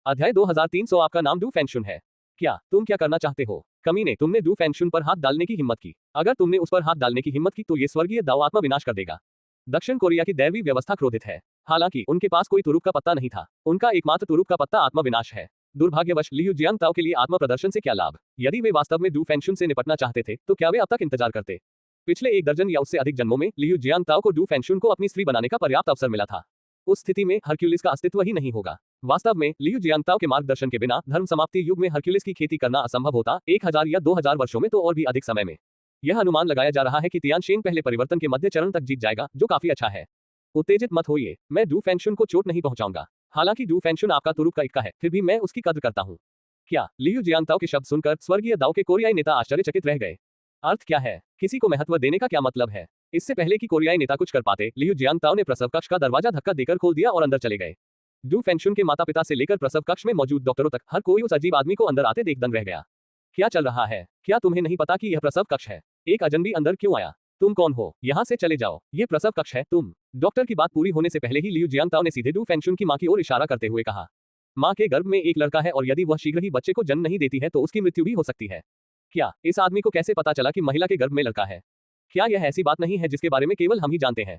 अध्याय 2300 आपका नाम डू फेंगशुन है। क्या तुम क्या करना चाहते हो? कमीने, तुमने डू फेंगशुन पर हाथ डालने की हिम्मत की। अगर तुमने उस पर हाथ डालने की हिम्मत की तो ये स्वर्गीय दाओ आत्मा विनाश कर देगा। दक्षिण कोरिया की दैवी व्यवस्था क्रोधित है। हालांकि उनके पास कोई तुरुप का पत्ता नहीं था। उनका एकमात्र तुरुप का पत्ता आत्मा विनाश है। दुर्भाग्यवश लियू जियांगताओ के लिए आत्मा प्रदर्शन से क्या लाभ? यदि वे वास्तव में डू फेंगशुन से निपटना चाहते थे तो क्या वे अब तक इंतजार करते? पिछले एक दर्जन या उससे अधिक जन्मों में लियू जियांगताओ को डू फेंगशुन को अपनी स्त्री बनाने का पर्याप्त अवसर मिला था। उस स्थिति में हरक्यूलिस का अस्तित्व ही नहीं होगा। वास्तव में लियू जियांगताओ के मार्गदर्शन के बिना धर्म समाप्ति युग में हरक्यूलिस की खेती करना असंभव होता, 1000 या 2000 वर्षों में तो और भी अधिक समय में। यह अनुमान लगाया जा रहा है कि तियानशेन पहले परिवर्तन के मध्य चरण तक जीत जाएगा, जो काफी अच्छा है। उत्तेजित मत होइए, मैं डू फेंगशुन को चोट नहीं पहुंचाऊंगा। हालांकि डू फेंगशुन आपका तुरुप का इक्का है, फिर भी मैं उसकी कद्र करता हूं। क्या? लियू जियांगताओ के शब्द सुनकर स्वर्गीय दाओ के कोरियाई नेता आश्चर्यचकित रह गए। अर्थ क्या है? किसी को महत्व देने का क्या मतलब है? इससे पहले कि कोरियाई नेता कुछ कर पाते, लियू जियांगताओ ने प्रसव कक्ष का दरवाजा धक्का देकर खोल दिया और अंदर चले गए। डू फेंगशुन के माता पिता से लेकर प्रसव कक्ष में मौजूद डॉक्टरों तक हर कोई उस अजीब आदमी को अंदर आते देख दंग रह गया। क्या चल रहा है? क्या तुम्हें नहीं पता कि यह प्रसव कक्ष है? एक अजनबी अंदर क्यों आया? तुम कौन हो? यहाँ से चले जाओ, ये प्रसव कक्ष है। तुम। डॉक्टर की बात पूरी होने से पहले ही लियू जियांगताओ ने सीधे डू फेंगशुन की मां की ओर इशारा करते हुए कहा। मां के गर्भ में एक लड़का है और यदि वह शीघ्र ही बच्चे को जन्म नहीं देती है तो उसकी मृत्यु भी हो सकती है। क्या इस आदमी को कैसे पता चला कि महिला के गर्भ में लड़का है? क्या यह ऐसी बात नहीं है जिसके बारे में केवल हम ही जानते हैं?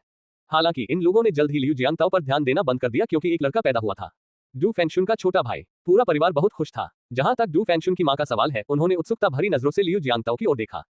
हालांकि इन लोगों ने जल्द ही लियू जियांगताओ पर ध्यान देना बंद कर दिया क्योंकि एक लड़का पैदा हुआ था। डू फेंगशुन का छोटा भाई। पूरा परिवार बहुत खुश था। जहां तक डू फेंगशुन की मां का सवाल है, उन्होंने उत्सुकता भरी नजरों से लियू जियांगताओ की ओर देखा।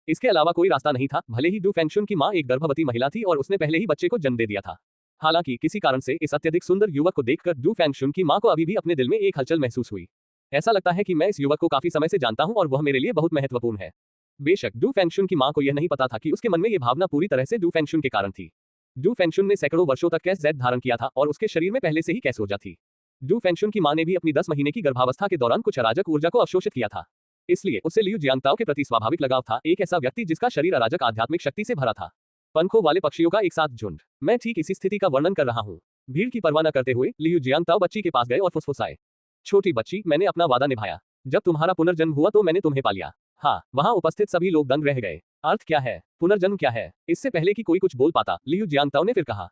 इसके अलावा कोई रास्ता नहीं था। भले ही डू फेंगशुन की मां एक गर्भवती महिला थी और उसने पहले ही बच्चे को जन्म दे दिया था। हालांकि किसी कारण से इस अत्यधिक सुंदर युवक को देखकर डू फेंगशुन की मां को अभी भी अपने दिल में एक हलचल महसूस हुई। ऐसा लगता है कि मैं इस युवक को काफी समय से जानता हूं और वह मेरे लिए बहुत महत्वपूर्ण है। बेशक डू फेंगशुन की मां को यह नहीं पता था कि उसके मन में यह भावना पूरी तरह से डू फेंगशुन के कारण थी। डू फेंगशुन ने सैकड़ों वर्षों तक कैस जेड धारण किया था और उसके शरीर में पहले से ही कैस ऊर्जा थी। डू फेंगशुन की मां ने भी अपनी 10 महीने की गर्भावस्था के दौरान कुछ अराजक ऊर्जा को अवशोषित किया था। इसलिए उसे लियू जियांगताओ के प्रति स्वाभाविक लगाव था, एक ऐसा व्यक्ति जिसका शरीर अराजक आध्यात्मिक शक्ति से भरा था। पंखों वाले पक्षियों का एक साथ झुंड। मैं ठीक इसी स्थिति का वर्णन कर रहा हूँ। भीड़ की परवाह न करते हुए लियू जियांगताओ बच्ची के पास गए और फुसफुसाए। छोटी बच्ची, मैंने अपना वादा निभाया। जब तुम्हारा पुनर्जन्म हुआ तो मैंने तुम्हें पा लिया। हाँ, वहां उपस्थित सभी लोग दंग रह गए। अर्थ क्या है? पुनर्जन्म क्या है? इससे पहले कि कोई कुछ बोल पाता, लियू जियांगताओ ने फिर कहा,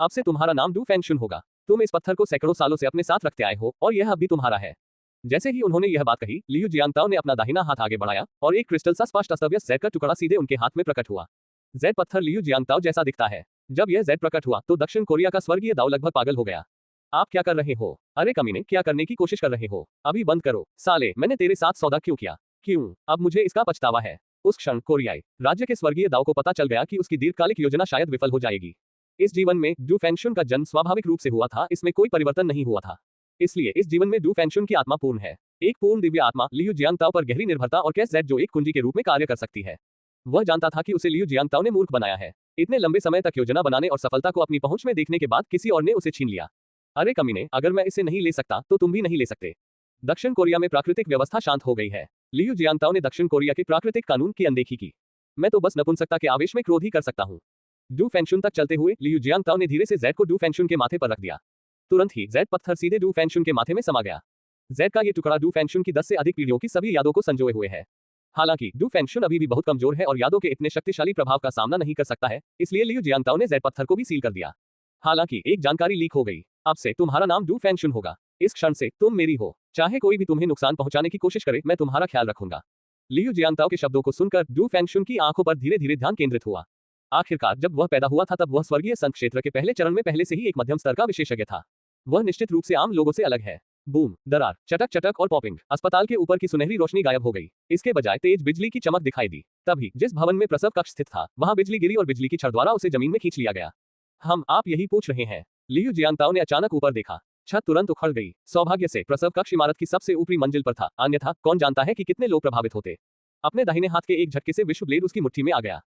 अब से तुम्हारा नाम डू फेंगशुन होगा। तुम इस पत्थर को सैकड़ों सालों से अपने साथ रखते आए हो और यह अब भी तुम्हारा है। जैसे ही उन्होंने यह बात कही, लियू जियांगताओ ने अपना दाहिना हाथ आगे बढ़ाया और एक क्रिस्टल सा स्पष्ट अस्तव्यस्त जेड का टुकड़ा सीधे उनके हाथ में प्रकट हुआ। जेड पत्थर लियू जियांगताओ जैसा दिखता है। जब यह जेड प्रकट हुआ तो दक्षिण कोरिया का स्वर्गीय दाओ लगभग पागल हो गया। आप क्या कर रहे हो? अरे कमीने, क्या करने की कोशिश कर रहे हो? अभी बंद करो। साले, मैंने तेरे साथ सौदा क्यों किया? क्यों? अब मुझे इसका पछतावा है। उस क्षण कोरियाई राज्य के स्वर्गीय दाओ को पता चल गया कि उसकी दीर्घकालिक योजना शायद विफल हो जाएगी। इस जीवन में डू फेंगशुन का जन्म स्वाभाविक रूप से हुआ था, इसमें कोई परिवर्तन नहीं हुआ था। इसलिए इस जीवन में डू फेंगशुन की आत्मा पूर्ण है। एक पूर्ण दिव्य आत्मा लियू जियांगताओ पर गहरी निर्भरता और कैस जेड जो एक कुंजी के रूप में कार्य कर सकती है। वह जानता था कि उसे लियू जियांगताओ ने मूर्ख बनाया है। इतने लंबे समय तक योजना बनाने और सफलता को अपनी पहुंच में देखने के बाद किसी और ने उसे छीन लिया। अरे कमीने, अगर मैं इसे नहीं ले सकता तो तुम भी नहीं ले सकते। दक्षिण कोरिया में प्राकृतिक व्यवस्था शांत हो गई है। लियू जियांगताओ ने दक्षिण कोरिया के प्राकृतिक कानून की अनदेखी की। मैं तो बस नपुंसकता के आवेश में क्रोध ही कर सकता हूँ। डू फेंगशुन तक चलते हुए लियू जियांगताओ ने धीरे से जेड को डू फेंगशुन के माथे पर रख दिया। तुरंत ही जेड पत्थर सीधे डू फेंगशुन के माथे में समा गया। जेड का ये टुकड़ा डू फेंगशुन की 10 से अधिक पीढ़ियों की सभी यादों को संजोए हुए है। हालांकि डू फेंगशुन अभी भी बहुत कमजोर है और यादों के इतने शक्तिशाली प्रभाव का सामना नहीं कर सकता है, इसलिए लियू जियांगताओ ने जेड पत्थर को भी सील कर दिया। हालांकि एक जानकारी लीक हो गई। अब से तुम्हारा नाम डू फेंगशुन होगा। इस क्षण से तुम मेरी हो। चाहे कोई भी तुम्हें नुकसान पहुंचाने की कोशिश करे, मैं तुम्हारा ख्याल रखूंगा। लियू जियांगताओ के शब्दों को सुनकर डू फेंगशुन की आंखों पर धीरे धीरे ध्यान केंद्रित हुआ। आखिरकार जब वह पैदा हुआ था तब वह स्वर्गीय संघ क्षेत्र के पहले चरण में पहले से ही एक मध्यम स्तर का विशेषज्ञ था। वह निश्चित रूप से आम लोगों से अलग है। बूम, दरार, चटक चटक और पॉपिंग। अस्पताल के ऊपर की सुनहरी रोशनी गायब हो गई। इसके बजाय तेज बिजली की चमक दिखाई दी। तभी जिस भवन में प्रसव कक्ष स्थित था, वहां बिजली गिरी और बिजली की छड़ द्वारा उसे जमीन में खींच लिया गया। आप यही पूछ रहे हैं? लियू जियांगताओ ने अचानक ऊपर देखा। छत तुरंत उखड़ गई। सौभाग्य से प्रसव कक्ष इमारत की सबसे ऊपरी मंजिल पर था, अन्यथा कौन जानता है कि कितने लोग प्रभावित होते। अपने दाहिने हाथ के एक झटके से विश्व ब्लेड उसकी मुट्ठी में आ गया।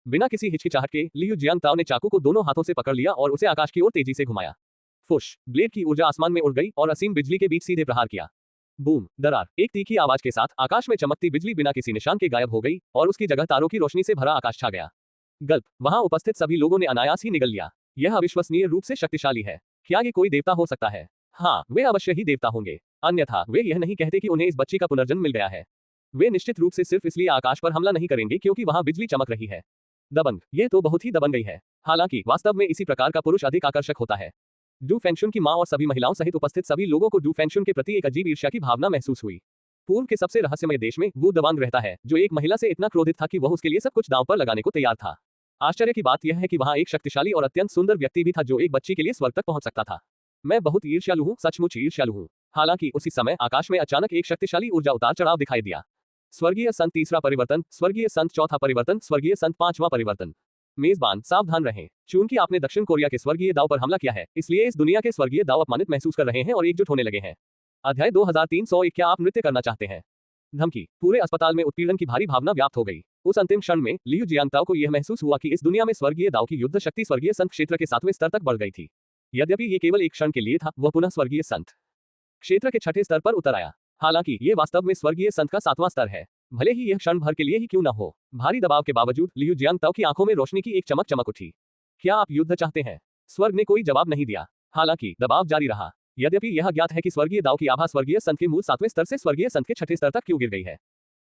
बिना किसी हिचकिचाहट के लियू जियांगताओ ने चाकू को दोनों हाथों से पकड़ लिया और उसे आकाश की ओर तेजी से घुमाया। फुश, ब्लेड की ऊर्जा आसमान में उड़ गई और असीम बिजली के बीच सीधे प्रहार किया। बूम, दरार, एक तीखी आवाज के साथ आकाश में चमकती बिजली बिना किसी निशान के गायब हो गई और उसकी जगह तारों की रोशनी से भरा आकाश छा गया। गल्प, वहां उपस्थित सभी लोगों ने अनायास ही निगल लिया। यह अविश्वसनीय रूप से शक्तिशाली है। क्या ये कोई देवता हो सकता है? हाँ, वे अवश्य ही देवता होंगे, अन्यथा वे यह नहीं कहते कि उन्हें इस बच्ची का पुनर्जन्म मिल गया है। वे निश्चित रूप से सिर्फ इसलिए आकाश पर हमला नहीं करेंगे क्योंकि वहां बिजली चमक रही है। दबंग, ये तो बहुत ही दबंग गई है। हालांकि वास्तव में इसी प्रकार का पुरुष अधिक आकर्षक होता है। डू फेंगशुन की मां और सभी महिलाओं सहित उपस्थित सभी लोगों को डू फेंगशुन के प्रति एक अजीब ईर्ष्या की भावना महसूस हुई। पूर्व के सबसे रहस्यमय देश में वू दवांग रहता है, जो एक महिला से इतना क्रोधित था कि वह उसके लिए सब कुछ दांव पर लगाने को तैयार था। आश्चर्य की बात यह है कि वहां एक शक्तिशाली और अत्यंत सुंदर व्यक्ति भी था जो एक बच्ची के लिए स्वर्ग तक पहुंच सकता था। मैं बहुत ईर्ष्यालु हूं, सचमुच ईर्ष्यालु हूं। हालांकि उसी समय आकाश में अचानक एक शक्तिशाली ऊर्जा उतार चढ़ाव दिखाई दिया। स्वर्गीय संत तीसरा परिवर्तन, स्वर्गीय संत चौथा परिवर्तन, स्वर्गीय संत पांचवा परिवर्तन। मेजबान सावधान रहें, चूंकि आपने दक्षिण कोरिया के स्वर्गीय दाव पर हमला किया है, इसलिए इस दुनिया के स्वर्गीय दाव अपमानित महसूस कर रहे हैं और एकजुट होने लगे हैं। अध्याय 2301। क्या आप नृत्य करना चाहते हैं? धमकी। पूरे अस्पताल में उत्पीड़न की भारी भावना व्याप्त हो गई। उस अंतिम क्षण में लियू जियांगताओ को यह महसूस हुआ कि इस दुनिया में स्वर्गीय दाव की युद्ध शक्ति स्वर्गीय संत क्षेत्र के 7वें स्तर तक बढ़ गई थी। यद्यपि ये केवल एक क्षण के लिए था, वह पुनः स्वर्गीय संत क्षेत्र के 6ठे स्तर पर उतर आया। हालांकि ये वास्तव में स्वर्गीय संत का 7वां स्तर है। भले ही यह क्षण भर के लिए ही क्यों न हो, भारी दबाव के बावजूद लियू जियांगताओ की आंखों में रोशनी की एक चमक चमक उठी। क्या आप युद्ध चाहते हैं? स्वर्ग ने कोई जवाब नहीं दिया। हालांकि दबाव जारी रहा। यद्यपि यह ज्ञात है कि स्वर्गीय दाव की आभा स्वर्गीय संत के मूल 7वें स्तर से स्वर्गीय संत के 6ठे स्तर तक क्यों गिर गई है।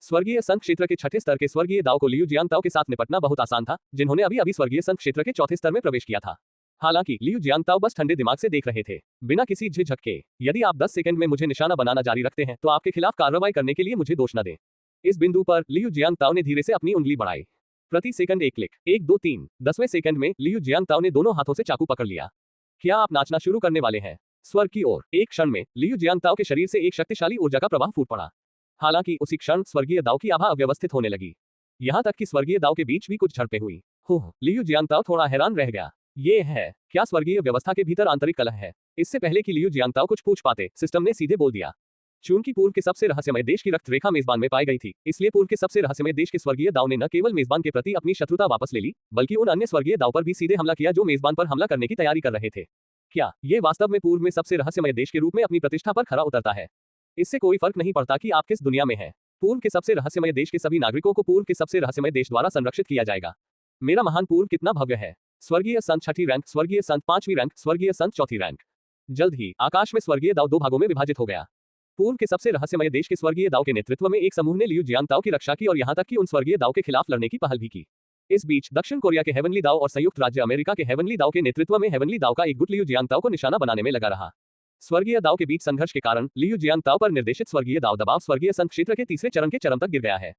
स्वर्गीय संत क्षेत्र के 6ठे स्तर के स्वर्गीय दाव को लियू जियांगताओ के साथ निपटना बहुत आसान था, जिन्होंने अभी अभी स्वर्गीय संत क्षेत्र के 4थे स्तर में प्रवेश किया था। हालांकि लियू जियांगताओ बस ठंडे दिमाग से देख रहे थे, बिना किसी झिझक के। यदि आप 10 सेकंड में मुझे निशाना बनाना जारी रखते हैं तो आपके खिलाफ कार्रवाई करने के लिए मुझे दोष न दें। इस बिंदु पर लियू जियांगताओ ने धीरे से अपनी उंगली बढ़ाई। प्रति सेकंड एक क्लिक, 1 2 3। 10वें सेकंड में लियू जियांगताओ ने दोनों हाथों से चाकू पकड़ लिया। क्या आप नाचना शुरू करने वाले हैं? स्वर्ग की ओर। एक क्षण में लियू जियांगताओ के शरीर से एक शक्तिशाली ऊर्जा का प्रवाह फूट पड़ा। हालांकि उसी क्षण स्वर्गीय दाव की आभा अव्यवस्थित होने लगी। यहां तक कि स्वर्गीय दाव के बीच भी कुछ झड़पें हुई। लियू जियांगताओ थोड़ा हैरान रह गया। ये है, क्या स्वर्गीय व्यवस्था के भीतर आंतरिक कलह है? इससे पहले कि लियू जियांगताओ कुछ पूछ पाते, सिस्टम ने सीधे बोल दिया। चूंकि पूर्व के सबसे रहस्यमय देश की रक्त रेखा मेजबान में पाई गई थी, इसलिए पूर्व के सबसे रहस्यमय देश के स्वर्गीय दाव ने न केवल मेजबान के प्रति अपनी शत्रुता वापस ले ली, बल्कि उन अन्य स्वर्गीय दाव पर भी सीधे हमला किया जो मेजबान पर हमला करने की तैयारी कर रहे थे। क्या ये वास्तव में पूर्व में सबसे रहस्यमय देश के रूप में अपनी प्रतिष्ठा पर खरा उतरता है? इससे कोई फर्क नहीं पड़ता कि आप किस दुनिया में हैं। पूर्व के सबसे रहस्यमय देश के सभी नागरिकों को पूर्व के सबसे रहस्यमय देश द्वारा संरक्षित किया जाएगा। मेरा महान पूर्व कितना भव्य है। स्वर्गीय संत 6ठी रैंक, स्वर्गीय संत 5वीं रैंक, स्वर्गीय संत 4थी रैंक। जल्द ही आकाश में स्वर्गीय दाव 2 भागों में विभाजित हो गया। पूर्व के सबसे रहस्यमय देश के स्वर्गीय दाव के नेतृत्व में एक समूह ने लियू जियांगताओ की रक्षा की और यहां तक कि उन स्वर्गीय दाव के खिलाफ लड़ने की पहल भी की। इस बीच दक्षिण कोरिया के हेवनली दाव और संयुक्त राज्य अमेरिका के हेवनली दाव के नेतृत्व में हेवनली दाव का एक गुट लियू जियांगताओ को निशाना बनाने में लगा रहा। स्वर्गीय दाव के बीच संघर्ष के कारण लियू जियांगताओ पर निर्देशित स्वर्गीय दाव दबाव स्वर्गीय संत क्षेत्र के 3रे चरण के चरम तक गिर गया है।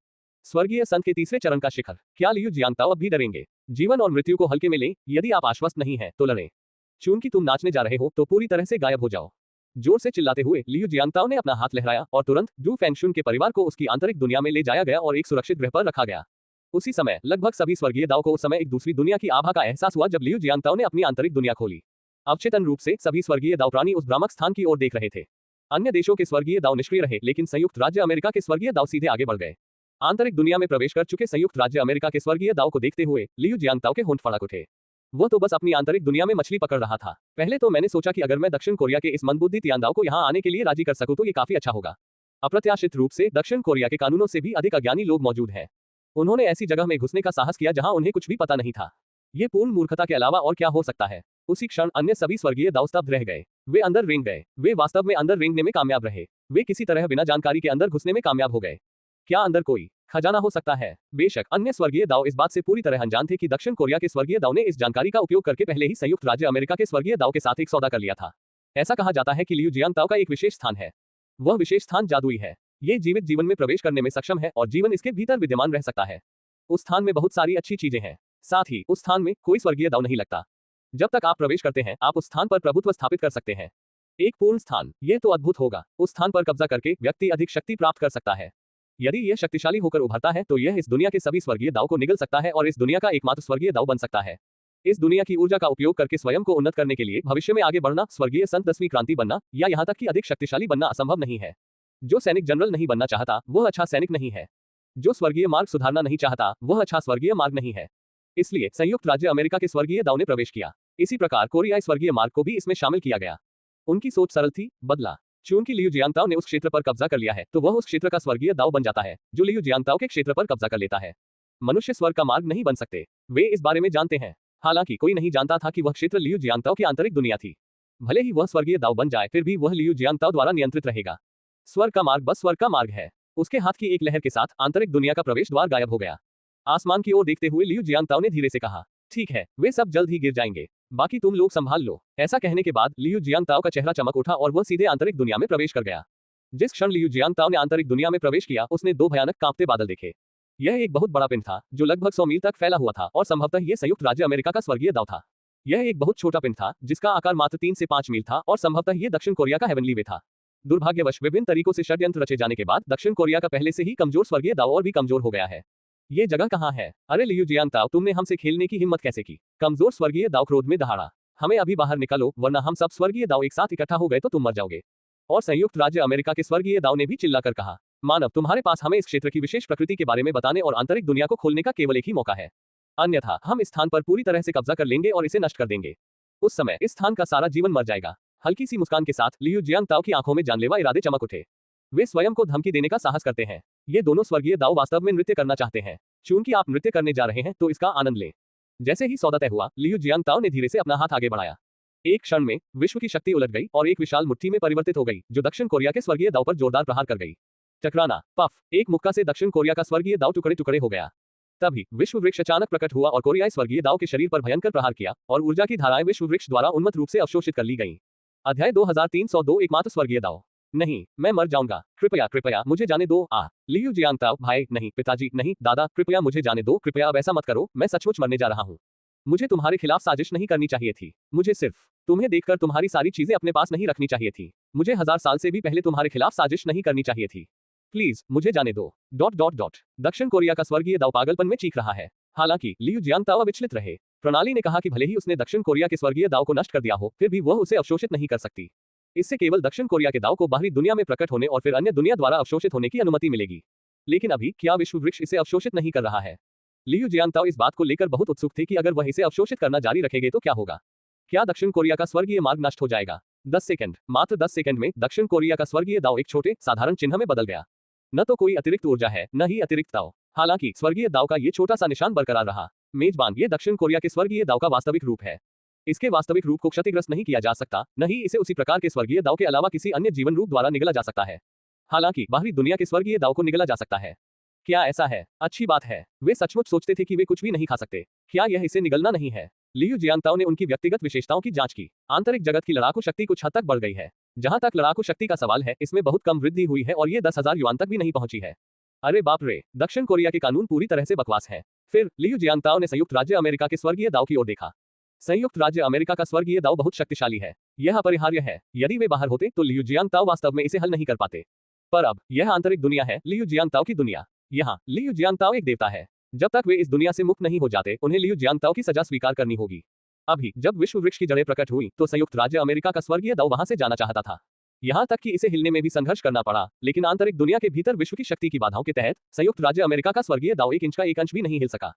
स्वर्गीय संत के 3रे चरण का शिखर। क्या लियू जियांगताओ अब भी डरेंगे? जीवन और मृत्यु को हल्के में लें। यदि आप आश्वस्त नहीं हैं तो लड़ें। चूंकि तुम नाचने जा रहे हो तो पूरी तरह से गायब हो जाओ। जोर से चिल्लाते हुए लियू जियांगताओ ने अपना हाथ लहराया और तुरंत डू फेंगशुन के परिवार को उसकी आंतरिक दुनिया में ले जाया गया और एक सुरक्षित गृह पर रखा गया। उसी समय लगभग सभी स्वर्गीय दाव को उस समय एक दूसरी दुनिया की आभा का एहसास हुआ जब लियू जियांगताओ ने अपनी आंतरिक दुनिया खोली। अवचेतन रूप से सभी स्वर्गीय दाव प्राणी उस भ्रामक स्थान की ओर देख रहे थे। अन्य देशों के स्वर्गीय दाव निष्क्रिय रहे, लेकिन संयुक्त राज्य अमेरिका के स्वर्गीय दाव सीधे आगे बढ़ गए। आंतरिक दुनिया में प्रवेश कर चुके संयुक्त राज्य अमेरिका के स्वर्गीय दाव को देखते हुए लियू जियांगताओ के होंठ फड़क उठे। वह तो बस अपनी आंतरिक दुनिया में मछली पकड़ रहा था। पहले तो मैंने सोचा कि अगर मैं दक्षिण कोरिया के इस मंदबुद्धि तियांदाओ को यहां आने के लिए राजी कर सकूं तो ये काफी अच्छा होगा। अप्रत्याशित रूप से दक्षिण कोरिया के कानूनों से भी अधिक अज्ञानी लोग मौजूद हैं। उन्होंने ऐसी जगह में घुसने का साहस किया जहां उन्हें कुछ भी पता नहीं था। ये पूर्ण मूर्खता के अलावा और क्या हो सकता है? उसी क्षण अन्य सभी स्वर्गीय दाव स्तब्ध रह गए। वे अंदर रेंग गए। वे वास्तव में अंदर रेंगने में कामयाब रहे। वे किसी तरह बिना जानकारी के अंदर घुसने में कामयाब हो गए। क्या अंदर कोई खजाना हो सकता है? बेशक अन्य स्वर्गीय दाव इस बात से पूरी तरह अनजान थे कि दक्षिण कोरिया के स्वर्गीय दाव ने इस जानकारी का उपयोग करके पहले ही संयुक्त राज्य अमेरिका के स्वर्गीय दाव के साथ एक सौदा कर लिया था। ऐसा कहा जाता है कि लियू जियांगताओ का एक विशेष स्थान है। वह विशेष स्थान जादुई है। ये जीवित जीवन में प्रवेश करने में सक्षम है और जीवन इसके भीतर विद्यमान रह सकता है। उस स्थान में बहुत सारी अच्छी चीजें हैं। साथ ही उस स्थान में कोई स्वर्गीय दाव नहीं लगता। जब तक आप प्रवेश करते हैं आप उस स्थान पर प्रभुत्व स्थापित कर सकते हैं। एक पूर्ण स्थान, ये तो अद्भुत होगा। उस स्थान पर कब्जा करके व्यक्ति अधिक शक्ति प्राप्त कर सकता है। यदि यह शक्तिशाली होकर उभरता है तो यह इस दुनिया के सभी स्वर्गीय दाव को निगल सकता है और इस दुनिया का एकमात्र स्वर्गीय दाव बन सकता है। इस दुनिया की ऊर्जा का उपयोग करके स्वयं को उन्नत करने के लिए भविष्य में आगे बढ़ना, स्वर्गीय संत 10वीं क्रांति बनना या यहाँ तक कि अधिक शक्तिशाली बनना असंभव नहीं है। जो सैनिक जनरल नहीं बनना चाहता वह अच्छा सैनिक नहीं है। जो स्वर्गीय मार्ग सुधारना नहीं चाहता वह अच्छा स्वर्गीय मार्ग नहीं है। इसलिए संयुक्त राज्य अमेरिका के स्वर्गीय दाव ने प्रवेश किया। इसी प्रकार कोरियाई स्वर्गीय मार्ग को भी इसमें शामिल किया गया। उनकी सोच सरल थी, बदला। चूंकि लियू जियांगताओ ने उस क्षेत्र पर कब्जा कर लिया है तो वह उस क्षेत्र का स्वर्गीय दाव बन जाता है जो लियू जियांगताओ के क्षेत्र पर कब्जा कर लेता है। मनुष्य स्वर्ग का मार्ग नहीं बन सकते। वे इस बारे में जानते हैं। हालांकि कोई नहीं जानता था कि वह क्षेत्र लियू जियांगताओ की आंतरिक दुनिया थी। भले ही वह स्वर्गीय दाव बन जाए फिर भी वह लियू जियांगताओ द्वारा नियंत्रित रहेगा। स्वर्ग का मार्ग बस स्वर्ग का मार्ग है। उसके हाथ की एक लहर के साथ आंतरिक दुनिया का प्रवेश द्वार गायब हो गया। आसमान की ओर देखते हुए लियू जियांगताओ ने धीरे से कहा, ठीक है, वे सब जल्द ही गिर जाएंगे। बाकी तुम लोग संभाल लो। ऐसा कहने के बाद लियू जियांगताओ का चेहरा चमक उठा और वह सीधे आंतरिक दुनिया में प्रवेश कर गया। जिस क्षण लियू जियांगताओ ने आंतरिक दुनिया में प्रवेश किया, उसने दो भयानक कांपते बादल देखे। यह एक बहुत बड़ा पिंड था जो लगभग 100 मील तक फैला हुआ था और संभवतः यह संयुक्त राज्य अमेरिका का स्वर्गीय दाव था। यह एक बहुत छोटा पिंड था जिसका आकार मात्र 3 से 5 मील था और संभवतः यह दक्षिण कोरिया का हेवनली वे था। दुर्भाग्यवश विभिन्न तरीकों से षड्यंत्र रचे जाने के बाद दक्षिण कोरिया का पहले से ही कमजोर स्वर्गीय दाव और भी कमजोर हो गया है। ये जगह कहाँ है? अरे लियू जियांगताओ, तुमने हमसे खेलने की हिम्मत कैसे की? कमजोर स्वर्गीय दाव क्रोध में दहाड़ा। हमें अभी बाहर निकालो, वरना हम सब स्वर्गीय दाव एक साथ इकट्ठा हो गए तो तुम मर जाओगे। और संयुक्त राज्य अमेरिका के स्वर्गीय दाव ने भी चिल्लाकर कहा, मानव, तुम्हारे पास हमें इस क्षेत्र की विशेष प्रकृति के बारे में बताने और आंतरिक दुनिया को खोलने का केवल एक ही मौका है, अन्यथा हम इस स्थान पर पूरी तरह से कब्जा कर लेंगे और इसे नष्ट कर देंगे। उस समय इस स्थान का सारा जीवन मर जाएगा। हल्की सी मुस्कान के साथ लियू जियांगताओ की आंखों में जानलेवा इरादे चमक उठे। वे स्वयं को धमकी देने का साहस करते हैं। ये दोनों स्वर्गीय दाव वास्तव में नृत्य करना चाहते हैं। चूंकि आप नृत्य करने जा रहे हैं तो इसका आनंद लें। जैसे ही सौदा तय हुआ, लियू जियांगताओ ने धीरे से अपना हाथ आगे बढ़ाया। एक क्षण में विश्व की शक्ति उलट गई और एक विशाल मुट्ठी में परिवर्तित हो गई जो दक्षिण कोरिया के स्वर्गीय दाव पर जोरदार प्रहार कर गई। टकराना, पफ, एक मुक्का से दक्षिण कोरिया का स्वर्गीय दाव टुकड़े टुकड़े हो गया। तभी विश्व वृक्ष अचानक प्रकट हुआ और कोरियाई स्वर्गीय दाव के शरीर पर भयंकर प्रहार किया और ऊर्जा की धाराएं विश्व वृक्ष द्वारा उन्मत्त रूप से अवशोषित कर ली गईं। अध्याय 2302 एकमात्र स्वर्गीय दाव। नहीं, मैं मर जाऊंगा, कृपया कृपया मुझे जाने दो। लियू जियांगताओ, भाई नहीं, पिताजी नहीं, दादा, कृपया मुझे जाने दो, कृपया अब ऐसा मत करो, मैं सचमुच मरने जा रहा हूँ। मुझे तुम्हारे खिलाफ साजिश नहीं करनी चाहिए थी। मुझे सिर्फ तुम्हें देखकर तुम्हारी सारी चीजें अपने पास नहीं रखनी चाहिए थी। मुझे 1000 साल से भी पहले तुम्हारे खिलाफ साजिश नहीं करनी चाहिए थी। प्लीज मुझे जाने दो। ... दक्षिण कोरिया का स्वर्गीय दाव पागलपन में चीख रहा है। हालांकि लियू जियांगताओ विचलित रहे। प्रणाली ने कहा कि भले ही उसने दक्षिण कोरिया के स्वर्गीय दाव को नष्ट कर दिया हो, फिर भी वह उसे अवशोषित नहीं कर सकती। इससे केवल दक्षिण कोरिया के दाव को बाहरी दुनिया में प्रकट होने और फिर अन्य दुनिया द्वारा अवशोषित होने की अनुमति मिलेगी। लेकिन अभी क्या विश्व वृक्ष इसे अवशोषित नहीं कर रहा है? लियू जियांगताओ इस बात को लेकर बहुत उत्सुक थे कि अगर वह इसे अवशोषित करना जारी रखेंगे तो क्या होगा। क्या दक्षिण कोरिया का स्वर्गीय मार्ग नष्ट हो जाएगा? 10 सेकंड, मात्र 10 सेकंड में दक्षिण कोरिया का स्वर्गीय दाव एक छोटे साधारण चिन्ह में बदल गया। न तो कोई अतिरिक्त ऊर्जा है, न ही अतिरिक्त दाव। हालांकि स्वर्गीय दाव का ये छोटा सा निशान बरकरार रहा। मेजबान, ये दक्षिण कोरिया के स्वर्गीय दाव का वास्तविक रूप है। इसके वास्तविक रूप को क्षतिग्रस्त नहीं किया जा सकता, न ही इसे उसी प्रकार के स्वर्गीय दाव के अलावा किसी अन्य जीवन रूप द्वारा निगला जा सकता है। हालांकि बाहरी दुनिया के स्वर्गीय दाव को निगला जा सकता है। क्या ऐसा है? अच्छी बात है। वे सचमुच सोचते थे कि वे कुछ भी नहीं खा सकते। क्या यह इसे निगलना नहीं है? लियू जियांगताओ ने उनकी व्यक्तिगत विशेषताओं की जांच की। आंतरिक जगत की लड़ाकू शक्ति कुछ हद तक बढ़ गई है। जहां तक लड़ाकू शक्ति का सवाल है, इसमें बहुत कम वृद्धि हुई है और ये 10,000 युआन तक भी नहीं पहुंची है। अरे बाप रे, दक्षिण कोरिया के कानून पूरी तरह से बकवास है। फिर लियू जियांगताओ ने संयुक्त राज्य अमेरिका के स्वर्गीय दाव की ओर देखा। संयुक्त राज्य अमेरिका का स्वर्गीय दाव बहुत शक्तिशाली है। यह अपरिहार्य है। यदि वे बाहर होते तो लियू जियांगताओ वास्तव में इसे हल नहीं कर पाते। पर अब यह आंतरिक दुनिया है, लियू जियांगताओ की दुनिया। यहाँ लियू जियांगताओ एक देवता है। जब तक वे इस दुनिया से मुक्त नहीं हो जाते, उन्हें लियू जियांगताओ की सजा स्वीकार करनी होगी। अभी जब विश्व वृक्ष की जड़ें प्रकट हुई तो संयुक्त राज्य अमेरिका का स्वर्गीय दाव वहां से जाना चाहता था। यहाँ तक कि इसे हिलने में भी संघर्ष करना पड़ा, लेकिन आंतरिक दुनिया के भीतर विश्व की शक्ति की बाधाओं के तहत संयुक्त राज्य अमेरिका का स्वर्गीय दाव 1 इंच का 1 अंश भी नहीं हिल सका।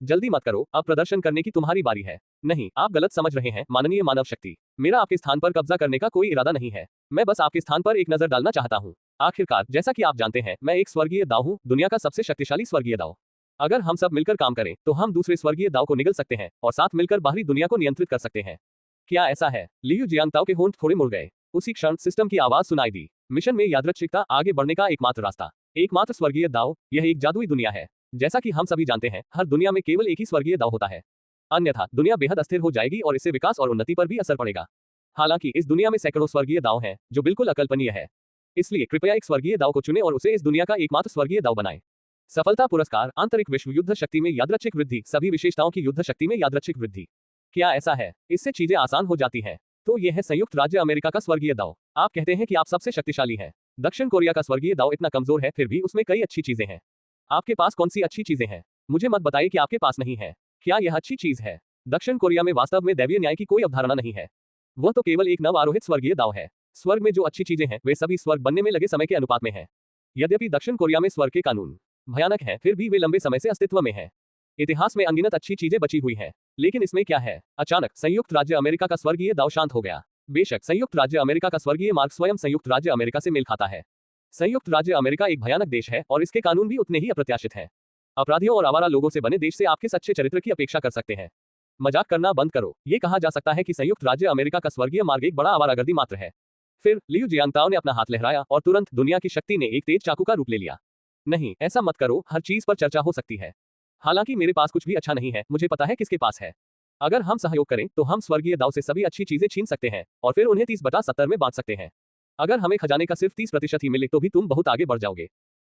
जल्दी मत करो, अब प्रदर्शन करने की तुम्हारी बारी है। नहीं, आप गलत समझ रहे हैं माननीय मानव शक्ति। मेरा आपके स्थान पर कब्जा करने का कोई इरादा नहीं है। मैं बस आपके स्थान पर एक नजर डालना चाहता हूँ। आखिरकार, जैसा कि आप जानते हैं, मैं एक स्वर्गीय दाव हूँ, दुनिया का सबसे शक्तिशाली स्वर्गीय दाव। अगर हम सब मिलकर काम करें तो हम दूसरे स्वर्गीय दाव को निगल सकते हैं और साथ मिलकर बाहरी दुनिया को नियंत्रित कर सकते हैं। क्या ऐसा है? लियू जियांगताओ के होंठ थोड़े मुड़ गए। उसी क्षण सिस्टम की आवाज सुनाई दी। मिशन में यादृच्छिकता आगे बढ़ने का एकमात्र रास्ता, एकमात्र स्वर्गीय दाव। यह एक जादुई दुनिया है। जैसा कि हम सभी जानते हैं, हर दुनिया में केवल एक ही स्वर्गीय दाव होता है, अन्यथा दुनिया बेहद अस्थिर हो जाएगी और इससे विकास और उन्नति पर भी असर पड़ेगा। हालांकि इस दुनिया में सैकड़ों स्वर्गीय दाव हैं, जो बिल्कुल अकल्पनीय है। इसलिए कृपया एक स्वर्गीय दाव को चुनें और उसे इस दुनिया का एकमात्र स्वर्गीय दाव बनाएं। सफलता पुरस्कार, आंतरिक विश्व युद्ध शक्ति में यादृच्छिक वृद्धि, सभी विशेषताओं की युद्ध शक्ति में यादृच्छिक वृद्धि। क्या ऐसा है? इससे चीजें आसान हो जाती हैं। तो यह है संयुक्त राज्य अमेरिका का स्वर्गीय दाव। आप कहते हैं कि आप सबसे शक्तिशाली हैं। दक्षिण कोरिया का स्वर्गीय दाव इतना कमजोर है, फिर भी उसमें कई अच्छी चीजें हैं। आपके पास कौन सी अच्छी चीजें हैं? मुझे मत बताइए कि आपके पास नहीं है। क्या यह अच्छी चीज है? दक्षिण कोरिया में वास्तव में दैवीय न्याय की कोई अवधारणा नहीं है। वह तो केवल एक नव आरोहित स्वर्गीय दाव है। स्वर्ग में जो अच्छी चीजें हैं, वे सभी स्वर्ग बनने में लगे समय के अनुपात में हैं। यद्यपि दक्षिण कोरिया में स्वर्ग के कानून भयानक हैं, फिर भी वे लंबे समय से अस्तित्व में हैं। इतिहास में अनगिनत अच्छी चीजें बची हुई हैं। लेकिन इसमें क्या है? अचानक संयुक्त राज्य अमेरिका का स्वर्गीय दाव शांत हो गया। बेशक संयुक्त राज्य अमेरिका का स्वर्गीय मार्ग स्वयं संयुक्त राज्य अमेरिका से मेल खाता है। संयुक्त राज्य अमेरिका एक भयानक देश है और इसके कानून भी उतने ही अप्रत्याशित हैं। अपराधियों और आवारा लोगों से बने देश से आपके सच्चे चरित्र की अपेक्षा कर सकते हैं। मजाक करना बंद करो। ये कहा जा सकता है कि संयुक्त राज्य अमेरिका का स्वर्गीय मार्ग एक बड़ा आवारागर्दी मात्र है। फिर लियू जियांगताओ ने अपना हाथ लहराया और तुरंत दुनिया की शक्ति ने एक तेज चाकू का रूप ले लिया। नहीं, ऐसा मत करो, हर चीज पर चर्चा हो सकती है। हालांकि मेरे पास कुछ भी अच्छा नहीं है, मुझे पता है किसके पास है। अगर हम सहयोग करें तो हम स्वर्गीय दाव से सभी अच्छी चीजें छीन सकते हैं और फिर उन्हें 30/70 में बांट सकते हैं। अगर हमें खजाने का सिर्फ 30% ही मिले तो भी तुम बहुत आगे बढ़ जाओगे।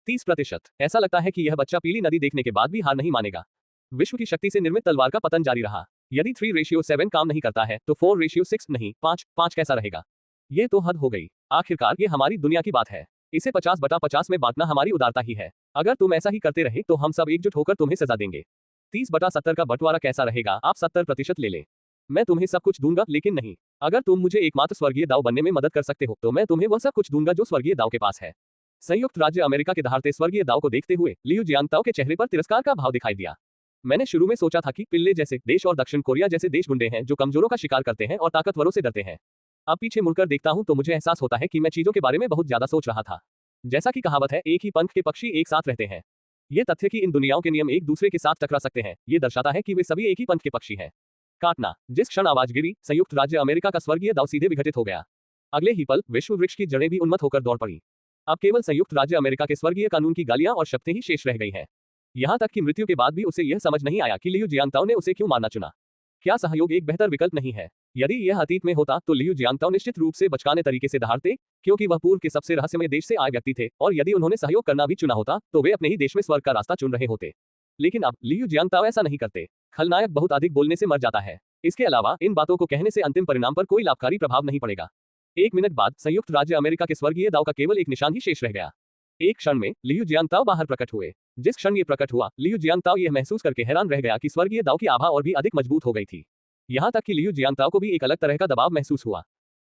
30%। ऐसा लगता है कि यह बच्चा पीली नदी देखने के बाद भी हार नहीं मानेगा। विश्व की शक्ति से निर्मित तलवार का पतन जारी रहा। यदि 3:7 काम नहीं करता है तो 4:6 नहीं 5:5 कैसा रहेगा? ये तो हद हो गई। आखिरकार ये हमारी दुनिया की बात है। इसे 50/50 में बांटना हमारी उदारता ही है। अगर तुम ऐसा ही करते रहे तो हम सब एकजुट होकर तुम्हें सजा देंगे। 30/70 का बंटवारा कैसा रहेगा? आप 70% ले लें। मैं तुम्हें सब कुछ दूंगा लेकिन नहीं। अगर तुम मुझे एकमात्र स्वर्गीय दाव बनने में मदद कर सकते हो तो मैं तुम्हें वह सब कुछ दूंगा जो स्वर्गीय दाव के पास है। संयुक्त राज्य अमेरिका के दहाड़ते स्वर्गीय दाव को देखते हुए लियू जियांगताओ के चेहरे पर तिरस्कार का भाव दिखाई दिया। मैंने शुरू में सोचा था कि पिल्ले जैसे देश और दक्षिण कोरिया जैसे देश गुंडे हैं जो कमजोरों का शिकार करते हैं और ताकतवरों से डरते हैं। अब पीछे मुड़कर देखता हूं तो मुझे एहसास होता है कि मैं चीजों के बारे में बहुत ज्यादा सोच रहा था। जैसा कि कहावत है, एक ही पंख के पक्षी एक साथ रहते हैं। ये तथ्य कि इन दुनियाओं के नियम एक दूसरे के साथ टकरा सकते हैं, ये दर्शाता है कि वे सभी एक ही पंख के पक्षी हैं। काटना। जिस क्षण आवाज गिरी, संयुक्त राज्य अमेरिका का स्वर्गीय दाव सीधे विघटित हो गया। अगले ही पल विश्व वृक्ष की जड़ें भी उन्मत्त होकर दौड़ पड़ी। अब केवल संयुक्त राज्य अमेरिका के स्वर्गीय कानून की गालियां और शर्तें ही शेष रह गई हैं। यहां तक कि मृत्यु के बाद भी उसे यह समझ नहीं आया कि लियू जियांगताओ ने उसे क्यों मारना चुना। क्या सहयोग एक बेहतर विकल्प नहीं है? यदि यह अतीत में होता तो लियू जियांगताओ निश्चित रूप से बचकाने तरीके से दहाड़ते, क्योंकि वह पूर्व के सबसे रहस्यमय देश से आए व्यक्ति थे और यदि उन्होंने सहयोग करना भी चुना होता तो वे अपने ही देश में स्वर्ग का रास्ता चुन रहे होते। लेकिन अब लियू जियांगताओ ऐसा नहीं करते। खलनायक बहुत अधिक बोलने से मर जाता है। इसके अलावा इन बातों को कहने से अंतिम परिणाम पर कोई लाभकारी प्रभाव नहीं पड़ेगा। 1 मिनट बाद संयुक्त राज्य अमेरिका के स्वर्गीय दाव का केवल एक निशान ही शेष रह गया। एक क्षण में लियू जियांगताओ बाहर प्रकट हुए। जिस क्षण ये प्रकट हुआ, लियू जियांगताओ यह महसूस करके हैरान रह गया कि स्वर्गीय दाव की आभा और भी अधिक मजबूत हो गई थी। यहां तक कि लियू जियांगताओ को भी एक अलग तरह का दबाव महसूस हुआ।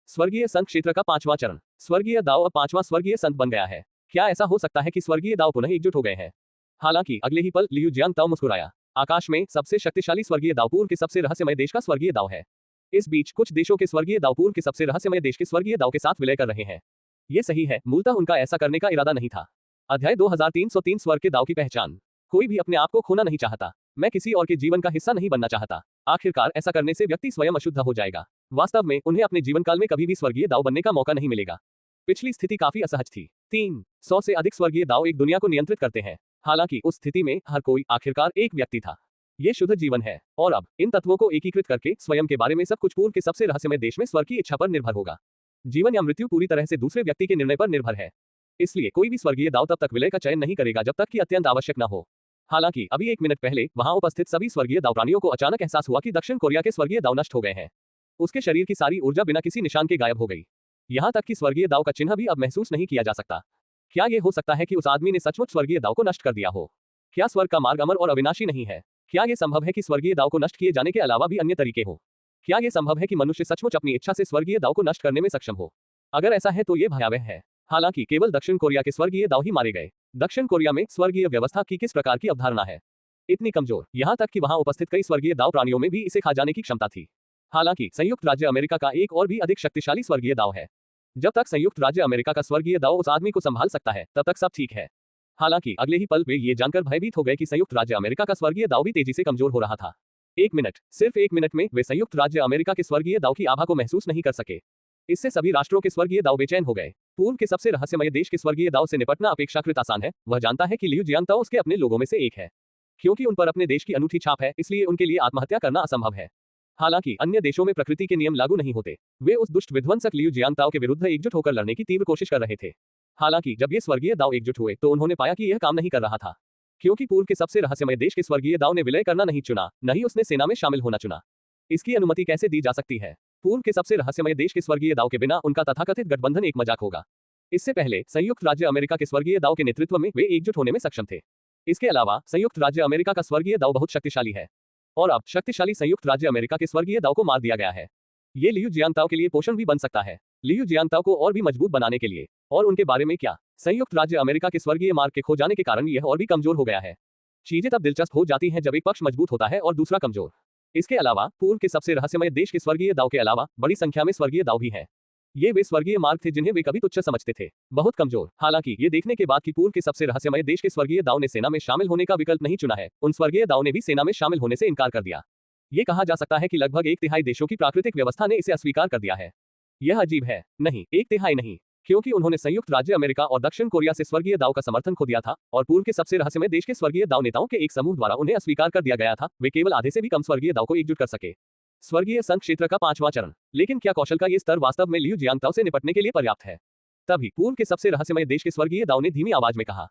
स्वर्गीय संत क्षेत्र का 5वां चरण। स्वर्गीय दाव अब 5वां स्वर्गीय संत बन गया है। क्या ऐसा हो सकता है कि स्वर्गीय दाव पुनः एकजुट हो गए हैं? हालांकि अगले ही पल लियू जियांगताओ मुस्कुराया। आकाश में सबसे शक्तिशाली स्वर्गीय दाव पूर्व के सबसे रहस्यमय देश का स्वर्गीय दाव है। इस बीच कुछ देशों के स्वर्गीय दाव पूर्व के सबसे रहस्यमय देश के स्वर्गीय दाव के साथ विलय कर रहे हैं। ये सही है, मूलतः उनका ऐसा करने का इरादा नहीं था। अध्याय 2303 स्वर्ग के दाव की पहचान। कोई भी अपने आप को खोना नहीं चाहता। मैं किसी और के जीवन का हिस्सा नहीं बनना चाहता। आखिरकार ऐसा करने से व्यक्ति स्वयं अशुद्ध हो जाएगा। वास्तव में उन्हें अपने जीवन काल में कभी भी स्वर्गीय दाव बनने का मौका नहीं मिलेगा। पिछली स्थिति काफी असहज थी। 300 से अधिक स्वर्गीय दाव एक दुनिया को नियंत्रित करते हैं। हालांकि उस स्थिति में हर कोई आखिरकार एक व्यक्ति था। ये शुद्ध जीवन है और अब इन तत्वों को एकीकृत करके स्वयं के बारे में सब कुछ पूर्व के सबसे रहस्यमय देश में स्वर्ग की इच्छा पर निर्भर होगा। जीवन या मृत्यु पूरी तरह से दूसरे व्यक्ति के निर्णय पर निर्भर है। इसलिए कोई भी स्वर्गीय दाव तब तक विलय का चयन नहीं करेगा जब तक कि अत्यंत आवश्यक न हो। हालांकि अभी 1 मिनट पहले वहां उपस्थित सभी स्वर्गीय दाव प्राणियों को अचानक एहसास हुआ कि दक्षिण कोरिया के स्वर्गीय दाव नष्ट हो गए हैं। उसके शरीर की सारी ऊर्जा बिना किसी निशान के गायब हो गई। यहां तक कि स्वर्गीय दाव का चिन्ह भी अब महसूस नहीं किया जा सकता। क्या यह हो सकता है कि उस आदमी ने सचमुच स्वर्गीय दाव को नष्ट कर दिया हो? क्या स्वर्ग का मार्ग अमर और अविनाशी नहीं है? क्या यह संभव है कि स्वर्गीय दाव को नष्ट किए जाने के अलावा भी अन्य तरीके हो? क्या यह संभव है कि मनुष्य सचमुच अपनी इच्छा से स्वर्गीय दाव को नष्ट करने में सक्षम हो? अगर ऐसा है तो यह भयावह है। हालांकि केवल दक्षिण कोरिया के स्वर्गीय दाव ही मारे गए। दक्षिण कोरिया में स्वर्गीय व्यवस्था की किस प्रकार की अवधारणा है? इतनी कमजोर, यहां तक कि वहां उपस्थित कई स्वर्गीय दाव प्राणियों में भी इसे खा जाने की क्षमता थी। हालांकि संयुक्त राज्य अमेरिका का एक और भी अधिक शक्तिशाली स्वर्गीय दाव है। जब तक संयुक्त राज्य अमेरिका का स्वर्गीय दाव उस आदमी को संभाल सकता है तब तक सब ठीक है। हालांकि अगले ही पल वे ये जानकर भयभीत हो गए कि संयुक्त राज्य अमेरिका का स्वर्गीय दाव भी तेजी से कमजोर हो रहा था। 1 मिनट, सिर्फ 1 मिनट में वे संयुक्त राज्य अमेरिका के स्वर्गीय दाव की आभा को महसूस नहीं कर सके। इससे सभी राष्ट्रों के स्वर्गीय दाव बेचैन हो गए। पूर्व के सबसे रहस्यमय देश के स्वर्गीय दाव से निपटना अपेक्षाकृत आसान है। वह जानता है कि लियू जियांगताओ उसके अपने लोगों में से एक है। क्योंकि उन पर अपने देश की अनूठी छाप है, इसलिए उनके लिए आत्महत्या करना असंभव है। हालांकि अन्य देशों में प्रकृति के नियम लागू नहीं होते। वे उस दुष्ट विध्वंसक लियू जियांगताओ के विरुद्ध एकजुट होकर लड़ने की तीव्र कोशिश कर रहे थे। हालांकि जब ये स्वर्गीय दाव एकजुट हुए तो उन्होंने पाया कि यह काम नहीं कर रहा था। क्योंकि पूर्व के सबसे रहस्यमय देश के स्वर्गीय दाव ने विलय करना नहीं चुना, न ही उसने सेना में शामिल होना चुना। इसकी अनुमति कैसे दी जा सकती है? पूर्व के सबसे रहस्यमय देश के स्वर्गीय दाव के बिना उनका तथाकथित गठबंधन एक मजाक होगा। इससे पहले संयुक्त राज्य अमेरिका के स्वर्गीय दाव के नेतृत्व में वे एकजुट होने में सक्षम थे। इसके अलावा संयुक्त राज्य अमेरिका का स्वर्गीय दाव बहुत शक्तिशाली है और अब शक्तिशाली संयुक्त राज्य अमेरिका के स्वर्गीय दाव को मार दिया गया है। ये लियू जियांगताओ के लिए पोषण भी बन सकता है, लियू जियांगताओ को और भी मजबूत बनाने के लिए। और उनके बारे में क्या? संयुक्त राज्य अमेरिका के स्वर्गीय मार्ग के खो जाने के कारण यह और भी कमजोर हो गया है। चीजें तब दिलचस्प हो जाती हैं जब एक पक्ष मजबूत होता है और दूसरा कमजोर। इसके अलावा पूर्व के सबसे रहस्यमय देश के स्वर्गीय दाव के अलावा बड़ी संख्या में स्वर्गीय दाव भी हैं। ये वे स्वर्गीय मार्ग थे जिन्हें वे कभी तुच्छ समझते थे, बहुत कमजोर। हालांकि ये देखने के बाद कि पूर्व के सबसे रहस्यमय देश के स्वर्गीय दाव ने सेना में शामिल होने का विकल्प नहीं चुना है, उन स्वर्गीय दाव ने भी सेना में शामिल होने से इनकार कर दिया। ये कहा जा सकता है कि लगभग 1/3 देशों की प्राकृतिक व्यवस्था ने इसे अस्वीकार कर दिया है। यह अजीब है, नहीं 1/3 नहीं, क्योंकि उन्होंने संयुक्त राज्य अमेरिका और दक्षिण कोरिया से स्वर्गीय दाव का समर्थन खो दिया था और पूर्व के सबसे रहस्यमय देश के स्वर्गीय दाव नेताओं के एक समूह द्वारा उन्हें अस्वीकार कर दिया गया था। वे केवल आधे से भी कम स्वर्गीय दाव को एकजुट कर सके। स्वर्गीय संघ क्षेत्र का 5वां चरण। लेकिन क्या कौशल का ये स्तर वास्तव में लियू जियांगताओ से निपटने के लिए पर्याप्त है? तभी पूर्व के सबसे रहस्यमय देश के स्वर्गीय दाओ ने धीमी आवाज में कहा।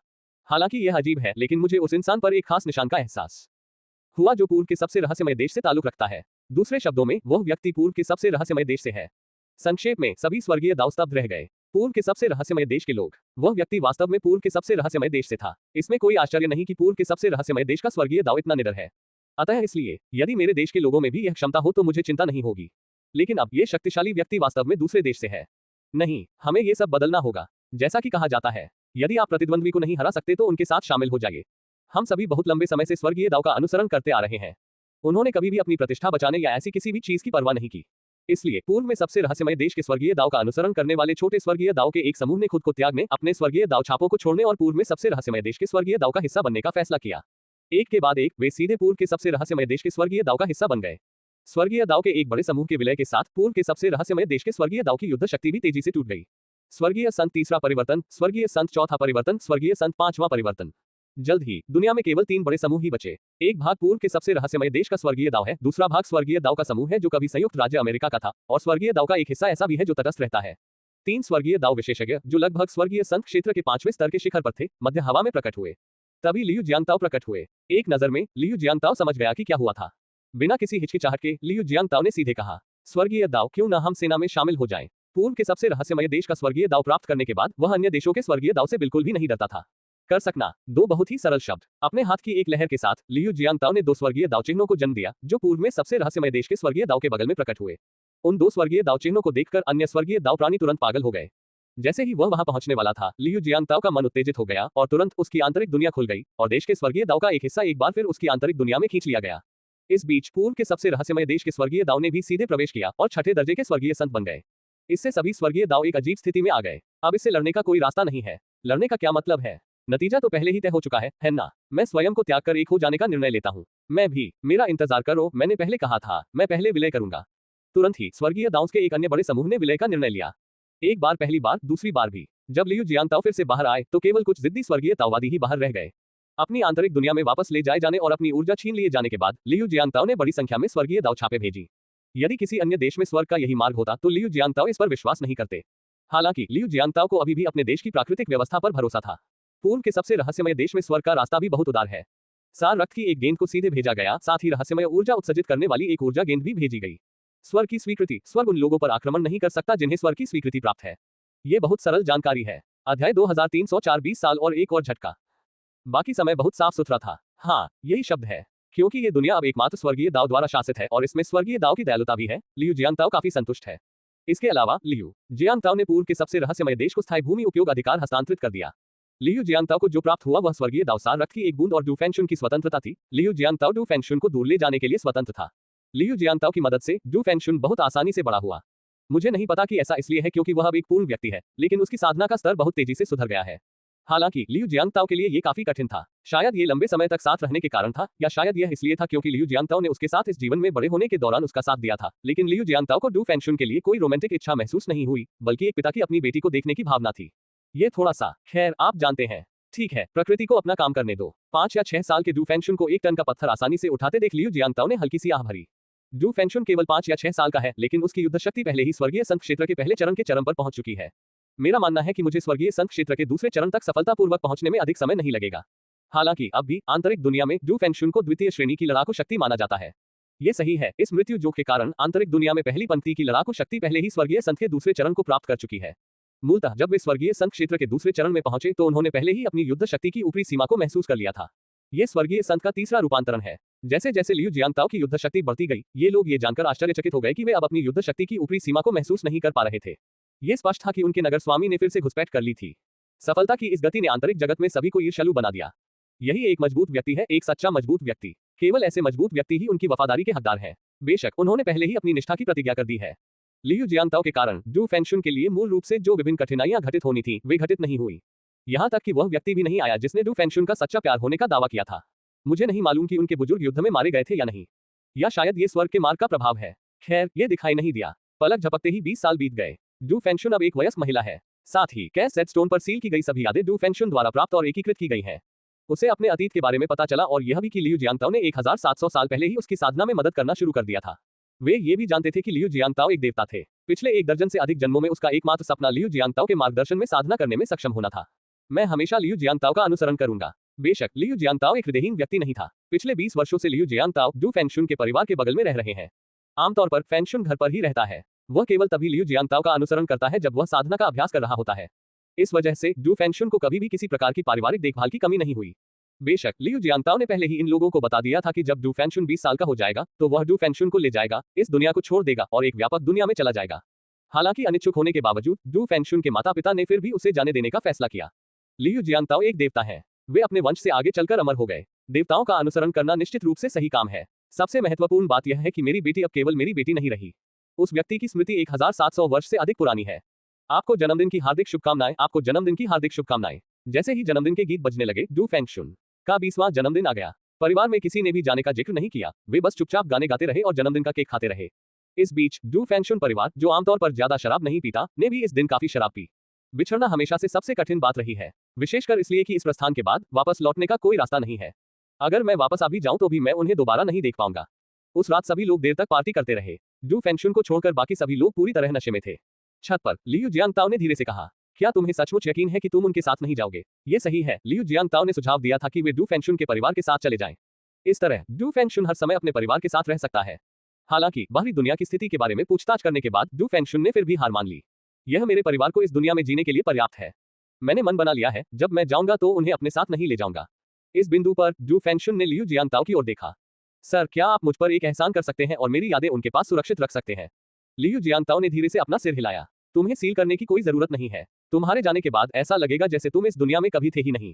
हालांकि यह अजीब है, लेकिन मुझे उस इंसान पर एक खास निशान का एहसास हुआ जो पूर्व के सबसे रहस्यमय देश से ताल्लुक रखता है। दूसरे शब्दों में, वह व्यक्ति पूर्व के सबसे रहस्यमय देश से है। संक्षेप में, सभी स्वर्गीय दाओ स्तब्ध रह गए। पूर्व के सबसे रहस्यमय देश के लोग। वह व्यक्ति वास्तव में पूर्व के सबसे रहस्यमय देश से था। इसमें कोई आश्चर्य नहीं कि पूर्व के सबसे रहस्यमय देश का स्वर्गीय दाओ इतना निडर है। अतः इसलिए, यदि मेरे देश के लोगों में भी यह क्षमता हो तो मुझे चिंता नहीं होगी। लेकिन अब ये शक्तिशाली व्यक्ति वास्तव में दूसरे देश से है। नहीं, हमें ये सब बदलना होगा। जैसा कि कहा जाता है, यदि आप प्रतिद्वंद्वी को नहीं हरा सकते तो उनके साथ शामिल हो जाइए। हम सभी बहुत लंबे समय से स्वर्गीय दाओ का अनुसरण करते आ रहे हैं। उन्होंने कभी भी अपनी प्रतिष्ठा बचाने या ऐसी किसी भी चीज की परवाह नहीं की। इसलिए पूर्व में सबसे रहस्यमय देश के स्वर्गीय दाओ का अनुसरण करने वाले छोटे स्वर्गीय दाओ के एक समूह ने खुद को त्यागने, अपने स्वर्गीय दाओ छापों को छोड़ने और पूर्व में सबसे रहस्यमय देश के स्वर्गीय दाओ का हिस्सा बनने का फैसला किया। एक के बाद एक वे सीधे पूर्व के सबसे रहस्यमय देश के स्वर्गीय दाओ का हिस्सा बन गए। स्वर्गीय दाओ के एक बड़े समूह के विलय के साथ पूर्व के सबसे रहस्यमय देश के स्वर्गीय दाओ की युद्ध शक्ति भी तेजी से टूट गई। स्वर्गीय संत तीसरा परिवर्तन, स्वर्गीय संत चौथा परिवर्तन, स्वर्गीय संत पांचवां परिवर्तन। जल्द ही दुनिया में केवल 3 बड़े समूह ही बचे। एक भाग पूर्व के सबसे रहस्यमय देश का स्वर्गीय दाओ है, दूसरा भाग स्वर्गीय दाओ का समूह है जो कभी संयुक्त राज्य अमेरिका का था, और स्वर्गीय दाओ का एक हिस्सा ऐसा भी है जो तटस्थ रहता है। 3 स्वर्गीय दाओ विशेषज्ञ जो लगभग स्वर्गीय संघ क्षेत्र के 5वें स्तर के शिखर पर थे, मध्य हवा में प्रकट हुए। तभी लियू जियांगताओ प्रकट हुए। एक नजर में लियू जियांगताओ समझ गया कि क्या हुआ था। बिना किसी हिचकिचाहट के लियू जियांगताओ ने सीधे कहा, स्वर्गीय दाओ, क्यों न हम सेना में शामिल हो जाएं। पूर्व के सबसे रहस्यमय देश का स्वर्गीय दाओ प्राप्त करने के बाद वह अन्य देशों के स्वर्गीय दाओ से बिल्कुल भी नहीं डरता था। कर सकना, 2 बहुत ही सरल शब्द। अपने हाथ की एक लहर के साथ लियू जियांगताओ ने 2 स्वर्गीय दाओ चिन्हों को जन्म दिया जो पूर्व में सबसे रहस्यमय देश के स्वर्गीय दाओ के बगल में प्रकट हुए। उन 2 स्वर्गीय दाओ चिन्हों को देखकर अन्य स्वर्गीय दाओ प्राणी तुरंत पागल हो गए। जैसे ही वह वहां पहुंचने वाला था, लियू जियांगताओ का मन उत्तेजित हो गया और तुरंत उसकी आंतरिक दुनिया खुल गई और देश के स्वर्गीय दाओ का एक हिस्सा एक बार फिर उसकी आंतरिक दुनिया में खींच लिया गया। इस बीच पूर्व के सबसे रहस्यमय देश के स्वर्गीय दाओ ने भी सीधे प्रवेश किया और छठे दर्जे के स्वर्गीय संत बन गए। इससे सभी स्वर्गीय दाओ एक अजीब स्थिति में आ गए। अब इससे लड़ने का कोई रास्ता नहीं है। लड़ने का क्या मतलब है? नतीजा तो पहले ही तय हो चुका है ना? मैं स्वयं को त्याग कर एक हो जाने का निर्णय लेता हूँ। मैं भी। मेरा इंतजार करो, मैंने पहले कहा था, मैं पहले विलय करूंगा। तुरंत ही स्वर्गीय दाओ के एक अन्य बड़े समूह ने विलय का निर्णय लिया। एक बार, पहली बार, दूसरी बार भी। जब लियू जियांगताओ फिर से बाहर आए तो केवल कुछ जिद्दी स्वर्गीय ताओवादी ही बाहर रह गए। अपनी आंतरिक दुनिया में वापस ले जाए जाने और अपनी ऊर्जा छीन लिए जाने के बाद लियू जियांगताओ ने बड़ी संख्या में स्वर्गीय दाओ छापे भेजी। यदि किसी अन्य देश में स्वर्ग का यही मार्ग होता तो लियू जियांगताओ इस पर विश्वास नहीं करते। हालांकि लियू जियांगताओ को अभी भी अपने देश की प्राकृतिक व्यवस्था पर भरोसा था। पूर्व के सबसे रहस्यमय देश में स्वर्ग का रास्ता भी बहुत उदार है। सार रक्त की एक गेंद को सीधे भेजा गया, साथ ही रहस्यमय ऊर्जा उत्सर्जित करने वाली एक ऊर्जा गेंद भी भेजी गई। स्वर्ग की स्वीकृति। स्वर्ग उन लोगों पर आक्रमण नहीं कर सकता जिन्हें स्वर्ग की स्वीकृति प्राप्त है। ये बहुत सरल जानकारी है। अध्याय 2304 20 साल और एक और झटका। बाकी समय बहुत साफ सुथरा था। हाँ, यही शब्द है। क्योंकि ये दुनिया अब एकमात्र स्वर्गीय दाओ द्वारा शासित है और इसमें स्वर्गीय दाओ की दयालुता भी है, लियू जियांगताओ काफी संतुष्ट है। इसके अलावा लियू जियांगताओ ने पूर्व के सबसे रहस्यमय देश को स्थायी भूमि उपयोग अधिकार हस्तांतरित कर दिया। लियू जियांगताओ को जो प्राप्त हुआ वह स्वर्गीय दाओ सार रक्त की एक बूंद और डू फेंगशुन की स्वतंत्रता थी। लियू जियांगताओ डू फेंगशुन को दूर ले जाने के लिए स्वतंत्र था। लियू जियांगताओ की मदद से डू फेंगशुन बहुत आसानी से बड़ा हुआ। मुझे नहीं पता कि ऐसा इसलिए है क्योंकि वह अब एक पूर्ण व्यक्ति है, लेकिन उसकी साधना का स्तर बहुत तेजी से सुधर गया है। हालांकि लियू जियांगताओ के लिए ये काफी कठिन था। शायद ये लंबे समय तक साथ रहने के कारण था, या शायद यह इसलिए था क्योंकि लियू जियांगताओ ने उसके साथ इस जीवन में बड़े होने के दौरान उसका साथ दिया था। लेकिन लियू जियांगताओ को डू फेंगशुन के लिए कोई रोमांटिक इच्छा महसूस नहीं हुई, बल्कि एक पिता की अपनी बेटी को देखने की भावना थी। ये थोड़ा सा, खैर आप जानते हैं। ठीक है, प्रकृति को अपना काम करने दो। 5 या 6 साल के डू फेंगशुन को 1 टन का पत्थर आसानी से उठाते देख लियू जियांगताओ ने हल्की सी आह भरी। डू फेंगशुन केवल 5 या 6 साल का है, लेकिन उसकी युद्ध शक्ति पहले ही स्वर्गीय संघ क्षेत्र के पहले चरण के चरम पर पहुंच चुकी है। मेरा मानना है कि मुझे स्वर्गीय संघ क्षेत्र के दूसरे चरण तक सफलतापूर्वक पहुंचने में अधिक समय नहीं लगेगा। हालांकि अब भी आंतरिक दुनिया में डू फेंगशुन को द्वितीय श्रेणी की लड़ाकू शक्ति माना जाता है। ये सही है, इस मृत्यु जोक के कारण आंतरिक दुनिया में पहली पंक्ति की लड़ाकू शक्ति पहले ही स्वर्गीय संघ के दूसरे चरण को प्राप्त कर चुकी है। मूलतः जब वे स्वर्गीय संघ क्षेत्र के दूसरे चरण में पहुंचे तो उन्होंने पहले ही अपनी युद्ध शक्ति की ऊपरी सीमा को महसूस कर लिया था। ये स्वर्गीय संघ का तीसरा रूपांतरण है। जैसे जैसे लियू जियांगताओ की युद्ध शक्ति बढ़ती गई, ये लोग ये जानकर आश्चर्यचकित हो गए कि वे अब अपनी युद्ध शक्ति की ऊपरी सीमा को महसूस नहीं कर पा रहे थे। ये स्पष्ट था कि उनके नगर स्वामी ने फिर से घुसपैठ कर ली थी। सफलता की इस गति ने आंतरिक जगत में सभी को ईर्ष्यालु बना दिया। यही एक मजबूत व्यक्ति है, एक सच्चा मजबूत व्यक्ति। केवल ऐसे मजबूत व्यक्ति ही उनकी वफादारी के हकदार हैं। बेशक उन्होंने पहले ही अपनी निष्ठा की प्रतिज्ञा कर दी है। लियू जियांगताओ के कारण डू फेंगशुन के लिए मूल रूप से जो विभिन्न कठिनाइयां घटित होनी थी वे घटित नहीं हुई। यहां तक कि वह व्यक्ति भी नहीं आया जिसने डू फेंगशुन का सच्चा प्यार होने का दावा किया था। मुझे नहीं मालूम कि उनके बुजुर्ग युद्ध में मारे गए थे या नहीं, या शायद ये स्वर्ग के मार्ग का प्रभाव है। खैर, ये दिखाई नहीं दिया। पलक झपकते ही 20 साल बीत गए। डू फेंगशुन अब एक वयस्क महिला है। साथ ही कैसेट स्टोन पर सील की गई सभी यादें डू फेंगशुन द्वारा प्राप्त और एकीकृत की गई हैं। उसे अपने अतीत के बारे में पता चला और यह भी कि लियू जियांगताओ ने 1700 साल पहले ही उसकी साधना में मदद करना शुरू कर दिया था। वे ये भी जानते थे कि लियू जियांगताओ एक देवता थे। पिछले 1 दर्जन से अधिक जन्मों में उसका एकमात्र सपना लियू जियांगताओ के मार्गदर्शन में साधना करने में सक्षम होना था। मैं हमेशा लियू जियांगताओ का अनुसरण करूंगा। बेशक लियू जियांगताओ एक हृदयहीन व्यक्ति नहीं था। पिछले 20 वर्षों से लियू जियांगताओ डू फेंगशुन के परिवार के बगल में रह रहे हैं। आमतौर पर फेंगशुन घर पर ही रहता है। वह केवल तभी लियू जियांगताओ का अनुसरण करता है जब वह साधना का अभ्यास कर रहा होता है। इस वजह से डू फेंगशुन को कभी भी किसी प्रकार की पारिवारिक देखभाल की कमी नहीं हुई। बेशक लियू जियांगताओ ने पहले ही इन लोगों को बता दिया था कि जब डू फेंगशुन 20 साल का हो जाएगा तो वह डू फेंगशुन को ले जाएगा, इस दुनिया को छोड़ देगा और एक व्यापक दुनिया में चला जाएगा। हालांकि अनिच्छुक होने के बावजूद डू फेंगशुन के माता पिता ने फिर भी उसे जाने देने का फैसला किया। लियू जियांगताओ एक देवता है। वे अपने वंश से आगे चलकर अमर हो गए। देवताओं का अनुसरण करना निश्चित रूप से सही काम है। सबसे महत्वपूर्ण बात यह है कि मेरी बेटी अब केवल मेरी बेटी नहीं रही। उस व्यक्ति की स्मृति 1700 वर्ष से अधिक पुरानी है। आपको जन्मदिन की हार्दिक शुभकामनाएं। आपको जन्मदिन की हार्दिक शुभकामनाएं। जैसे ही जन्मदिन के गीत बजने लगे, डू फेंगशुन का 20वां जन्मदिन आ गया। परिवार में किसी ने भी जाने का जिक्र नहीं किया। वे बस चुपचाप गाने गाते रहे और जन्मदिन का केक खाते रहे। इस बीच डू फेंगशुन परिवार, जो आमतौर पर ज्यादा शराब नहीं पीता, ने भी इस दिन काफी शराब पी। बिछड़ना हमेशा से सबसे कठिन बात रही है, विशेषकर इसलिए कि इस प्रस्थान के बाद वापस लौटने का कोई रास्ता नहीं है। अगर मैं वापस आ भी जाऊं तो भी मैं उन्हें दोबारा नहीं देख पाऊंगा। उस रात सभी लोग देर तक पार्टी करते रहे। डू फेंगशुन को छोड़कर बाकी सभी लोग पूरी तरह नशे में थे। छत पर लियू जियांगताओ ने धीरे से कहा, क्या तुम्हें सचमुच यकीन है कि तुम उनके साथ नहीं जाओगे? ये सही है। लियू जियांगताओ ने सुझाव दिया था कि वे डू फेंगशुन के परिवार के साथ चले जाएं। इस तरह डू फेंगशुन हर समय अपने परिवार के साथ रह सकता है। हालांकि बाहरी दुनिया की स्थिति के बारे में पूछताछ करने के बाद डू फेंगशुन ने फिर भी हार मान ली। यह मेरे परिवार को इस दुनिया में जीने के लिए पर्याप्त है। मैंने मन बना लिया है, जब मैं जाऊंगा तो उन्हें अपने साथ नहीं ले जाऊंगा। इस बिंदु पर डू फेंगशुन ने लियू जियांगताओ की ओर देखा। सर, क्या आप मुझ पर एक एहसान कर सकते हैं और मेरी यादें उनके पास सुरक्षित रख सकते हैं? लियू जियांगताओ ने धीरे से अपना सिर हिलाया। तुम्हें सील करने की कोई जरूरत नहीं है। तुम्हारे जाने के बाद ऐसा लगेगा जैसे तुम इस दुनिया में कभी थे ही नहीं।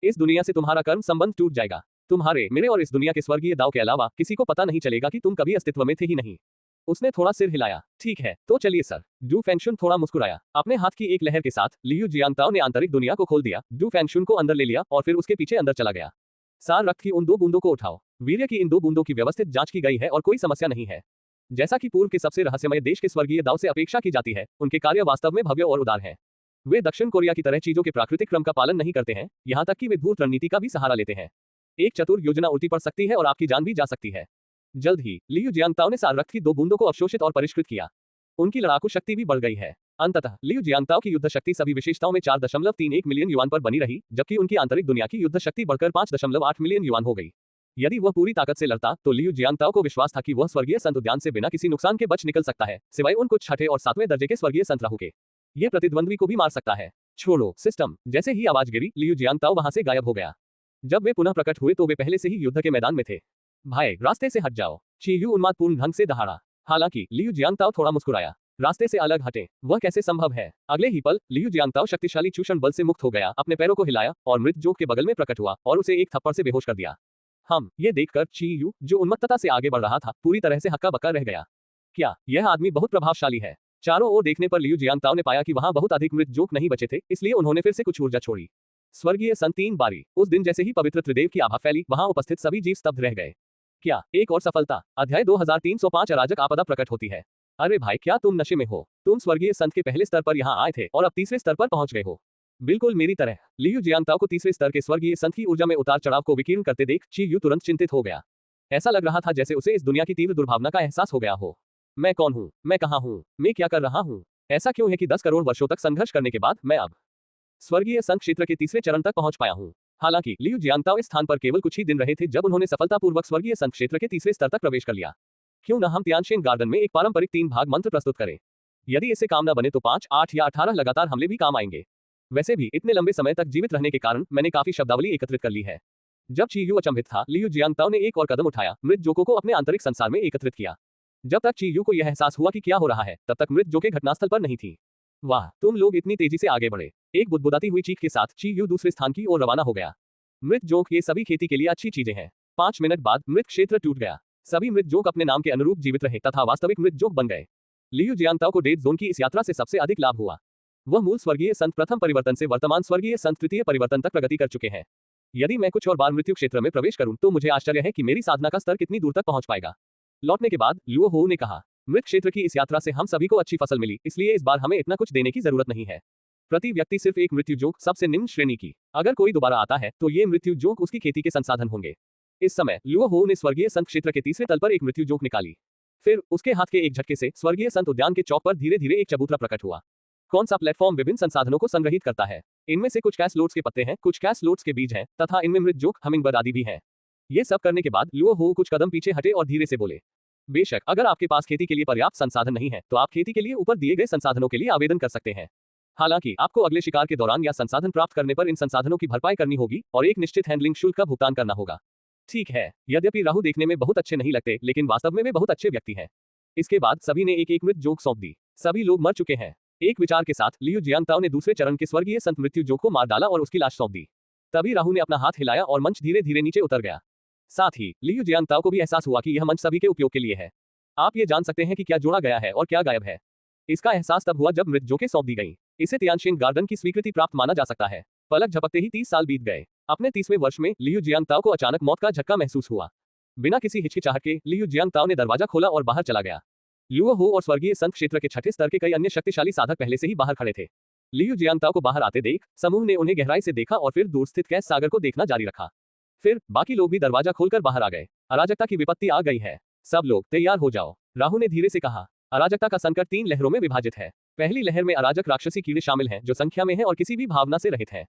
इस दुनिया से तुम्हारा कर्म संबंध टूट जाएगा। तुम्हारे, मेरे और इस दुनिया के स्वर्गीय दाव के अलावा किसी को पता नहीं चलेगा कि तुम कभी अस्तित्व में थे ही नहीं। उसने थोड़ा सिर हिलाया। ठीक है, तो चलिए सर। डू फेंगशुन थोड़ा मुस्कुराया। अपने हाथ की एक लहर के साथ लियू जियांगताओ ने आंतरिक दुनिया को खोल दिया। डू फेंगशुन को अंदर ले लिया और फिर उसके पीछे अंदर चला गया। सार रक्त की उन 2 बूंदों को उठाओ। वीर्य की इन 2 बूंदों की व्यवस्थित जांच की गई है और कोई समस्या नहीं है। जैसा कि पूर्व के सबसे रहस्यमय देश के स्वर्गीय दाव से अपेक्षा की जाती है, उनके कार्य वास्तव में भव्य और उदार हैं। वे दक्षिण कोरिया की तरह चीजों के प्राकृतिक क्रम का पालन नहीं करते हैं, यहाँ तक कि वे धूर्त रणनीति का भी सहारा लेते हैं। एक चतुर योजना उल्टी पड़ सकती है और आपकी जान भी जा सकती है। जल्द ही लियू जियांगताओ ने सार रक्त की 2 बूंदों को अवशोषित और परिष्कृत किया। उनकी लड़ाकू शक्ति भी बढ़ गई है। अंततः लियू जियांगताओ की युद्ध शक्ति सभी विशेषताओं में 4.31 मिलियन युआन पर बनी रही, जबकि उनकी आंतरिक दुनिया की युद्ध शक्ति बढ़कर 5.8 मिलियन युआन हो गई। यदि वह पूरी ताकत से लड़ता तो लियू जियांगताओ को विश्वास था कि वह स्वर्गीय संत उद्यान से बिना किसी नुकसान के बच निकल सकता है, सिवाय उन कुछ 6ठे और 7वें दर्जे के स्वर्गीय संत राहु के। ये प्रतिद्वंद्वी को भी मार सकता है। छोड़ो सिस्टम। जैसे ही आवाज गिरी, लियू जियांगताओ वहां से गायब हो गया। जब वे पुनः प्रकट हुए तो वे पहले से ही युद्ध के मैदान में थे। भाई, रास्ते से हट जाओ। चीयू उन्मादपूर्ण ढंग से दहाड़ा। हालांकि लियू जियांगताओ थोड़ा मुस्कुराया। रास्ते से अलग हटे, वह कैसे संभव है? अगले ही पल लियू जियांगताओ शक्तिशाली चूषण बल से मुक्त हो गया, अपने पैरों को हिलाया और मृत जोग के बगल में प्रकट हुआ और उसे एक थप्पड़ से बेहोश कर दिया। ये देखकर चीयू, जो उन्मत्तता से आगे बढ़ रहा था, पूरी तरह से हक्का बक्का रह गया। क्या यह आदमी बहुत प्रभावशाली है? चारों ओर देखने पर लियू जियांगताओ ने पाया कि वहां बहुत अधिक मृत जोग नहीं बचे थे, इसलिए उन्होंने फिर से कुछ ऊर्जा छोड़ी। स्वर्गीय संत 3 बारी। उस दिन जैसे ही पवित्र त्रिदेव की आभा फैली, वहां उपस्थित सभी जीव स्तब्ध रह गए। क्या एक और सफलता? अध्याय 2305 अराजक आपदा प्रकट होती है। अरे भाई, क्या तुम नशे में हो? तुम स्वर्गीय संत के पहले स्तर पर यहाँ आए थे और अब तीसरे स्तर पर पहुंच गए हो। बिल्कुल मेरी तरह। लियू जियांगताओ को तीसरे स्तर के स्वर्गीय संत की ऊर्जा में उतार चढ़ाव को विकीर्ण करते देख चीयू तुरंत चिंतित हो गया। ऐसा लग रहा था जैसे उसे इस दुनिया की तीव्र दुर्भावना का एहसास हो गया हो। मैं कौन हूँ? मैं कहाँ हूँ? मैं क्या कर रहा हूँ? ऐसा क्यों है कि 10 करोड़ वर्षों तक संघर्ष करने के बाद मैं अब स्वर्गीय संत क्षेत्र के तीसरे चरण तक पहुंच पाया हूँ। हालांकि लियू जियांगताओ इस स्थान पर केवल कुछ ही दिन रहे थे जब उन्होंने सफलतापूर्वक स्वर्गीय संत क्षेत्र के तीसरे स्तर तक प्रवेश कर लिया। क्यों न हम तियानशेन गार्डन में एक पारंपरिक 3 भाग मंत्र प्रस्तुत करें? यदि इससे काम न बने तो 5, 8 या 18 लगातार हमले भी काम आएंगे। वैसे भी इतने लंबे समय तक जीवित रहने के कारण मैंने काफी शब्दावली एकत्रित कर ली है। जब चीयू अचंभित था, लियू जियांगताओ ने एक और कदम उठाया, मृत जोकों को अपने आंतरिक संसार में एकत्रित किया। जब तक चीयू को यह एहसास हुआ कि क्या हो रहा है, तब तक मृत जोके घटनास्थल पर नहीं थी। वाह, तुम लोग इतनी तेजी से आगे बढ़े। एक बुदबुदाती हुई चीख के साथ चीयू दूसरे स्थान की ओर रवाना हो गया। मृत जोक, ये सभी खेती के लिए अच्छी चीजें हैं। 5 मिनट बाद मृत क्षेत्र टूट गया। सभी मृत जोक अपने नाम के अनुरूप जीवित रहे तथा वास्तविक मृत जोक बन गए। लियू जियांगताओ को डेड जोन की इस यात्रा से सबसे अधिक लाभ हुआ। वह मूल स्वर्गीय संत प्रथम परिवर्तन से वर्तमान स्वर्गीय संत तृतीय परिवर्तन तक प्रगति कर चुके हैं। यदि मैं कुछ और बार मृत्यु क्षेत्र में प्रवेश करूं तो मुझे आश्चर्य है कि मेरी साधना का स्तर कितनी दूर तक पहुंच पाएगा। लौटने के बाद लुओ हो ने कहा, मृत क्षेत्र की इस यात्रा से हम सभी को अच्छी फसल मिली, इसलिए इस बार हमें इतना कुछ देने की जरूरत नहीं है। प्रति व्यक्ति सिर्फ एक मृत्यु जोक, सबसे निम्न श्रेणी की। अगर कोई दोबारा आता है तो ये मृत्यु जोक उसकी खेती के संसाधन होंगे। इस समय लुओ हो ने स्वर्गीय संत क्षेत्र के तीसरे तल पर एक मृत्यु जोक निकाली। फिर उसके हाथ के एक झटके से स्वर्गीय संत उद्यान के चौक पर धीरे धीरे एक चबूतरा प्रकट हुआ। कौन सा प्लेटफॉर्म विभिन्न संसाधनों को संग्रहित करता है? इनमें से कुछ कैसलोट्स के पत्ते हैं, कुछ कैसलोट्स के बीज हैं, तथा इनमें मृत जोक, हमिंगबर्ड आदि भी हैं। ये सब करने के बाद लुओ हो कुछ कदम पीछे हटे और धीरे से बोले, बेशक अगर आपके पास खेती के लिए पर्याप्त संसाधन नहीं है तो आप खेती के लिए ऊपर दिए गए संसाधनों के लिए आवेदन कर सकते हैं। हालांकि आपको अगले शिकार के दौरान या संसाधन प्राप्त करने पर इन संसाधनों की भरपाई करनी होगी और एक निश्चित हैंडलिंग शुल्क का भुगतान करना होगा। ठीक है, यद्यपि राहु देखने में बहुत अच्छे नहीं लगते, लेकिन वास्तव में वे बहुत अच्छे व्यक्ति हैं। इसके बाद सभी ने एक एक मृत जोक सौंप दी। सभी लोग मर चुके हैं। एक विचार के साथ लियू जियांगताओ ने दूसरे चरण के स्वर्गीय संत मृत्यु जोक को मार डाला और उसकी लाश सौंप दी। तभी राहु ने अपना हाथ हिलाया और मंच धीरे धीरे नीचे उतर गया। साथ ही लियू जियांगताओ को भी एहसास हुआ कि यह मंच सभी के उपयोग के लिए है। आप ये जान सकते हैं कि क्या जोड़ा गया है और क्या गायब है। इसका एहसास तब हुआ जब मृत जोकें सौंप दी गईं। इसे तियानशिन गार्डन की स्वीकृति प्राप्त माना जा सकता है। पलक झपकते ही 30 साल बीत गए। अपने 30वें वर्ष में लियू जियांगताओ को अचानक मौत का झटका महसूस हुआ। बिना किसी हिचकिचाहट के लियू जियांगताओ ने दरवाजा खोला और बाहर चला गया। लुओ हो और स्वर्गीय संत क्षेत्र के छठे स्तर के कई अन्य शक्तिशाली साधक पहले से ही बाहर खड़े थे। लियू जियांगताओ को बाहर आते देख समूह ने उन्हें गहराई से देखा और फिर दूर स्थित कैस सागर को देखना जारी रखा। फिर बाकी लोग भी दरवाजा खोलकर बाहर आ गए। अराजकता की विपत्ति आ गई है, सब लोग तैयार हो जाओ, राहु ने धीरे से कहा। अराजकता का संकट 3 लहरों में विभाजित है। पहली लहर में अराजक राक्षसी कीड़े शामिल हैं जो संख्या में हैं और किसी भी भावना से रहित हैं।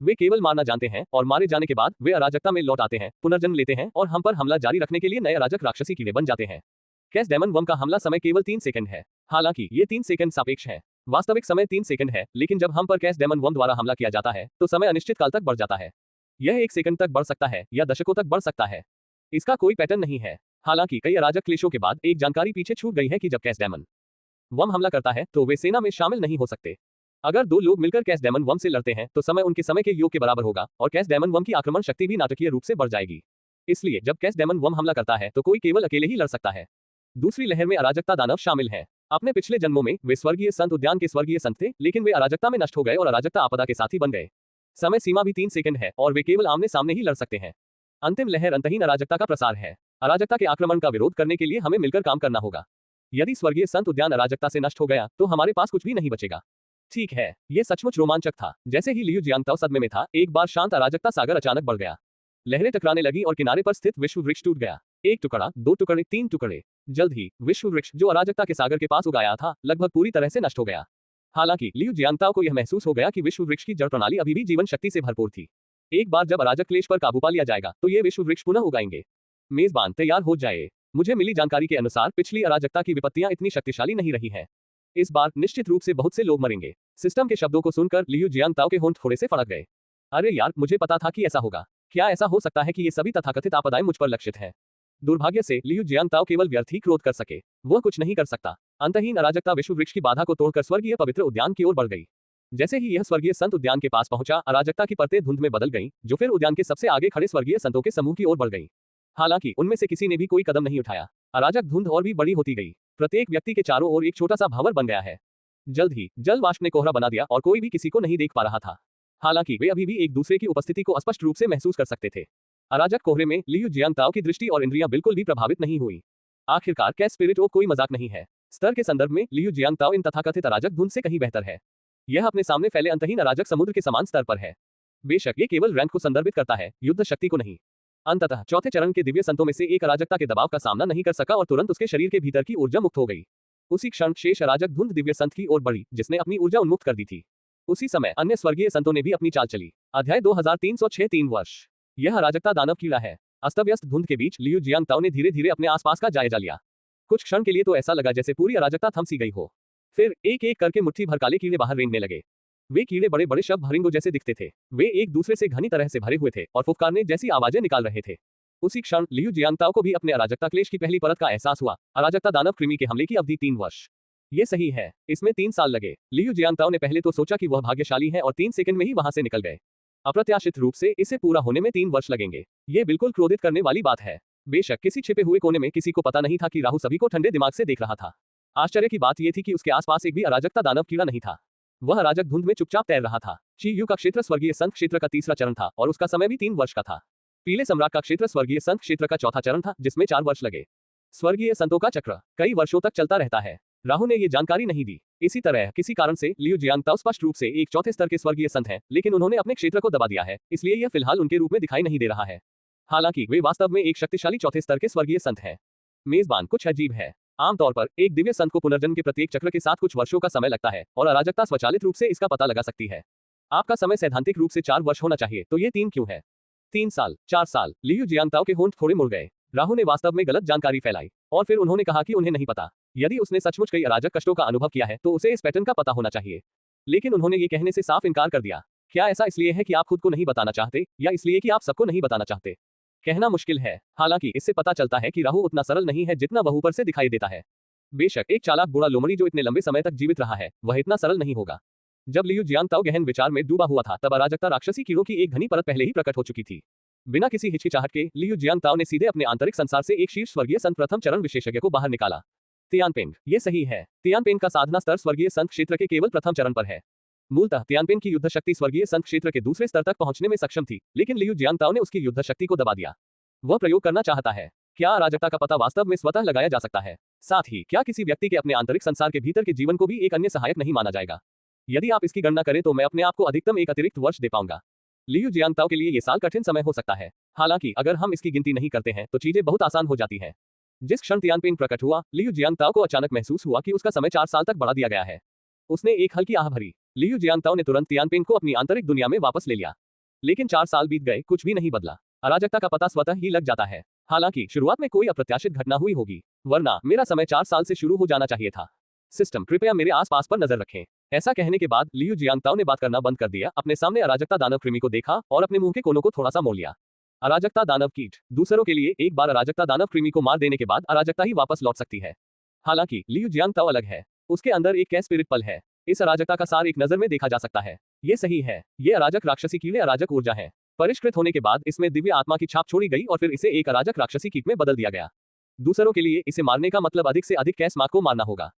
वे केवल मारना जानते हैं और मारे जाने के बाद वे अराजकता में लौट आते हैं, पुनर्जन्म लेते हैं और हम पर हमला जारी रखने के लिए नए अराजक राक्षसी कीड़े बन जाते हैं। कैस डेमन वम का हमला समय केवल 3 सेकंड है। हालांकि ये 3 सेकंड सापेक्ष है। वास्तविक समय 3 सेकंड है, लेकिन जब हम पर कैस डेमन वम द्वारा हमला किया जाता है तो समय अनिश्चित काल तक बढ़ जाता है। यह 1 सेकंड तक बढ़ सकता है या दशकों तक बढ़ सकता है। इसका कोई पैटर्न नहीं है। हालांकि कई अराजक क्लेशों के बाद एक जानकारी पीछे छूट गई है कि जब कैस डेमन वम हमला करता है तो वे सेना में शामिल नहीं हो सकते। अगर 2 लोग मिलकर कैस डेमन वम से लड़ते हैं तो समय उनके समय के योग के बराबर होगा और कैस डेमन वम की आक्रमण शक्ति भी नाटकीय रूप से बढ़ जाएगी। इसलिए जब कैस डेमन वम हमला करता है तो कोई केवल अकेले ही लड़ सकता है। दूसरी लहर में अराजकता दानव शामिल हैं। अपने पिछले जन्मों में वे स्वर्गीय संत उद्यान के स्वर्गीय संत थे, लेकिन वे अराजकता में नष्ट हो गए और अराजकता आपदा के साथी बन गए। समय सीमा भी 3 सेकंड है और वे केवल आमने सामने ही लड़ सकते हैं। अंतिम लहर अंतहीन अराजकता का प्रसार है। अराजकता के आक्रमण का विरोध करने के लिए हमें मिलकर काम करना होगा। यदि स्वर्गीय संत उद्यान अराजकता से नष्ट हो गया तो हमारे पास कुछ भी नहीं बचेगा। ठीक है, यह सचमुच रोमांचक था। जैसे ही लियू जियांगताओ सदमे में था, एक बार शांत अराजकता सागर अचानक बढ़ गया। लहरें टकराने लगी और किनारे पर स्थित विश्व वृक्ष टूट गया। 1 टुकड़ा, 2 टुकड़े, 3 टुकड़े। जल्द ही विश्व वृक्ष जो अराजकता के सागर के पास उगाया था लगभग पूरी तरह से नष्ट हो गया। हालांकि लियू जियांगताओ को यह महसूस हो गया कि विश्व वृक्ष की जड़ प्रणाली अभी भी जीवन शक्ति से भरपूर थी। एक बार जब अराजक क्लेश पर काबू पा लिया जाएगा तो ये विश्व वृक्ष पुनः उगाएंगे। मेजबान तैयार हो जाए। मुझे मिली जानकारी के अनुसार पिछली अराजकता की विपत्तियां इतनी शक्तिशाली नहीं रही हैं। इस बार निश्चित रूप से बहुत से लोग मरेंगे। सिस्टम के शब्दों को सुनकर लियू जियांगताओ के होंठ थोड़े से फड़क गए। अरे यार, मुझे पता था कि ऐसा होगा। क्या ऐसा हो सकता है कि ये सभी तथाकथित आपदाएं मुझ पर लक्षित हैं? दुर्भाग्य से लियू जियांगताओ केवल व्यर्थ ही क्रोध कर सके, वह कुछ नहीं कर सकता। अंतहीन अराजकता विश्व वृक्ष की बाधा को तोड़कर स्वर्गीय पवित्र उद्यान की ओर बढ़ गई। जैसे ही यह स्वर्गीय संत उद्यान के पास पहुंचा, अराजकता की परतें धुंध में बदल गईं, जो फिर उद्यान के सबसे आगे खड़े स्वर्गीय संतों के समूह की ओर बढ़ गईं। हालांकि उनमें से किसी ने भी कोई कदम नहीं उठाया। अराजक धुंध और भी बड़ी होती गई। प्रत्येक व्यक्ति के चारों ओर एक छोटा सा भंवर बन गया है। जल्द ही जल वाष्प ने कोहरा बना दिया और कोई भी किसी को नहीं देख पा रहा था। हालांकि वे अभी भी एक दूसरे की उपस्थिति को स्पष्ट रूप से महसूस कर सकते थे। अराजक कोहरे में लियू जियांगताओ की दृष्टि और इंद्रियां बिल्कुल भी प्रभावित नहीं हुई। आखिरकार कैस स्पिरिट ओ कोई मजाक नहीं है। स्तर के संदर्भ में लियू जियांगताओ इन तथाकथित अराजक धुंध से कहीं बेहतर है। यह अपने सामने फैले अंतहीन अराजक समुद्र के समान स्तर पर है। बेशक ये केवल रैंक को संदर्भित करता है, युद्ध शक्ति को नहीं। अंततः चौथे चरण के दिव्य संतों में से एक अराजकता के दबाव का सामना नहीं कर सका और तुरंत उसके शरीर के भीतर की ऊर्जा मुक्त हो गई। उसी क्षण शेष अराजक धुंध दिव्य संत की ओर बढ़ी, जिसने अपनी ऊर्जा उन्मुक्त कर दी थी। उसी समय अन्य स्वर्गीय संतों ने भी अपनी चाल चली। अध्याय 2306 3 वर्ष। यह अराजकता दानव कीड़ा है। अस्तव्यस्त धुंध के बीच लियू जियांगताओ ने धीरे धीरे अपने आसपास का जायजा लिया। कुछ क्षण के लिए तो ऐसा लगा जैसे पूरी अराजकता थम सी गई हो। फिर एक एक करके मुट्ठी भर काले कीड़े बाहर रेंगने लगे। वे कीड़े बड़े बड़े शव भरिंगों जैसे दिखते थे। वे एक दूसरे से घनी तरह से भरे हुए थे और फुफकारने जैसी आवाजें निकाल रहे थे। उसी क्षण लियू जियांगताओ को भी अपने अराजकता क्लेश की पहली परत का एहसास हुआ। अराजकता दानव कृमि के हमले की अवधि 3 वर्ष। ये सही है, इसमें 3 साल लगे। लियू जियांगताओ ने पहले तो सोचा कि वह भाग्यशाली है और 3 सेकंड में ही वहां से निकल गए। अप्रत्याशित रूप से इसे पूरा होने में 3 वर्ष लगेंगे। ये बिल्कुल क्रोधित करने वाली बात है। बेशक किसी छिपे हुए कोने में किसी को पता नहीं था कि राहु सभी को ठंडे दिमाग से देख रहा था। आश्चर्य की बात यह थी कि उसके आसपास एक भी अराजकता दानव कीड़ा नहीं था। वह अराजक धुंध में चुपचाप तैर रहा था। ची यू का क्षेत्र स्वर्गीय संत क्षेत्र का तीसरा चरण था और उसका समय भी 3 वर्ष का था। पीले सम्राट का क्षेत्र स्वर्गीय संत क्षेत्र का चौथा चरण था, जिसमें 4 वर्ष लगे। स्वर्गीय संतों का चक्र कई वर्षों तक चलता रहता है। राहु ने ये जानकारी नहीं दी। इसी तरह किसी कारण से लियू जियांगताओ स्पष्ट रूप से एक चौथे स्तर के स्वर्गीय संत हैं, लेकिन उन्होंने अपने क्षेत्र को दबा दिया है, इसलिए यह फिलहाल उनके रूप में दिखाई नहीं दे रहा है। हालांकि वे वास्तव में एक शक्तिशाली चौथे स्तर के स्वर्गीय संत हैं। मेजबान कुछ अजीब है। आमतौर पर एक दिव्य संत को पुनर्जन्म के प्रत्येक चक्र के साथ कुछ वर्षों का समय लगता है और अराजकता स्वचालित रूप से इसका पता लगा सकती है। आपका समय सैद्धांतिक रूप से 4 वर्ष होना चाहिए, तो ये 3 क्यों है? 3 साल, 4 साल। लियू जियांगताओ के होंठ थोड़े मुड़ गए। राहु ने वास्तव में गलत जानकारी फैलाई और फिर उन्होंने कहा कि उन्हें नहीं पता। यदि उसने सचमुच कई अराजक कष्टों का अनुभव किया है तो उसे इस पैटर्न का पता होना चाहिए। लेकिन उन्होंने ये कहने से साफ इनकार कर दिया। क्या ऐसा इसलिए है कि आप खुद को नहीं बताना चाहते या इसलिए कि आप सबको नहीं बताना चाहते? कहना मुश्किल है। हालांकि इससे पता चलता है कि राहु उतना सरल नहीं है जितना वह ऊपर से दिखाई देता है। बेशक एक चालाक बूढ़ा लोमड़ी जो इतने लंबे समय तक जीवित रहा है वह इतना सरल नहीं होगा। जब लियू जियांगताओ गहन विचार में डूबा हुआ था तब अराजकता राक्षसी कीड़ों की एक घनी परत पहले ही प्रकट हो चुकी थी। बिना किसी हिचकिचाहट के लियू जियांगताओ ने सीधे अपने आंतरिक संसार से एक शीर्ष स्वर्गीय संत प्रथम चरण विशेषज्ञ को बाहर निकाला। तियानपेंग। ये सही है। तियानपेंग का साधना स्तर स्वर्गीय संत क्षेत्र के केवल प्रथम चरण पर है। मूलतः तियानपेंग की युद्ध शक्ति स्वर्गीय संत क्षेत्र के दूसरे स्तर तक पहुंचने में सक्षम थी, लेकिन लियू जियांगताओ ने उसकी युद्ध शक्ति को दबा दिया। वह प्रयोग करना चाहता है। क्या अराजकता का पता वास्तव में स्वतः लगाया जा सकता है? साथ ही क्या किसी व्यक्ति के अपने आंतरिक संसार के भीतर के जीवन को भी एक अन्य सहायक नहीं माना जाएगा? यदि आप इसकी गणना करें तो मैं अपने आप को अधिकतम एक अतिरिक्त वर्ष दे पाऊंगा। लियू जियांगताओ के लिए ये साल कठिन समय हो सकता है। हालांकि अगर हम इसकी गिनती नहीं करते हैं तो चीजें बहुत आसान हो जाती हैं। जिस क्षण तियानपेंग प्रकट हुआ, लियू जियांगताओ को अचानक महसूस हुआ कि उसका समय 4 साल तक बढ़ा दिया गया है। उसने एक हल्की आह भरी। लियू जियांगताओ ने तुरंत तियानपेंग को अपनी आंतरिक दुनिया में वापस ले लिया। लेकिन 4 साल बीत गए, कुछ भी नहीं बदला। अराजकता का पता स्वतः ही लग जाता है। हालांकि शुरुआत में कोई अप्रत्याशित घटना हुई होगी, वरना मेरा समय 4 साल से शुरू हो जाना चाहिए था। सिस्टम, कृपया मेरे आसपास पर नजर रखें। ऐसा कहने के बाद लियू जियांगताओ ने बात करना बंद कर दिया, अपने सामने अराजकता दानव कृमि को देखा और अपने मुंह के कोनों को थोड़ा सा मोड़ लिया। अराजकता दानव कीट। दूसरों के लिए एक बार अराजकता दानव कृमि को मार देने के बाद अराजकता ही वापस लौट सकती है। हालांकि लियू जियांगताओ अलग है। उसके अंदर एक कैश स्पिरिट पल है। इस अराजकता का सार एक नजर में देखा जा सकता है। ये सही है। ये अराजक राक्षसी कीड़े अराजक ऊर्जा है। परिष्कृत होने के बाद इसमें दिव्य आत्मा की छाप छोड़ी गई और फिर इसे एक अराजक राक्षसी कीट में बदल दिया गया। दूसरों के लिए इसे मारने का मतलब अधिक से अधिक कैश मार्क को मारना होगा।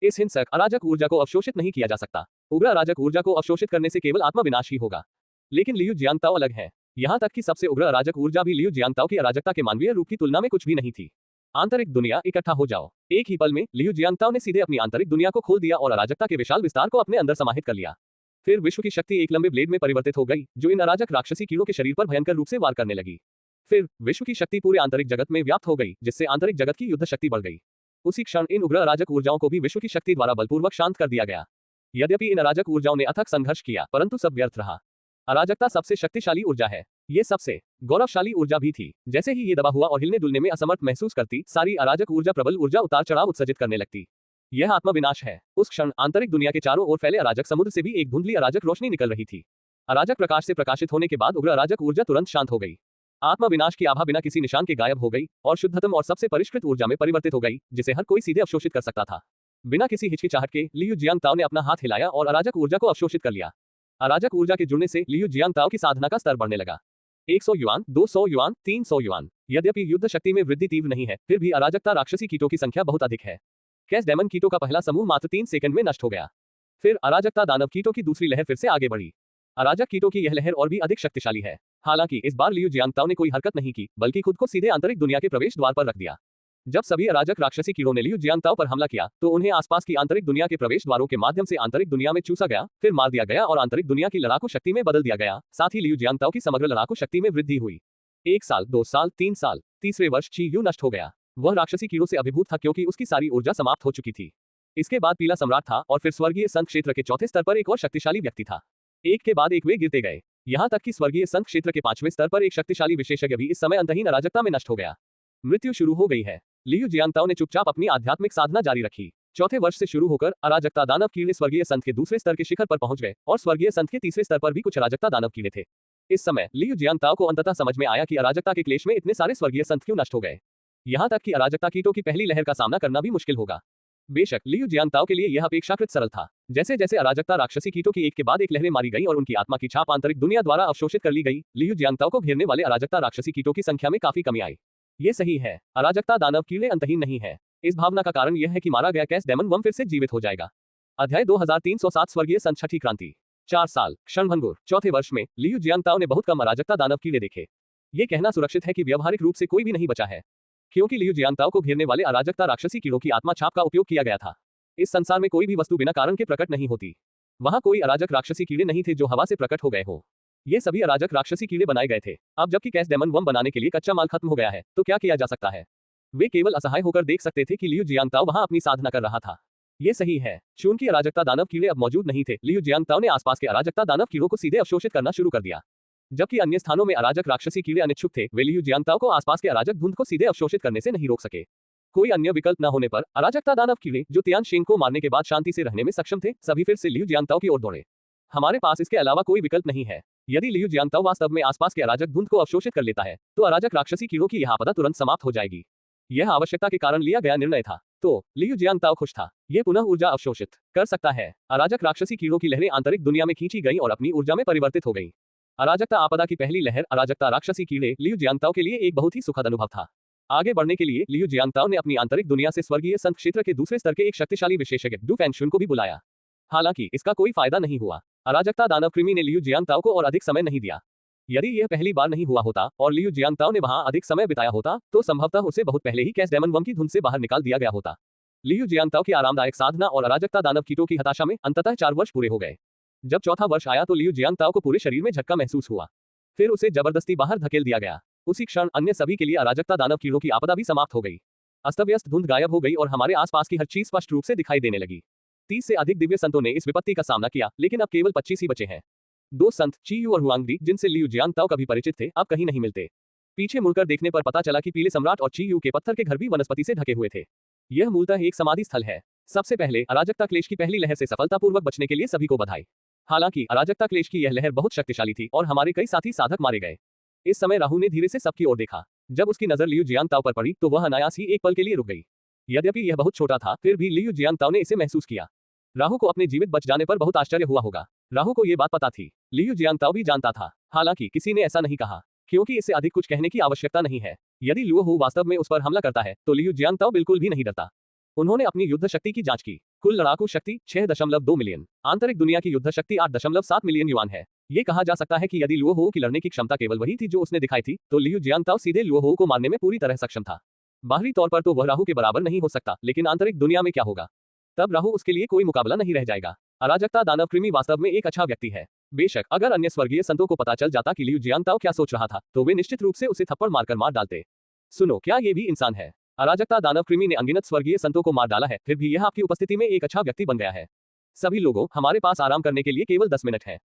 इस हिंसक अराजक ऊर्जा को अवशोषित नहीं किया जा सकता। उग्र अराजक ऊर्जा को अवशोषित करने से केवल आत्मा विनाश ही होगा। लेकिन लियू जियांगताओ अलग है। यहाँ तक कि सबसे उग्र अराजक ऊर्जा भी लियू जियांगताओ की अराजकता के मानवीय रूप की तुलना में कुछ भी नहीं थी। आंतरिक दुनिया इकट्ठा हो जाओ। एक ही पल में लियू जियांगताओ ने सीधे अपनी आंतरिक दुनिया को खोल दिया और अराजकता के विशाल विस्तार को अपने अंदर समाहित कर लिया। फिर विश्व की शक्ति एक लंबे ब्लेड में परिवर्तित हो गई जो इन अराजक राक्षसी कीड़ों के शरीर पर भयंकर रूप से वार करने लगी। फिर विश्व की शक्ति पूरे आंतरिक जगत में व्याप्त हो गई, जिससे आंतरिक जगत की युद्ध शक्ति बढ़ गई। उसी क्षण इन उग्र अराजक ऊर्जाओं को भी विश्व की शक्ति द्वारा बलपूर्वक शांत कर दिया गया। यद्यपि इन अराजक ऊर्जाओं ने अथक संघर्ष किया, परंतु सब व्यर्थ रहा। अराजकता सबसे शक्तिशाली ऊर्जा है। ये सबसे गौरवशाली ऊर्जा भी थी। जैसे ही ये दबा हुआ और हिलने डुलने में असमर्थ महसूस करती, सारी अराजक ऊर्जा प्रबल ऊर्जा उतार चढ़ाव उत्सर्जित करने लगती। यह आत्मविनाश है। उस क्षण आंतरिक दुनिया के चारों ओर फैले अराजक समुद्र से भी एक धुंधली अराजक रोशनी निकल रही थी। अराजक प्रकाश से प्रकाशित होने के बाद उग्र अराजक ऊर्जा तुरंत शांत हो गई। आत्मविनाश की आभा बिना किसी निशान के गायब हो गई और शुद्धतम और सबसे परिष्कृत ऊर्जा में परिवर्तित हो गई, जिसे हर कोई सीधे अवशोषित कर सकता था। बिना किसी हिचकिचाहट के लियू जियांगताओ ने अपना हाथ हिलाया और अराजक ऊर्जा को अवशोषित कर लिया। अराजक ऊर्जा के जुड़ने से लियू जियांगताओ की साधना का स्तर बढ़ने लगा। 100 युआन, 200 युआन, 300 युआन। यद्यपि युद्ध शक्ति में वृद्धि तीव्र नहीं है, फिर भी अराजकता राक्षसी कीटों की संख्या बहुत अधिक है। कैश डेमन कीटों का पहला समूह मात्र 3 सेकंड में नष्ट हो गया। फिर अराजकता दानव कीटों की दूसरी लहर फिर से आगे बढ़ी। अराजक कीटों की यह लहर और भी अधिक शक्तिशाली है। हालांकि इस बार लियू जियांगताओ ने कोई हरकत नहीं की, बल्कि खुद को सीधे आंतरिक दुनिया के प्रवेश द्वार पर रख दिया। जब सभी अराजक राक्षसी कीड़ों ने लियू जियांगताओ पर हमला किया तो उन्हें आसपास की आंतरिक दुनिया के प्रवेश द्वारों के माध्यम से आंतरिक दुनिया में चूसा गया, फिर मार दिया गया और आंतरिक दुनिया की लड़ाकू शक्ति में बदल दिया गया। साथ ही लियू जियांगताओ की समग्र लड़ाकू शक्ति में वृद्धि हुई। 1 साल, 2 साल, 3 साल, तीसरे वर्ष ची यू नष्ट हो गया। वह राक्षसी कीड़ों से अभिभूत था क्योंकि उसकी सारी ऊर्जा समाप्त हो चुकी थी। इसके बाद पीला सम्राट था और फिर स्वर्गीय संत क्षेत्र के चौथे स्तर पर एक और शक्तिशाली व्यक्ति था। एक के बाद एक वे गिरते गए, यहाँ तक कि स्वर्गीय संत क्षेत्र के 5वें स्तर पर एक शक्तिशाली विशेषज्ञ भी इस समय अंतहीन अराजकता में नष्ट हो गया। मृत्यु शुरू हो गई है। लियू जियांगताओ ने चुपचाप अपनी आध्यात्मिक साधना जारी रखी। चौथे वर्ष से शुरू होकर अराजकता दानव कीड़े स्वर्गीय संत के दूसरे स्तर के शिखर पर पहुंच गए और स्वर्गीय संत के तीसरे स्तर पर भी कुछ अराजकता दानव कीड़े थे। इस समय लियू जियांगताओ को अंततः समझ में आया कि अराजकता के क्लेश में इतने सारे स्वर्गीय संत क्यों नष्ट हो गए। यहाँ तक कि अराजकता कीटों की पहली लहर का सामना करना भी मुश्किल होगा। बेशक लियू जियांगताओ के लिए यह अपेक्षाकृत सरल था। जैसे जैसे अराजकता राक्षसी कीटों की एक के बाद एक लहरें मारी गई और उनकी आत्मा की छाप आंतरिक दुनिया द्वारा अवशोषित कर ली गई, लियू जियांगताओ को घेरने वाले अराजकता राक्षसी कीटों की संख्या में काफी कमी आई। ये सही है, अराजकता दानव कीड़े अंतहीन नहीं है। इस भावना का कारण यह है कि मारा गया कैश डेमन वम फिर से जीवित हो जाएगा। अध्याय 2307 स्वर्गीय संत छठी क्रांति। 4 साल, क्षणभंगुर। चौथे वर्ष में लियू जियांगताओ ने बहुत कम अराजकता दानव कीड़े देखे। ये कहना सुरक्षित है कि व्यवहारिक रूप से कोई भी नहीं बचा है, क्योंकि लियू जियांगताओ को घेरने वाले अराजकता राक्षसी कीड़ों की आत्मा छाप का उपयोग किया गया था। इस संसार में कोई भी वस्तु बिना कारण के प्रकट नहीं होती। वहां कोई अराजक राक्षसी कीड़े नहीं थे जो हवा से प्रकट हो गए हो। ये सभी अराजक राक्षसी कीड़े बनाए गए थे। अब जबकि कैश डेमन वम बनाने के लिए कच्चा माल खत्म हो गया है, तो क्या किया जा सकता है? वे केवल असहाय होकर देख सकते थे कि लियू जियांगताओ वहां अपनी साधना कर रहा था। ये सही है। चून की अराजकता दानव कीड़े अब मौजूद नहीं थे, लियू जियांगताओ ने आसपास के अराजकता दानव कीड़ों को सीधे अवशोषित करना शुरू कर दिया। जबकि अन्य स्थानों में अराजक राक्षसी कीड़े अनिच्छुक थे, वे लियू जियांगताओ को आसपास के अराजक धुंध को सीधे अवशोषित करने से नहीं रोक सके। कोई अन्य विकल्प न होने पर अराजकता दानव कीड़े, जो तियान शेंग को मारने के बाद शांति से रहने में सक्षम थे, सभी फिर से लियू जियांगताओ की ओर दौड़े। हमारे पास इसके अलावा कोई विकल्प नहीं है। यदि लियू जियांगताओ वास्तव में आसपास के अराजक धुंध को अवशोषित कर लेता है, तो अराजक राक्षसी कीड़ों की यह आपदा तुरंत समाप्त हो जाएगी। यह आवश्यकता के कारण लिया गया निर्णय था। तो लियू जियांगताओ खुश था। ये पुनः ऊर्जा अवशोषित कर सकता है। अराजक राक्षसी कीड़ों की लहरें आंतरिक दुनिया में खींची गईं और अपनी ऊर्जा में परिवर्तित हो गईं। अराजकता आपदा की पहली लहर, अराजकता राक्षसी कीड़े, लियू जियांगताओ के लिए एक बहुत ही सुखद अनुभव था। आगे बढ़ने के लिए लियू जियांगताओ ने अपनी आंतरिक दुनिया से स्वर्गीय संत क्षेत्र के दूसरे स्तर के एक शक्तिशाली विशेषज्ञ डू फेंगशुन को भी बुलाया। हालांकि इसका कोई फायदा नहीं हुआ। अराजकता दानव कृमि ने लियू जियांगताओ को और अधिक समय नहीं दिया। यदि यह पहली बार नहीं हुआ होता और लियू जियांगताओ ने वहां अधिक समय बिताया होता, तो संभवतः उसे बहुत पहले ही कैस डेमन वम की धुन से बाहर निकाल दिया गया होता। लियू जियांगताओ की आरामदायक साधना और अराजकता दानव कीटों की हताशा में अंततः 4 वर्ष पूरे हो गए। जब चौथा वर्ष आया तो लियू जियांगताओ को पूरे शरीर में झटका महसूस हुआ। फिर उसे जबरदस्ती बाहर धकेल दिया गया। उसी क्षण अन्य सभी के लिए अराजकता दानव कीड़ों की आपदा भी समाप्त हो गई। अस्तव्यस्त धुंध गायब हो गई और हमारे आसपास की हर चीज स्पष्ट रूप से दिखाई देने लगी। 30 से अधिक दिव्य संतों ने इस विपत्ति का सामना किया, लेकिन अब केवल 25 ही बचे हैं। 2 संत, ची यू और हुआंगडी, जिनसे लियू जियांगताओ कभी परिचित थे, अब कहीं नहीं मिलते। पीछे मुड़कर देखने पर पता चला कि पीले सम्राट और ची यू के पत्थर के घर भी वनस्पति से ढके हुए थे। यह मूलतः एक समाधि स्थल है। सबसे पहले अराजकता क्लेश की पहली लहर से सफलतापूर्वक बचने के लिए सभी को बधाई। हालांकि अराजकता क्लेश की यह लहर बहुत शक्तिशाली थी और हमारे कई साथी साधक मारे गए। इस समय राहु ने धीरे से सबकी ओर देखा। जब उसकी नजर लियू जियांगताओ पर पड़ी तो वह अनायास ही एक पल के लिए रुक गई। यद्यपि यह बहुत छोटा था, फिर भी लियू जियांगताओ ने इसे महसूस किया। राहु को अपने जीवित बच जाने पर बहुत आश्चर्य हुआ होगा। राहु को यह बात पता थी। लियू जियांगताओ भी जानता था। हालांकि किसी ने ऐसा नहीं कहा, क्योंकि इससे अधिक कुछ कहने की आवश्यकता नहीं है। यदि लुओहू वास्तव में उस पर हमला करता है, तो लियू जियांगताओ बिल्कुल भी नहीं डरता। उन्होंने अपनी युद्ध शक्ति की जांच की। कुल लड़ाकू शक्ति 6.2 मिलियन। आंतरिक दुनिया की युद्ध शक्ति 8.7 मिलियन युआन है। ये कहा जा सकता है कि यदि लुओहू की लड़ने की क्षमता केवल वही थी जो उसने दिखाई थी, तो लियू जियांगताओ सीधे लुओहू को मारने में पूरी तरह सक्षम था। बाहरी तौर पर तो वह राहु के बराबर नहीं हो सकता, लेकिन आंतरिक दुनिया में क्या होगा? तब राहु उसके लिए कोई मुकाबला नहीं रह जाएगा। अराजकता दानव कृमि वास्तव में एक अच्छा व्यक्ति है। बेशक अगर अन्य स्वर्गीय संतों को पता चल जाता कि लियू जियांगताओ क्या सोच रहा था, तो वे निश्चित रूप से उसे थप्पड़ मारकर मार डालते। सुनो, क्या ये भी इंसान है? अराजकता दानव कृमि ने अनगिनत स्वर्गीय संतों को मार डाला है, फिर भी यह आपकी उपस्थिति में एक अच्छा व्यक्ति बन गया है। सभी लोगों, हमारे पास आराम करने के लिए केवल 10 मिनट है।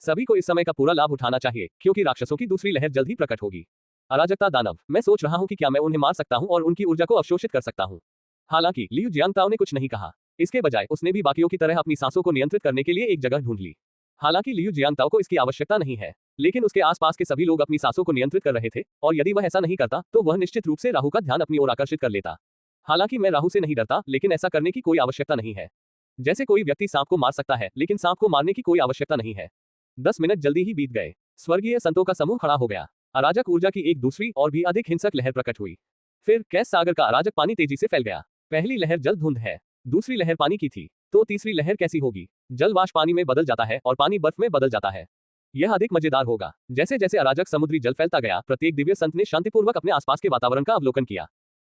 सभी को इस समय का पूरा लाभ उठाना चाहिए, क्योंकि राक्षसों की दूसरी लहर जल्द ही प्रकट होगी। अराजकता दानव, मैं सोच रहा हूं कि क्या मैं उन्हें मार सकता हूं और उनकी ऊर्जा को अवशोषित कर सकता हूं। हालांकि लियू जियांगताओ ने कुछ नहीं कहा। इसके बजाय उसने भी बाकियों की तरह अपनी सांसों को नियंत्रित करने के लिए एक जगह ढूंढ ली। हालांकि लियू जियांगताओ को इसकी आवश्यकता नहीं है, लेकिन उसके आसपास के सभी लोग अपनी सांसों को नियंत्रित कर रहे थे, और यदि वह ऐसा नहीं करता तो वह निश्चित रूप से राहु का ध्यान अपनी ओर आकर्षित कर लेता। हालांकि मैं राहु से नहीं डरता, लेकिन ऐसा करने की कोई आवश्यकता नहीं है। जैसे कोई व्यक्ति सांप को मार सकता है, लेकिन सांप को मारने की कोई आवश्यकता नहीं है। 10 मिनट जल्दी ही बीत गए। स्वर्गीय संतों का समूह खड़ा हो गया। अराजक ऊर्जा की एक दूसरी और भी अधिक हिंसक लहर प्रकट हुई। फिर कैस सागर का अराजक पानी तेजी से फैल गया। पहली लहर जल धुंध है, दूसरी लहर पानी की थी, तो तीसरी लहर कैसी होगी? जल वाष्प पानी में बदल जाता है और पानी बर्फ में बदल जाता है। यह अधिक मजेदार होगा। जैसे जैसे अराजक समुद्री जल फैलता गया, प्रत्येक दिव्य संत ने शांतिपूर्वक अपने आसपास के वातावरण का अवलोकन किया,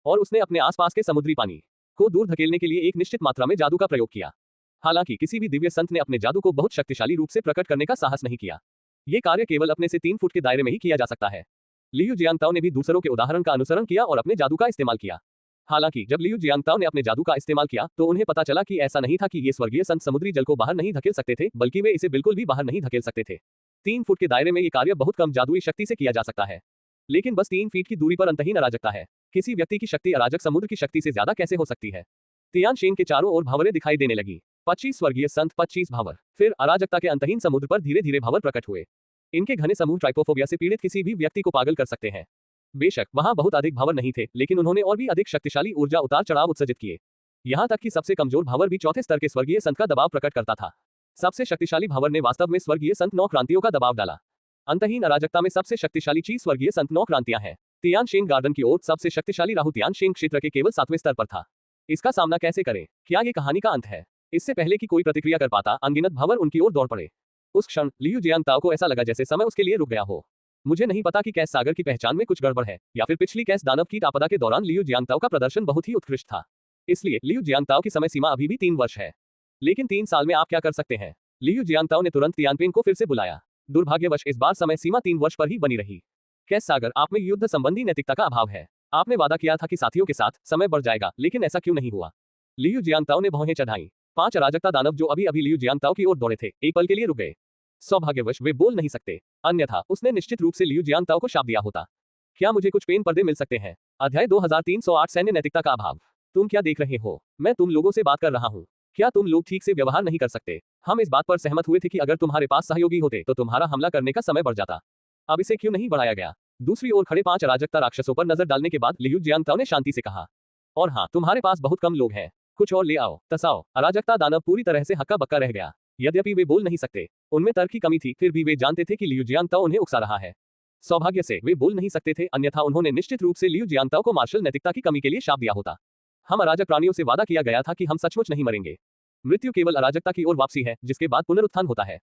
और उसने अपने आसपास के समुद्री पानी को दूर धकेलने के लिए एक निश्चित मात्रा में जादू का प्रयोग किया। हालांकि किसी भी दिव्य संत ने अपने जादू को बहुत शक्तिशाली रूप से प्रकट करने का साहस नहीं किया। ये कार्य केवल अपने से 3 फुट के दायरे में ही किया जा सकता है। लियू जियांगताओ ने भी दूसरों के उदाहरण का अनुसरण किया और अपने जादू का इस्तेमाल किया। हालांकि जब लियू जियांगताओ ने अपने जादू का इस्तेमाल किया, तो उन्हें पता चला कि ऐसा नहीं था कि ये स्वर्गीय संत समुद्री जल को बाहर नहीं धकेल सकते थे, बल्कि वे इसे बिल्कुल भी बाहर नहीं धकेल सकते थे। 3 फुट के दायरे में ये कार्य बहुत कम जादुई शक्ति से किया जा सकता है, लेकिन बस 3 फीट की दूरी पर अंतहीन अराजकता है। किसी व्यक्ति की शक्ति अराजक समुद्र की शक्ति से ज्यादा कैसे हो सकती है? तियान शेन के चारों ओर भंवरें दिखाई देने लगी। 25 स्वर्गीय संत, 25 भंवर। फिर अराजकता के अंतहीन समुद्र पर धीरे धीरे भंवर प्रकट हुए। इनके घने समूह ट्राइपोफोबिया से पीड़ित किसी भी व्यक्ति को पागल कर सकते हैं। बेशक वहां बहुत अधिक भंवर नहीं थे, लेकिन उन्होंने और भी अधिक शक्तिशाली ऊर्जा उतार चढ़ाव उत्सर्जित किए। यहां तक कि सबसे कमजोर भंवर भी चौथे स्तर के स्वर्गीय संत का दबाव प्रकट करता था। सबसे शक्तिशाली भंवर ने वास्तव में स्वर्गीय संत 9 क्रांतियों का दबाव डाला। अंतहीन अराजकता में सबसे शक्तिशाली चीज स्वर्गीय संत 9 क्रांतियां हैं। तियान शेन गार्डन की ओर सबसे शक्तिशाली राहु तियान शेन क्षेत्र के केवल 7वें स्तर पर था। इसका सामना कैसे करें? क्या ये कहानी का अंत है? इससे पहले कि कोई प्रतिक्रिया कर पाता, अनगिनत भंवर उनकी ओर दौड़ पड़े। उस क्षण लियू जियांगताओ को ऐसा लगा जैसे समय उसके लिए रुक गया हो। मुझे नहीं पता कि कैस सागर की पहचान में कुछ गड़बड़ है, या फिर पिछली कैस दानव कीट आपदा के दौरान लियू जियांगताओ का प्रदर्शन बहुत ही उत्कृष्ट था। इसलिए लियू जियांगताओ की समय सीमा अभी भी 3 वर्ष है। लेकिन 3 साल में आप क्या कर सकते हैं? लियू जियांगताओ ने तुरंत तियानपेन को फिर से बुलाया। दुर्भाग्यवश इस बार समय सीमा 3 वर्ष पर ही बनी रही। कैस सागर, आप में युद्ध संबंधी नैतिकता का अभाव है। आपने वादा किया था कि साथियों के साथ समय बढ़ जाएगा, लेकिन ऐसा क्यों नहीं हुआ? लियू जियांगताओ ने भौहें चढ़ाई। 5 अराजकता दानव जो अभी अभी लियू जियांगताओ की ओर दौड़े थे, एक पल के लिए रुक गए। सौभाग्यवश वे बोल नहीं सकते, अन्यथा उसने निश्चित रूप से लियू जियांगताओ को शाप दिया होता। क्या मुझे कुछ पेन पर्दे मिल सकते हैं? अध्याय 2308 सैन्य नैतिकता का अभाव। तुम क्या देख रहे हो? मैं तुम लोगों से बात कर रहा हूँ। क्या तुम लोग ठीक से व्यवहार नहीं कर सकते? हम इस बात पर सहमत हुए थे कि अगर तुम्हारे पास सहयोगी होते तो तुम्हारा हमला करने का समय बढ़ जाता। अब इसे क्यों नहीं बढ़ाया गया? दूसरी ओर खड़े 5 अराजकता राक्षसों पर नजर डालने के बाद लियू जियांगताओ ने शांति से कहा। और हाँ, तुम्हारे पास बहुत कम लोग हैं। कुछ और ले आओ, तसाओ। अराजकता दानव पूरी तरह से हक्का बक्का रह गया। यद्यपि वे बोल नहीं सकते, उनमें तर्क की कमी थी, फिर भी वे जानते थे कि लियू जियांगताओ उन्हें उकसा रहा है। सौभाग्य से वे बोल नहीं सकते थे, अन्यथा उन्होंने निश्चित रूप से लियू जियांगताओ को मार्शल नैतिकता की कमी के लिए शाप दिया होता। हम अराजक प्राणियों से वादा किया गया था कि हम सचमुच नहीं मरेंगे। मृत्यु केवल अराजकता की ओर वापसी है, जिसके बाद पुनरुत्थान होता है।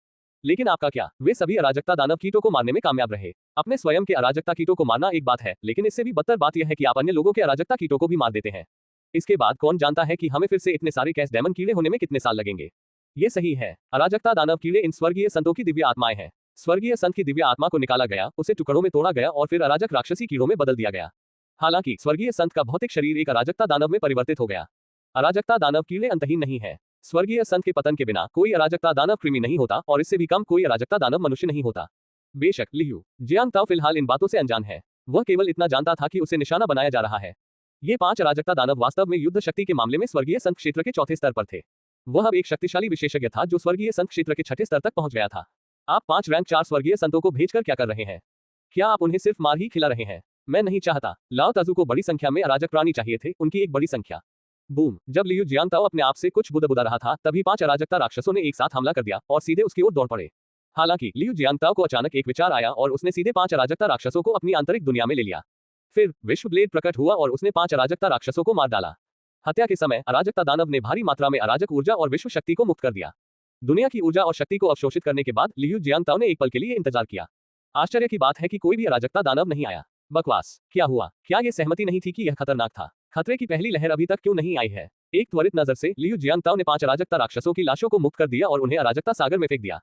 लेकिन आपका क्या? वे सभी अराजकता दानव कीटों को मारने में कामयाब रहे। अपने स्वयं के अराजकता कीटों को मारना एक बात है, लेकिन इससे भी बदतर बात यह है कि आप अन्य लोगों के अराजकता कीटों को भी मार देते हैं। इसके बाद कौन जानता है कि हमें फिर से इतने सारे कैश डेमन कीड़े होने में कितने साल लगेंगे। ये सही है, अराजकता दानव कीड़े इन स्वर्गीय संतों की दिव्य आत्माएं हैं। स्वर्गीय संत की दिव्य आत्मा को निकाला गया, उसे टुकड़ों में तोड़ा गया और फिर अराजक राक्षसी कीड़ों में बदल दिया गया। हालांकि स्वर्गीय संत का भौतिक शरीर एक अराजकता दानव में परिवर्तित हो गया। अराजकता दानव कीड़े अंतहीन नहीं है। स्वर्गीय संत के पतन के बिना कोई अराजकता दानव कृमि नहीं होता और इससे भी कम कोई अराजकता दानव मनुष्य नहीं होता। बेशक लियू जियांगताओ फिलहाल इन बातों से अनजान है। वह केवल इतना जानता था कि उसे निशाना बनाया जा रहा है। ये 5 अराजकता दानव वास्तव में युद्ध शक्ति के मामले में स्वर्गीय संत क्षेत्र के चौथे स्तर पर थे। वह अब एक शक्तिशाली विशेषज्ञ था जो स्वर्गीय संत क्षेत्र के 6ठे स्तर तक पहुंच गया था। आप 5 रैंक 4 स्वर्गीय संतों को भेजकर क्या कर रहे हैं? क्या आप उन्हें सिर्फ मार ही खिला रहे हैं? मैं नहीं चाहता। लाओ ताजू को बड़ी संख्या में अराजक प्राणी चाहिए थे, उनकी एक बड़ी संख्या। बूम! जब लियू जियांगताओ अपने आप से कुछ बुदबुदा रहा था, तभी 5 अराजकता राक्षसों ने एक साथ हमला कर दिया और सीधे उसकी ओर दौड़ पड़े। हालांकि लियू जियांगताओ को अचानक एक विचार आया और उसने सीधे 5 अराजकता राक्षसों को अपनी आंतरिक दुनिया में ले लिया। फिर विश्व ब्लेड प्रकट हुआ और उसने 5 अराजकता राक्षसों को मार डाला। हत्या के समय अराजकता दानव ने भारी मात्रा में अराजक ऊर्जा और विश्व शक्ति को मुक्त कर दिया। दुनिया की ऊर्जा और शक्ति को अवशोषित करने के बाद लियू जियांगताओ ने एक पल के लिए इंतजार किया। आश्चर्य की बात है कि कोई भी अराजकता दानव नहीं आया। बकवास! क्या हुआ? क्या यह सहमति नहीं थी कि यह खतरनाक था? खतरे की पहली लहर अभी तक क्यों नहीं आई है? एक त्वरित नजर से लियू जियांगताओ ने 5 अराजकता राक्षसों की लाशों को मुक्त कर दिया और उन्हें अराजकता सागर में फेंक दिया।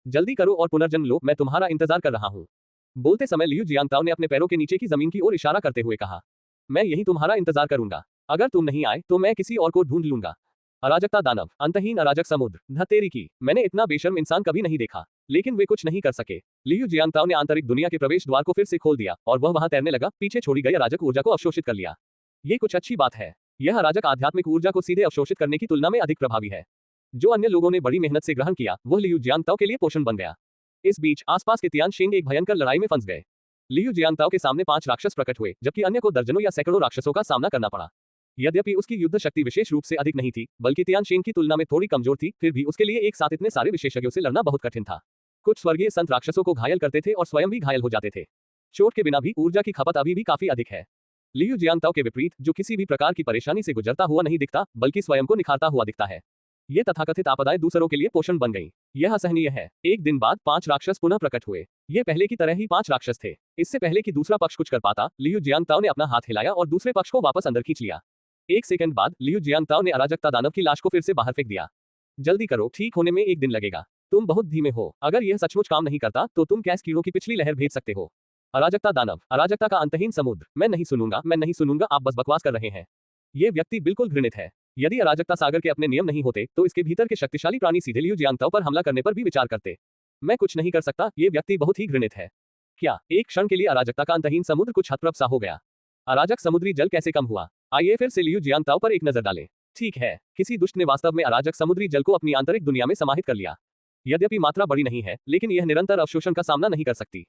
जल्दी करो और पुनर्जन्म लो, मैं तुम्हारा इंतजार कर रहा हूँ। बोलते समय लियू जियांगताओ ने अपने पैरों के नीचे की जमीन की ओर इशारा करते हुए कहा, मैं यही तुम्हारा इंतजार करूंगा। अगर तुम नहीं आए तो मैं किसी और को ढूंढ लूंगा। अराजकता दानव, अंतहीन अराजक समुद्र, धतेरी की, मैंने इतना बेशर्म इंसान कभी नहीं देखा। लेकिन वे कुछ नहीं कर सके। लियू जियांगताओ ने आंतरिक दुनिया के प्रवेश द्वार को फिर से खोल दिया और वह वहां तैरने लगा, पीछे छोड़ी गई अराजक ऊर्जा को अवशोषित कर लिया। ये कुछ अच्छी बात है। यह अराजक आध्यात्मिक ऊर्जा को सीधे अवशोषित करने की तुलना में अधिक प्रभावी है। जो अन्य लोगों ने बड़ी मेहनत से ग्रहण किया, वह लियू जियांगताओ के लिए पोषण बन गया। इस बीच आसपास के तियानशिंग एक भयंकर लड़ाई में फंस गए। लियू जियांगताओ के सामने 5 राक्षस प्रकट हुए, जबकि अन्य को दर्जनों या सैकड़ों राक्षसों का सामना करना पड़ा। यद्यपि उसकी युद्ध शक्ति विशेष रूप से अधिक नहीं थी, बल्कि तियानशिंग की तुलना में थोड़ी कमजोर थी, फिर भी उसके लिए एक साथ इतने सारे विशेषज्ञों से लड़ना बहुत कठिन था। कुछ स्वर्गीय संत राक्षसों को घायल करते थे और स्वयं भी घायल हो जाते थे। चोट के बिना भी ऊर्जा की खपत अभी भी काफी अधिक है। लियू जियांगताओ के विपरीत, जो किसी भी प्रकार की परेशानी से गुजरता हुआ नहीं दिखता, बल्कि स्वयं को निखारता हुआ दिखता है। ये तथाकथित आपदाएं दूसरों के लिए पोषण बन गईं। यह असहनीय है। एक दिन बाद 5 राक्षस पुनः प्रकट हुए। ये पहले की तरह ही 5 राक्षस थे। इससे पहले कि दूसरा पक्ष कुछ कर पाता, लियू जियांगताओ ने अपना हाथ हिलाया और दूसरे पक्ष को वापस अंदर खींच लिया। 1 सेकंड बाद लियू जियांगताओ ने अराजकता दानव की लाश को फिर से बाहर फेंक दिया। जल्दी करो, ठीक होने में 1 दिन लगेगा। तुम बहुत धीमे हो। अगर यह सचमुच काम नहीं करता तो तुम कैश कीड़ों की पिछली लहर भेज सकते हो। अराजकता दानव, अराजकता का अंतहीन समुद्र, मैं नहीं सुनूंगा, मैं नहीं सुनूंगा, आप बस बकवास कर रहे हैं। ये व्यक्ति बिल्कुल घृणित है। यदि अराजकता सागर के अपने नियम नहीं होते तो इसके भीतर के शक्तिशाली प्राणी सीधे लियू जियांगताओ पर हमला करने पर भी विचार करते। मैं कुछ नहीं कर सकता, ये व्यक्ति बहुत ही घृणित है। क्या एक क्षण के लिए अराजकता का अंतहीन समुद्र कुछ हतप्रभ सा हो गया? अराजक समुद्री जल कैसे कम हुआ? आइए फिर से लियू जियांगताओ पर एक नजर डालें। ठीक है, किसी दुष्ट ने वास्तव में अराजक समुद्री जल को अपनी आंतरिक दुनिया में समाहित कर लिया। यद्यपि मात्रा बड़ी नहीं है, लेकिन यह निरंतर अवशोषण का सामना नहीं कर सकती।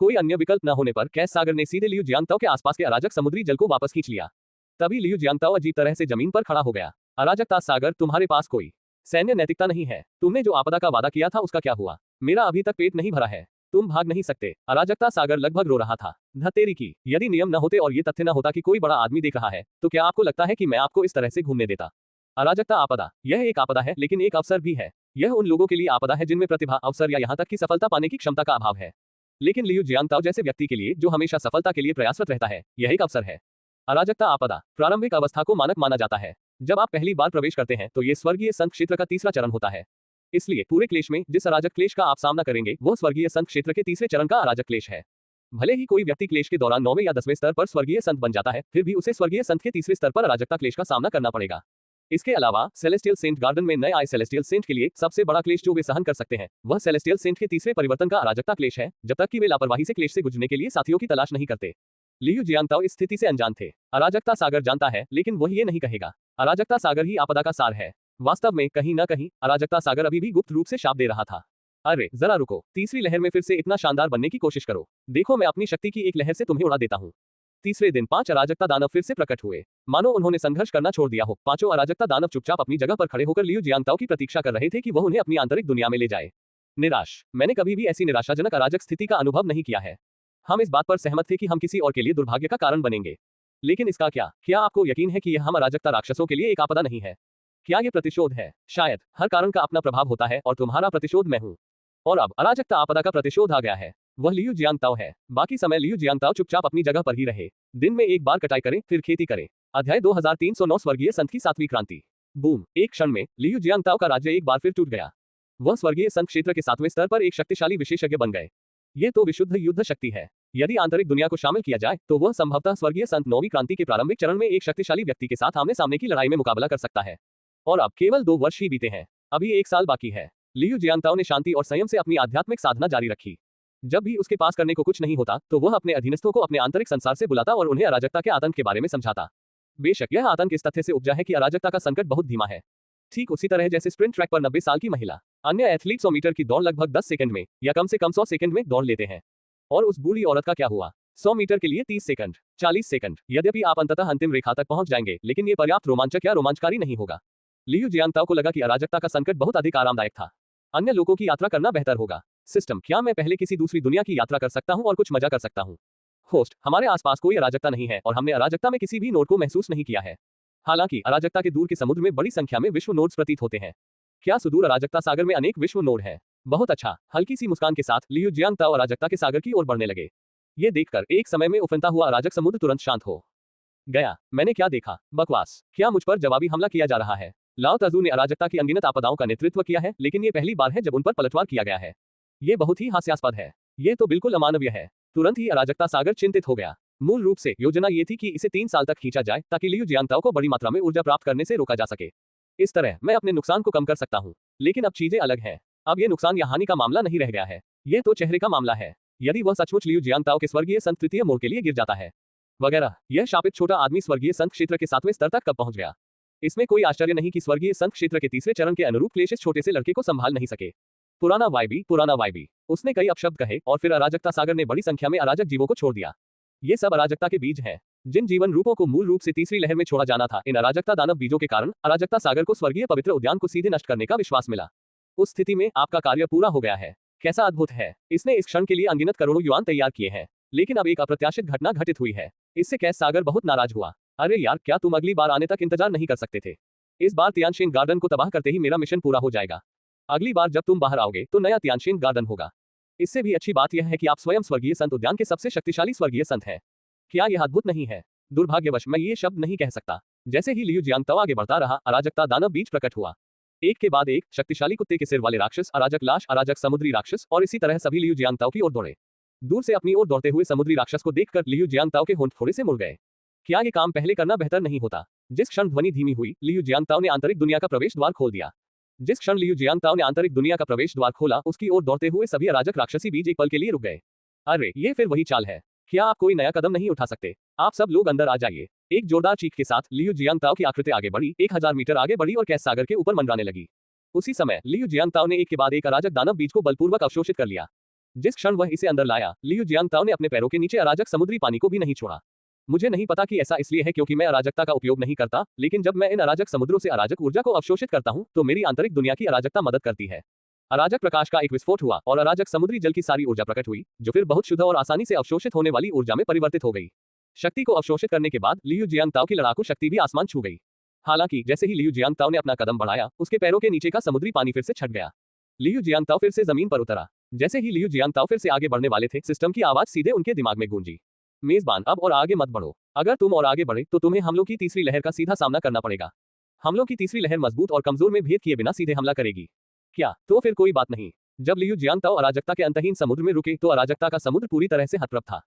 कोई अन्य विकल्प न होने पर कैश सागर ने सीधे लियू जियांगताओ के आसपास के अराजक समुद्री जल को वापस खींच लिया। तभी लियू जियांगताओ अजीब तरह से जमीन पर खड़ा हो गया। अराजकता सागर, तुम्हारे पास कोई सैन्य नैतिकता नहीं है। तुमने जो आपदा का वादा किया था उसका क्या हुआ? मेरा अभी तक पेट नहीं भरा है। तुम भाग नहीं सकते। अराजकता सागर लगभग रो रहा था। धतेरी की, यदि नियम न होते और ये तथ्य न होता कि कोई बड़ा आदमी देख रहा है, तो क्या आपको लगता है कि मैं आपको इस तरह से घूमने देता? अराजकता आपदा, यह एक आपदा है, लेकिन एक अवसर भी है। यह उन लोगों के लिए आपदा है जिनमें प्रतिभा, अवसर या यहाँ तक कि सफलता पाने की क्षमता का अभाव है। लेकिन लियू जियांगताओ जैसे व्यक्ति के लिए, जो हमेशा सफलता के लिए प्रयासरत रहता है, यह एक अवसर है। अराजकता आपदा प्रारंभिक अवस्था को मानक माना जाता है। जब आप पहली बार प्रवेश करते हैं तो ये स्वर्गीय संत क्षेत्र का तीसरा चरण होता है। इसलिए पूरे क्लेश में जिस अराजक क्लेश का आप सामना करेंगे, वो स्वर्गीय संत क्षेत्र के तीसरे चरण का अराजक क्लेश है। भले ही कोई व्यक्ति क्लेश के दौरान 9वें या 10वें स्तर पर स्वर्गीय संत बन जाता है, फिर भी उसे स्वर्गीय संत के तीसरे स्तर पर अराजकता क्लेश का सामना करना पड़ेगा। इसके अलावा सेलेस्टियल सेंट गार्डन में नए आए सेलेस्टियल सेंट के लिए सबसे बड़ा क्लेश जो वे सहन कर सकते हैं वह सेलेस्टियल सेंट के तीसरे परिवर्तन का अराजकता क्लेश है, जब तक कि वे लापरवाही से क्लेश से गुजरने के लिए साथियों की तलाश नहीं करते। लियू जियांगताओ इस स्थिति से अनजान थे। अराजकता सागर जानता है, लेकिन वह ये नहीं कहेगा। अराजकता सागर ही आपदा का सार है। वास्तव में कहीं न कहीं अराजकता सागर अभी भी गुप्त रूप से शाप दे रहा था। अरे जरा रुको, तीसरी लहर में फिर से इतना शानदार बनने की कोशिश करो। देखो मैं अपनी शक्ति की एक लहर से तुम्हें उड़ा देता हूँ। तीसरे दिन 5 अराजकता दानव फिर से प्रकट हुए, मानो उन्होंने संघर्ष करना छोड़ दिया हो। पांचों अराजकता दानव चुपचाप अपनी जगह पर खड़े होकर लियू जियांगताओ की प्रतीक्षा कर रहे थे कि वह उन्हें अपनी आंतरिक दुनिया में ले जाए। निराश, मैंने कभी भी ऐसी निराशाजनक अराजक स्थिति का अनुभव नहीं किया है। हम इस बात पर सहमत थे कि हम किसी और के लिए दुर्भाग्य का कारण बनेंगे, लेकिन इसका क्या आपको यकीन है कि यह हम अराजकता राक्षसों के लिए एक आपदा नहीं है? क्या ये प्रतिशोध है? शायद। हर कारण का अपना प्रभाव होता है और तुम्हारा प्रतिशोध मैं हूँ। और अब अराजकता आपदा का प्रतिशोध आ गया है। वह लियू जियांगताओ है। बाकी समय लियू जियांगताओ चुपचाप अपनी जगह पर ही रहे। दिन में एक बार कटाई करें, फिर खेती करें। अध्याय 2309 स्वर्गीय संत की 7वीं क्रांति। बूम, एक क्षण में लियू जियांगताओ का राज्य एक बार फिर टूट गया। वह स्वर्गीय संत क्षेत्र के 7वें स्तर पर एक शक्तिशाली विशेषज्ञ बन गए। ये तो विशुद्ध युद्ध शक्ति है। यदि आंतरिक दुनिया को शामिल किया जाए तो वह संभवतः स्वर्गीय संत 9वीं क्रांति के प्रारंभिक चरण में एक शक्तिशाली व्यक्ति के साथ आमने सामने की लड़ाई में मुकाबला कर सकता है। और अब केवल 2 वर्ष ही बीते हैं। अभी 1 साल बाकी है। लियू जियांगताओ ने शांति और संयम से अपनी आध्यात्मिक साधना जारी रखी। जब भी उसके पास करने को कुछ नहीं होता तो वह अपने अधीनस्थों को अपने आंतरिक संसार से बुलाता और उन्हें अराजकता के आतंक के बारे में समझाता। बेशक यह आतंक इस तथ्य से उपजा है कि अराजकता का संकट बहुत धीमा है, ठीक उसी तरह जैसे स्प्रिंट ट्रैक पर 90 साल की महिला। अन्य एथलीट 100 मीटर की दौड़ लगभग 10 सेकंड में या कम से कम 100 सेकंड में दौड़ लेते हैं। और उस बूढ़ी औरत का क्या हुआ? 100 मीटर के लिए 30 सेकंड, 40 सेकंड। यद्यपि आप अंततः अंतिम रेखा तक पहुंच जाएंगे, लेकिन ये पर्याप्त रोमांचक या रोमांचकारी नहीं होगा। लियू जियांगताओ को लगा कि अराजकता का संकट बहुत अधिक आरामदायक था। अन्य लोगों की यात्रा करना बेहतर होगा। सिस्टम, क्या मैं पहले किसी दूसरी दुनिया की यात्रा कर सकता हूं और कुछ मजा कर सकता हूं? होस्ट, हमारे आसपास कोई अराजकता नहीं है और हमने अराजकता में किसी भी नोड को महसूस नहीं किया है। हालांकि अराजकता के दूर के समुद्र में बड़ी संख्या में विश्व नोड्स प्रतीत होते हैं। क्या सुदूर अराजकता सागर में अनेक विश्व नोड हैं? बहुत अच्छा। हल्की सी मुस्कान के साथ लियू जियांगताओ अराजकता के सागर की ओर बढ़ने लगे। ये देखकर एक समय में उफनता हुआ अराजक समुद्र तुरंत शांत हो गया। मैंने क्या देखा? बकवास। क्या मुझ पर जवाबी हमला किया जा रहा है? लाओ तजू ने अराजकता की अनगिनत आपदाओं का नेतृत्व किया है, लेकिन ये पहली बार है जब उन पर पलटवार किया गया है। ये बहुत ही हास्यास्पद है। ये तो बिल्कुल अमानवीय है। तुरंत ही अराजकता सागर चिंतित हो गया। मूल रूप से योजना ये थी कि इसे 3 साल तक खींचा जाए ताकि लियू जियांगताओ को बड़ी मात्रा में ऊर्जा प्राप्त करने से रोका जा सके। इस तरह मैं अपने नुकसान को कम कर सकता हूँ। लेकिन अब चीजें अलग हैं। अब ये नुकसान या हानि का मामला नहीं रह गया है, ये तो चेहरे का मामला है। यदि वह सचमुच लियू जियांगताओ के स्वर्गीय संत तृतीय मोड़ के लिए गिर जाता है वगैरह, यह शापित छोटा आदमी स्वर्गीय संत क्षेत्र के 7वें स्तर तक कब पहुंच गया? इसमें कोई आश्चर्य नहीं कि स्वर्गीय संत क्षेत्र के तीसरे चरण के अनुरूप क्लेश इस छोटे से लड़के को संभाल नहीं सके। पुराना वाईबी। उसने कई अपशब्द कहे और फिर अराजकता सागर ने बड़ी संख्या में अराजक जीवों को छोड़ दिया। ये सब अराजकता के बीज हैं, जिन जीवन रूपों को मूल रूप से तीसरी लहर में छोड़ा जाना था। इन अराजकता दानव बीजों के कारण अराजकता सागर को स्वर्गीय पवित्र उद्यान को सीधे नष्ट करने का विश्वास मिला। उस स्थिति में आपका कार्य पूरा हो गया है। कैसा अद्भुत है। इसने इस क्षण के लिए अनगिनत करोड़ों युआन तैयार किए हैं, लेकिन अब एक अप्रत्याशित घटना घटित हुई है। इससे कैस सागर बहुत नाराज हुआ। अरे यार, क्या तुम अगली बार आने तक इंतजार नहीं कर सकते थे? इस बार तियानशिन गार्डन को तबाह करते ही मेरा मिशन पूरा हो जाएगा। अगली बार जब तुम बाहर आओगे तो नया तियानशिन गार्डन होगा। इससे भी अच्छी बात यह है कि आप स्वयं स्वर्गीय संत उद्यान के सबसे शक्तिशाली स्वर्गीय संत हैं। क्या यह अद्भुत नहीं है? दुर्भाग्यवश मैं ये शब्द नहीं कह सकता। जैसे ही लियू जियांगताओ आगे बढ़ता रहा, अराजकता दानव बीज प्रकट हुआ। एक के बाद एक शक्तिशाली कुत्ते के सिर वाले राक्षस, अराजक लाश, अराजक समुद्री राक्षस और इसी तरह सभी लियू जियांगताओ की ओर दौड़े। दूर से अपनी ओर दौड़ते हुए समुद्री राक्षस को देखकर लियू जियांगताओ के होंठ थोड़े से मुड़ गए। क्या ये काम पहले करना बेहतर नहीं होता? जिस क्षण ध्वनि धीमी हुई, लियू जियांगताओ ने आंतरिक दुनिया का प्रवेश द्वार खोल दिया। जिस क्षण लियू जियांगताओ ने आंतरिक दुनिया का प्रवेश द्वार खोला, उसकी ओर दौड़ते हुए सभी अराजक राक्षसी बीज एक पल के लिए रुक गए। अरे ये फिर वही चाल है। क्या आप कोई नया कदम नहीं उठा सकते? आप सब लोग अंदर आ जाइए। एक जोरदार चीख के साथ लियू जियांगताओ की आकृति आगे बढ़ी, 1000 मीटर आगे बढ़ी और कैस सागर के ऊपर मंडराने लगी। उसी समय लियू जियांगताओ ने एक के बाद एक अराजक दानव बीज को बलपूर्वक अवशोषित कर लिया। जिस क्षण वह इसे अंदर लाया, लियू जियांगताओ ने अपने पैरों के नीचे अराजक समुद्री पानी को भी नहीं छोड़ा। मुझे नहीं पता कि ऐसा इसलिए है क्योंकि मैं अराजकता का उपयोग नहीं करता, लेकिन जब मैं इन अराजक समुद्रों से अराजक ऊर्जा को अवशोषित करता हूं, तो मेरी आंतरिक दुनिया की अराजकता मदद करती है। अराजक प्रकाश का एक विस्फोट हुआ और अराजक समुद्री जल की सारी ऊर्जा प्रकट हुई, जो फिर बहुत शुद्ध और आसानी से अवशोषित होने वाली ऊर्जा में परिवर्तित हो गई। शक्ति को अवशोषित करने के बाद लियू जियांगताओ की लड़ाकू शक्ति भी आसमान छू गई। हालांकि जैसे ही लियू जियांगताओ ने अपना कदम बढ़ाया, उसके पैरों के नीचे का समुद्री पानी फिर से छट गया। लियू जियांगताओ फिर से जमीन पर उतरा। जैसे ही लियू जियांगताओ फिर से आगे बढ़ने वाले थे, सिस्टम की आवाज सीधे उनके दिमाग में गूंजी। मेजबान, अब और आगे मत बढ़ो। अगर तुम और आगे बढ़े तो तुम्हें हमलों की तीसरी लहर का सीधा सामना करना पड़ेगा। हमलों की तीसरी लहर मजबूत और कमजोर में भेद किए बिना सीधे हमला करेगी। क्या? तो फिर कोई बात नहीं। जब लियू जियांगताओ अराजकता के अंतहीन समुद्र में रुके तो अराजकता का समुद्र पूरी तरह से हतप्रभ था।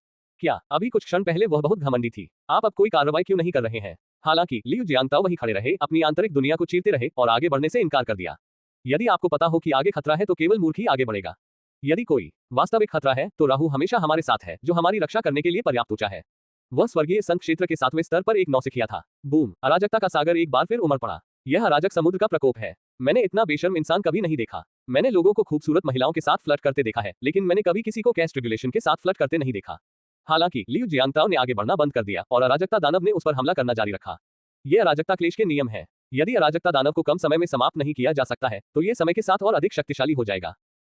क्या अभी कुछ क्षण पहले वह बहुत घमंडी थी? आप अब कोई कार्रवाई क्यों नहीं कर रहे हैं? हालांकि लियू जियांगताओ वहीं खड़े रहे, अपनी आंतरिक दुनिया को चीरते रहे और आगे बढ़ने से इनकार कर दिया। यदि आपको पता हो कि आगे खतरा है तो केवल मूर्ख ही आगे बढ़ेगा। यदि कोई वास्तविक खतरा है तो राहु हमेशा हमारे साथ है, जो हमारी रक्षा करने के लिए पर्याप्त ऊंचा है। वह स्वर्गीय संत क्षेत्र के 7वें स्तर पर एक नौसिखिया था। बूम! अराजकता का सागर एक बार फिर उमड़ पड़ा। यह अराजक समुद्र का प्रकोप है। मैंने इतना बेशर्म इंसान कभी नहीं देखा। मैंने लोगों को खूबसूरत महिलाओं के साथ फ्लर्ट करते देखा है, लेकिन मैंने कभी किसी को कैस्ट ट्रिब्यूलेशन के साथ फ्लर्ट करते नहीं देखा। हालांकि लियू जियांगताओ ने आगे बढ़ना बंद कर दिया और अराजकता दानव ने उस पर हमला करना जारी रखा। ये अराजकता क्लेश के नियम है। यदि अराजकता दानव को कम समय में समाप्त नहीं किया जा सकता है तो ये समय के साथ और अधिक शक्तिशाली हो जाएगा।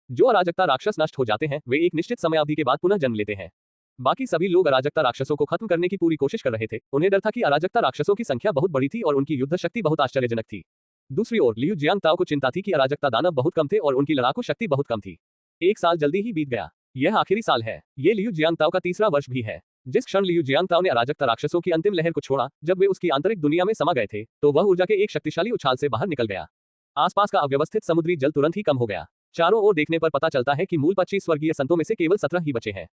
जो अराजकता राक्षस नष्ट हो जाते हैं वे एक निश्चित समय अवधि के बाद पुनः जन्म लेते हैं। बाकी सभी लोग अराजकता राक्षसों को खत्म करने की पूरी कोशिश कर रहे थे। उन्हें डर था कि अराजकता राक्षसों की संख्या बहुत बड़ी थी और उनकी युद्ध शक्ति बहुत आश्चर्यजनक थी। दूसरी ओर लियू जियांगताओ को चिंता थी कि अराजकता दानव बहुत कम थे और उनकी लड़ाकू शक्ति बहुत कम थी। एक साल जल्दी ही बीत गया। यह आखिरी साल है। ये लियू जियांगताओ का तीसरा वर्ष भी है। जिस क्षण लियू जियांगताओ ने अराजकता राक्षसों की अंतिम लहर को छोड़ा, जब वे उसकी आंतरिक दुनिया में समा गए थे, तो वह ऊर्जा के एक शक्तिशाली उछाल से बाहर निकल गया। आसपास का अव्यवस्थित समुद्री जल तुरंत ही कम हो गया। चारों ओर देखने पर पता चलता है कि मूल 25 स्वर्गीय संतों में से केवल 17 ही बचे हैं।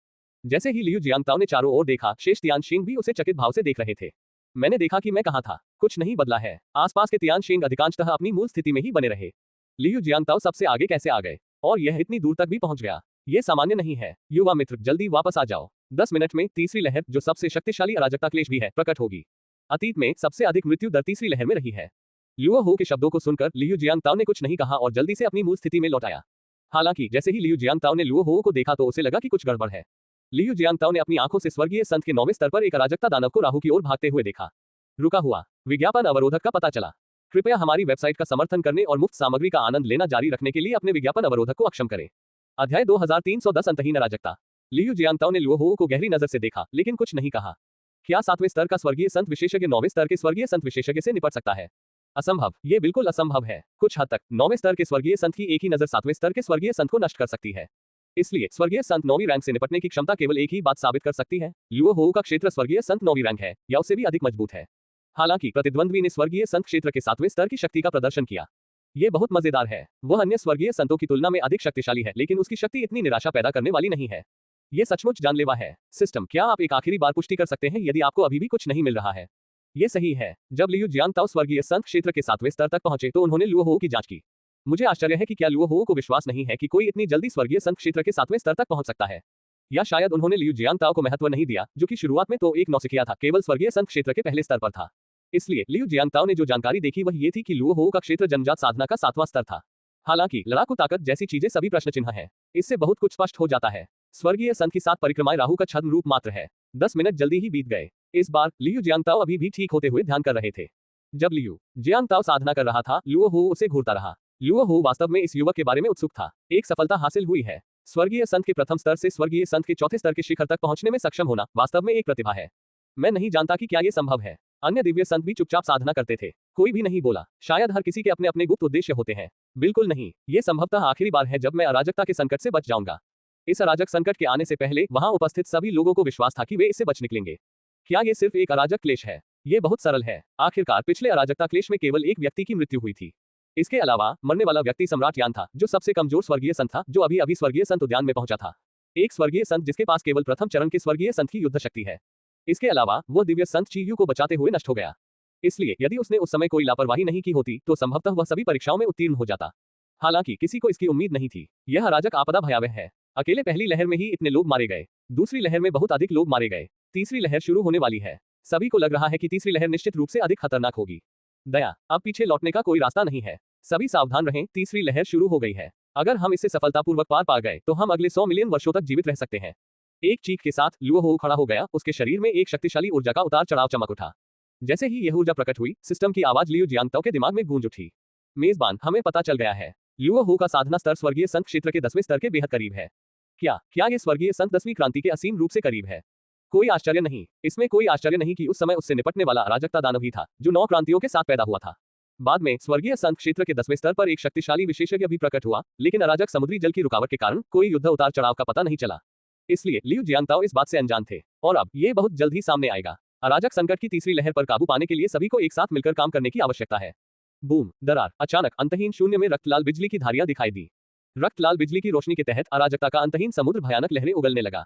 जैसे ही लियू जियांगताओ ने चारों ओर देखा, शेष तियानशिंग भी उसे चकित भाव से देख रहे थे। मैंने देखा कि मैं कहां था। कुछ नहीं बदला है। आसपास के तियानशिंग अधिकांशतः अपनी मूल स्थिति में ही बने रहे। लियू जियांगताओ सबसे आगे कैसे आ गए और यह इतनी दूर तक भी पहुंच गया? ये सामान्य नहीं है। युवा मित्र, जल्दी वापस आ जाओ। 10 मिनट में तीसरी लहर, जो सबसे शक्तिशाली अराजकता क्लेश भी है, प्रकट होगी। अतीत में सबसे अधिक मृत्यु दर तीसरी लहर में रही है। लियू हो के शब्दों को सुनकर लियू जियांगताओ ने कुछ नहीं कहा और जल्दी से अपनी मूल स्थिति में लौट आया। हालांकि जैसे ही लियू जियांगताओ ने लियू हो को देखा तो उसे लगा कि कुछ गड़बड़ है। लियू जियांगताओ ने अपनी आंखों से स्वर्गीय संत के 9वें स्तर पर एक अराजकता दानव को राहु की ओर भागते हुए देखा। रुका हुआ विज्ञापन अवरोधक का पता चला। कृपया हमारी वेबसाइट का समर्थन करने और मुफ्त सामग्री का आनंद लेना जारी रखने के लिए अपने विज्ञापन अवरोधक को अक्षम करें। अध्याय 2310 अंतहीन अराजकता। लियू जियांगताओ ने लियू हो को गहरी नजर से देखा, लेकिन कुछ नहीं कहा। क्या 7वें स्तर का स्वर्गीय संत विशेषज्ञ 9वें स्तर के स्वर्गीय संत विशेषज्ञ से निपट सकता है? असंभव। ये बिल्कुल असंभव है। कुछ हद तक 9वें स्तर के स्वर्गीय संत की एक ही नजर 7वें स्तर के स्वर्गीय संत को नष्ट कर सकती है। इसलिए स्वर्गीय संत 9वीं रैंक से निपटने की क्षमता केवल एक ही बात साबित कर सकती है, लियू हो का क्षेत्र स्वर्गीय संत 9वीं रैंक है या उससे भी अधिक मजबूत है। हालांकि प्रतिद्वंद्वी ने स्वर्गीय संत क्षेत्र के 7वें स्तर की शक्ति का प्रदर्शन किया। ये बहुत मजेदार है। वह अन्य स्वर्गीय संतों की तुलना में अधिक शक्तिशाली है, लेकिन उसकी शक्ति इतनी निराशा पैदा करने वाली नहीं है। ये सचमुच जानलेवा है। सिस्टम, क्या आप एक आखिरी बार पुष्टि कर सकते हैं यदि आपको अभी भी कुछ नहीं मिल रहा है? ये सही है। जब लियू जियांगताओ स्वर्गीय संत क्षेत्र के 7वें स्तर तक पहुंचे तो उन्होंने लियू हो की जांच की। मुझे आश्चर्य है कि क्या लियू हो को विश्वास नहीं है कि कोई इतनी जल्दी स्वर्गीय संत क्षेत्र के 7वें स्तर तक पहुंच सकता है। या शायद उन्होंने लियू जियांगताओ को महत्व नहीं दिया, जो कि शुरुआत में तो एक नौसिखिया था, केवल स्वर्गीय संत क्षेत्र के पहले स्तर पर था। इसलिए लियू जियांगताओ ने जो जानकारी देखी वह ये थी कि लियू हो का क्षेत्र जन्मजात साधना का 7वां स्तर था। हालांकि लड़ाकू ताकत जैसी चीजें सभी प्रश्न चिन्ह है। इससे बहुत कुछ स्पष्ट हो जाता है। स्वर्गीय संत की 7 परिक्रमाएं राहु का छद्म रूप मात्र है। 10 मिनट जल्दी ही बीत गए। इस बार लियू जियांगताओ अभी भी ठीक होते हुए ध्यान कर रहे थे। जब लियू जियांगताओ साधना कर रहा था, लियू हो उसे घूरता रहा। लियू हो वास्तव में इस युवक के बारे में उत्सुक था। एक सफलता हासिल हुई है। स्वर्गीय संत के प्रथम स्तर से स्वर्गीय संत के चौथे स्तर के शिखर तक पहुंचने में सक्षम होना वास्तव में एक प्रतिभा है। मैं नहीं जानता कि क्या ये संभव है। अन्य दिव्य संत भी चुपचाप साधना करते थे। कोई भी नहीं बोला। शायद हर किसी के अपने अपने गुप्त उद्देश्य होते हैं। बिल्कुल नहीं। ये संभवतः आखिरी बार है जब मैं अराजकता के संकट से बच जाऊंगा। इस अराजक संकट के आने से पहले वहां उपस्थित सभी लोगों को विश्वास था कि वे इससे बच निकलेंगे। क्या ये सिर्फ एक अराजक क्लेश है? ये बहुत सरल है। आखिरकार पिछले अराजकता क्लेश में केवल एक व्यक्ति की मृत्यु हुई थी। इसके अलावा मरने वाला व्यक्ति सम्राट यान था, जो सबसे कमजोर स्वर्गीय संत था, जो अभी अभी स्वर्गीय संत उद्यान में पहुंचा था। एक स्वर्गीय संत जिसके पास केवल प्रथम चरण के स्वर्गीय संत की युद्ध शक्ति है। इसके अलावा वह दिव्य संत चीयू को बचाते हुए नष्ट हो गया। इसलिए यदि उसने उस समय कोई लापरवाही नहीं की होती तो संभवतः वह सभी परीक्षाओं में उत्तीर्ण हो जाता। हालांकि किसी को इसकी उम्मीद नहीं थी। यह अराजक आपदा भयावह है। अकेले पहली लहर में ही इतने लोग मारे गए। दूसरी लहर में बहुत अधिक लोग मारे गए। तीसरी लहर शुरू होने वाली है। सभी को लग रहा है कि तीसरी लहर निश्चित रूप से अधिक खतरनाक होगी। दया, अब पीछे लौटने का कोई रास्ता नहीं है। सभी सावधान रहें, तीसरी लहर शुरू हो गई है। अगर हम इसे सफलतापूर्वक पार पा गए तो हम अगले 100 मिलियन वर्षों तक जीवित रह सकते हैं। एक चीख के साथ लियू हो खड़ा हो गया। उसके शरीर में एक शक्तिशाली ऊर्जा का उतार चढ़ाव चमक उठा। जैसे ही यह ऊर्जा प्रकट हुई, सिस्टम की आवाज लियू जियांगताओ के दिमाग में गूंज उठी। मेजबान, हमें पता चल गया है। लियू हो का साधना स्तर स्वर्गीय संत क्षेत्र के 10वें स्तर के बेहद करीब है। क्या ये स्वर्गीय संत 10वीं क्रांति के असीम रूप से करीब है? कोई आश्चर्य नहीं। इसमें कोई आश्चर्य नहीं कि उस समय उससे निपटने वाला अराजकता दानव ही था, जो 9 क्रांतियों के साथ पैदा हुआ था। बाद में स्वर्गीय संत क्षेत्र के 10वें स्तर पर एक शक्तिशाली विशेषज्ञ भी प्रकट हुआ, लेकिन अराजक समुद्री जल की रुकावट के कारण कोई युद्ध उतार चढ़ाव का पता नहीं चला। इसलिए लियू जियांगताओ इस बात से अनजान थे और अब ये बहुत जल्द ही सामने आएगा। अराजक संकट की तीसरी लहर पर काबू पाने के लिए सभी को एक साथ मिलकर काम करने की आवश्यकता है। बूम, दरार, अचानक अंतहीन शून्य में रक्तलाल बिजली की धारियां दिखाई दी। रक्त लाल बिजली की रोशनी के तहत अराजकता का अंतहीन समुद्र भयानक लहरें उगलने लगा।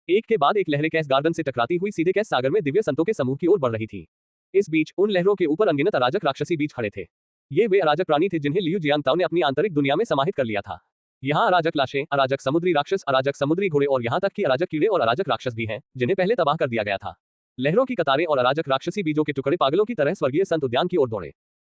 एक के बाद एक लहरें कैस गार्डन से टकराती हुई सीधे कैस सागर में दिव्य संतों के समूह की ओर बढ़ रही थी। इस बीच उन लहरों के ऊपर अनगिनत अराजक राक्षसी बीच खड़े थे। ये वे अराजक प्राणी थे जिन्हें लियू जियांगताओ ने अपनी आंतरिक दुनिया में समाहित कर लिया था। यहाँ अराजक लाशें, अराजक समुद्री राक्षस, अराजक समुद्री घोड़े और यहाँ तक कि अराजक कीड़े और अराजक राक्षस भी हैं, जिन्हें पहले तबाह कर दिया गया था। लहरों की कतारें और अराजक राक्षसी बीजों के टुकड़े पागलों की तरह स्वर्गीय संत उद्यान की ओर दौड़े।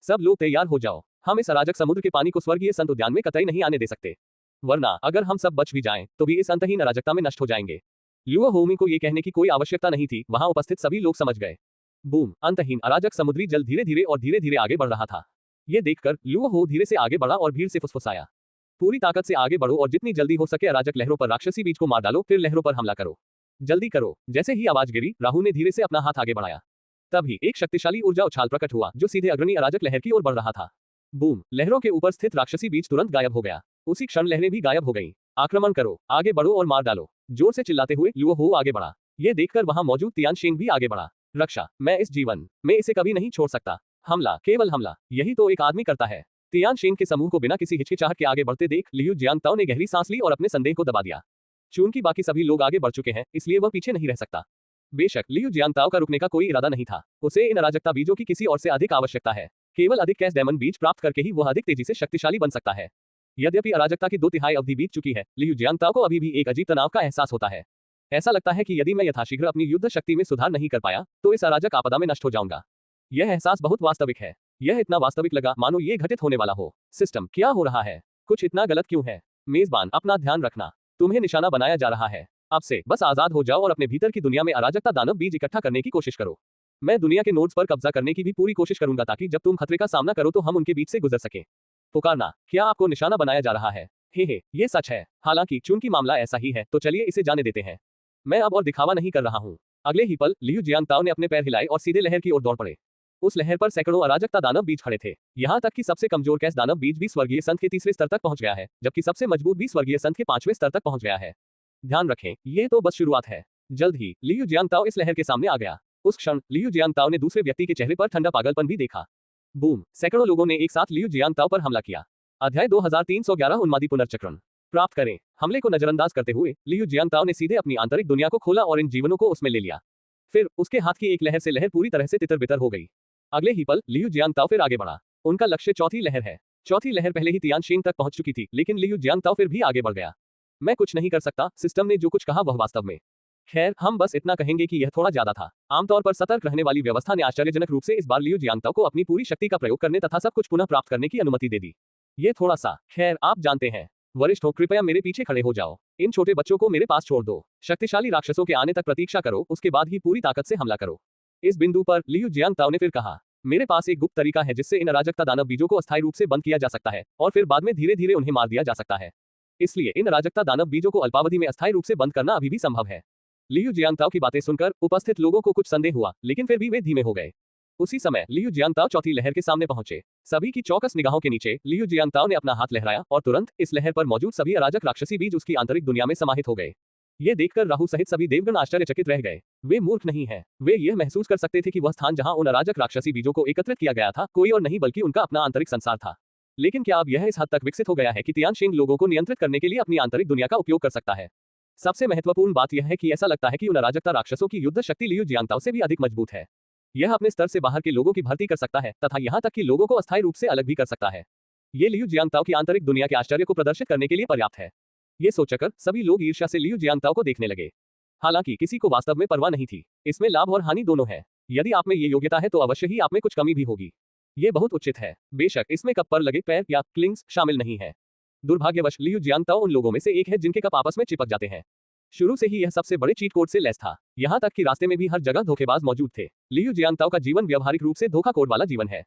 सब लोग तैयार हो जाओ, हम इस अराजक समुद्र के पानी को स्वर्गीय संत उद्यान में कतई नहीं आने दे सकते, वरना अगर हम सब बच भी जाएं, तो भी इस अंतहीन अराजकता में नष्ट हो जाएंगे। लुओ होमी को ये कहने की कोई आवश्यकता नहीं थी, वहां उपस्थित सभी लोग समझ गए। बूम! अंतहीन अराजक समुद्री जल धीरे धीरे आगे बढ़ रहा था। ये देखकर लुओ हो धीरे से आगे बढ़ा और भीड़ से फुसफुसाया, पूरी ताकत से आगे बढ़ो और जितनी जल्दी हो सके अराजक लहरों पर राक्षसी बीज को मार डालो, फिर लहरों पर हमला करो, जल्दी करो। जैसे ही आवाज गिरी, राहु ने धीरे से अपना हाथ आगे बढ़ाया। तभी एक शक्तिशाली ऊर्जा उछाल प्रकट हुआ जो सीधे अग्रणी अराजक लहर की ओर बढ़ रहा था। बूम! लहरों के ऊपर स्थित राक्षसी बीज तुरंत गायब हो गया। उसी क्षण लहरें भी गायब हो गईं। आक्रमण करो, आगे बढ़ो और मार डालो, जोर से चिल्लाते हुए लुओ हो आगे बढ़ा। ये देखकर वहां मौजूद तियान शेंग भी आगे बढ़ा। रक्षा, मैं इस जीवन में इसे कभी नहीं छोड़ सकता। हमला, केवल हमला, यही तो एक आदमी करता है। तियान शेंग के समूह को बिना किसी हिचकिचाहट के आगे बढ़ते देख लियू जियांगताओ ने गहरी सांस ली और अपने संदेह को दबा दिया। चूंकि बाकी सभी लोग आगे बढ़ चुके हैं, इसलिए वह पीछे नहीं रह सकता। बेशक लियू जियांगताओ का रुकने का कोई इरादा नहीं था, उसे इन अराजकता बीजों की किसी और से अधिक आवश्यकता है। केवल अधिक कैश डायमंड बीज प्राप्त करके ही वह अधिक तेजी से शक्तिशाली बन सकता है। यद्यपि अराजकता की 2/3 अवधि बीत चुकी है, लियू जियांगताओ को अभी भी एक अजीब तनाव का एहसास होता है। ऐसा लगता है कि यदि मैं यथाशीघ्र अपनी युद्ध शक्ति में सुधार नहीं कर पाया, तो इस अराजक आपदा में नष्ट हो जाऊंगा। यह एहसास बहुत वास्तविक है। यह इतना वास्तविक लगा मानो ये घटित होने वाला हो। सिस्टम, क्या हो रहा है? कुछ इतना गलत क्यों है? मेजबान, अपना ध्यान रखना, तुम्हें निशाना बनाया जा रहा है। अब से बस आजाद हो जाओ और अपने भीतर की दुनिया में अराजकता दानव बीज इकट्ठा करने की कोशिश करो। मैं दुनिया के नोड्स पर कब्जा करने की भी पूरी कोशिश करूंगा ताकि जब तुम खतरे का सामना करो तो हम उनके बीच से गुजर सके। पुकारना, क्या आपको निशाना बनाया जा रहा है? हे, ये सच है। हालांकि चूंकि मामला ऐसा ही है, तो चलिए इसे जाने देते हैं। मैं अब और दिखावा नहीं कर रहा हूँ। अगले ही पल लियू जियांगताओ ने अपने पैर हिलाए और सीधे लहर की ओर दौड़ पड़े। उस लहर पर सैकड़ों अराजकता दानव बीज खड़े थे। यहाँ तक कि सबसे कमजोर कैस दानव बीज भी स्वर्गीय संत के 3रे स्तर तक पहुंच गया है, जबकि सबसे मजबूत भी स्वर्गीय संत के 5वें स्तर तक पहुंच गया है। ध्यान रखें, ये तो बस शुरुआत है। जल्द ही लियू जियांगताओ इस लहर के सामने आ गया। उस क्षण लियू जियांगताओ ने दूसरे व्यक्ति के चेहरे पर ठंडा पागलपन भी देखा। बूम! सैकड़ों लोगों ने एक साथ लियू जियांगताओ पर हमला किया। अध्याय 2311 उन्मादी पुनर्चक्रण प्राप्त करें। हमले को नजरअंदाज करते हुए लियू जियांगताओ ने सीधे अपनी आंतरिक दुनिया को खोला और इन जीवनों को उसमें ले लिया। फिर उसके हाथ की एक लहर से लहर पूरी तरह से तितर-बितर हो गई। अगले ही पल लियू जियांगताओ फिर आगे बढ़ा। उनका लक्ष्य चौथी लहर है। चौथी लहर पहले ही तियान शेंग तक पहुंच चुकी थी, लेकिन लियू जियांगताओ फिर भी आगे बढ़ गया। मैं कुछ नहीं कर सकता, सिस्टम ने जो कुछ कहा वह वास्तव में। खैर, हम बस इतना कहेंगे कि यह थोड़ा ज्यादा था। आमतौर पर सतर्क रहने वाली व्यवस्था ने आश्चर्यजनक रूप से इस बार लियू जियांगताओ को अपनी पूरी शक्ति का प्रयोग करने तथा सब कुछ पुनः प्राप्त करने की अनुमति दे दी। ये थोड़ा सा, खैर आप जानते हैं। वरिष्ठों, कृपया मेरे पीछे खड़े हो जाओ। इन छोटे बच्चों को मेरे पास छोड़ दो। शक्तिशाली राक्षसों के आने तक प्रतीक्षा करो, उसके बाद ही पूरी ताकत से हमला करो। इस बिंदु पर लियू जियांगताओ ने फिर कहा, मेरे पास एक गुप्त तरीका है जिससे इन अराजकता दानव बीजों को अस्थायी रूप से बंद किया जा सकता है और फिर बाद में धीरे धीरे उन्हें मार दिया जा सकता है। इसलिए इन अराजकता दानव बीजों को अल्पावधि में अस्थायी रूप से बंद करना अभी भी संभव है। लियू जियांगताओ की बातें सुनकर उपस्थित लोगों को कुछ संदेह हुआ, लेकिन फिर भी वे धीमे हो गए। उसी समय लियू जियांगताओ चौथी लहर के सामने पहुंचे। सभी की चौकस निगाहों के नीचे लियू जियांगताओ ने अपना हाथ लहराया और तुरंत इस लहर पर मौजूद सभी अराजक राक्षसी बीज उसकी आंतरिक दुनिया में समाहित हो गए। ये देखकर राहु सहित सभी देवगण आश्चर्यचकित रह गए। वे मूर्ख नहीं हैं। वे यह महसूस कर सकते थे कि वह स्थान जहां उन अराजक राक्षसी बीजों को एकत्रित किया गया था, कोई और नहीं बल्कि उनका अपना आंतरिक संसार था। लेकिन क्या अब यह इस हद तक विकसित हो गया है कि तियान शेंग लोगों को नियंत्रित करने के लिए अपनी आंतरिक दुनिया का उपयोग कर सकता है? सबसे महत्वपूर्ण बात यह है कि ऐसा लगता है कि उन अराजकता राक्षसों की युद्ध शक्ति लियू जियांगताओ से भी अधिक मजबूत है। यह अपने स्तर से बाहर के लोगों की भर्ती कर सकता है तथा यहाँ तक कि लोगों को अस्थायी रूप से अलग भी कर सकता है। ये लियू जियांगताओ की आंतरिक दुनिया के आश्चर्य को प्रदर्शित करने के लिए पर्याप्त है। ये सोचकर सभी लोग ईर्ष्या से लियू जियांगताओ को देखने लगे। हालांकि किसी को वास्तव में परवाह नहीं थी। इसमें लाभ और हानि दोनों है। यदि आप में ये योग्यता है तो अवश्य ही आप में कुछ कमी भी होगी। ये बहुत उचित है। बेशक इसमें कप पर लगे पैर या क्लिंग्स शामिल नहीं है। दुर्भाग्यवश लियू जियांगताओ उन लोगों में से एक है जिनके कप आपस में चिपक जाते हैं। शुरू से ही यह सबसे बड़े चीट कोड से लैस था। यहाँ तक कि रास्ते में भी हर जगह धोखेबाज मौजूद थे। लियू जियांगताओ का जीवन व्यावहारिक रूप से धोखा कोड वाला जीवन है।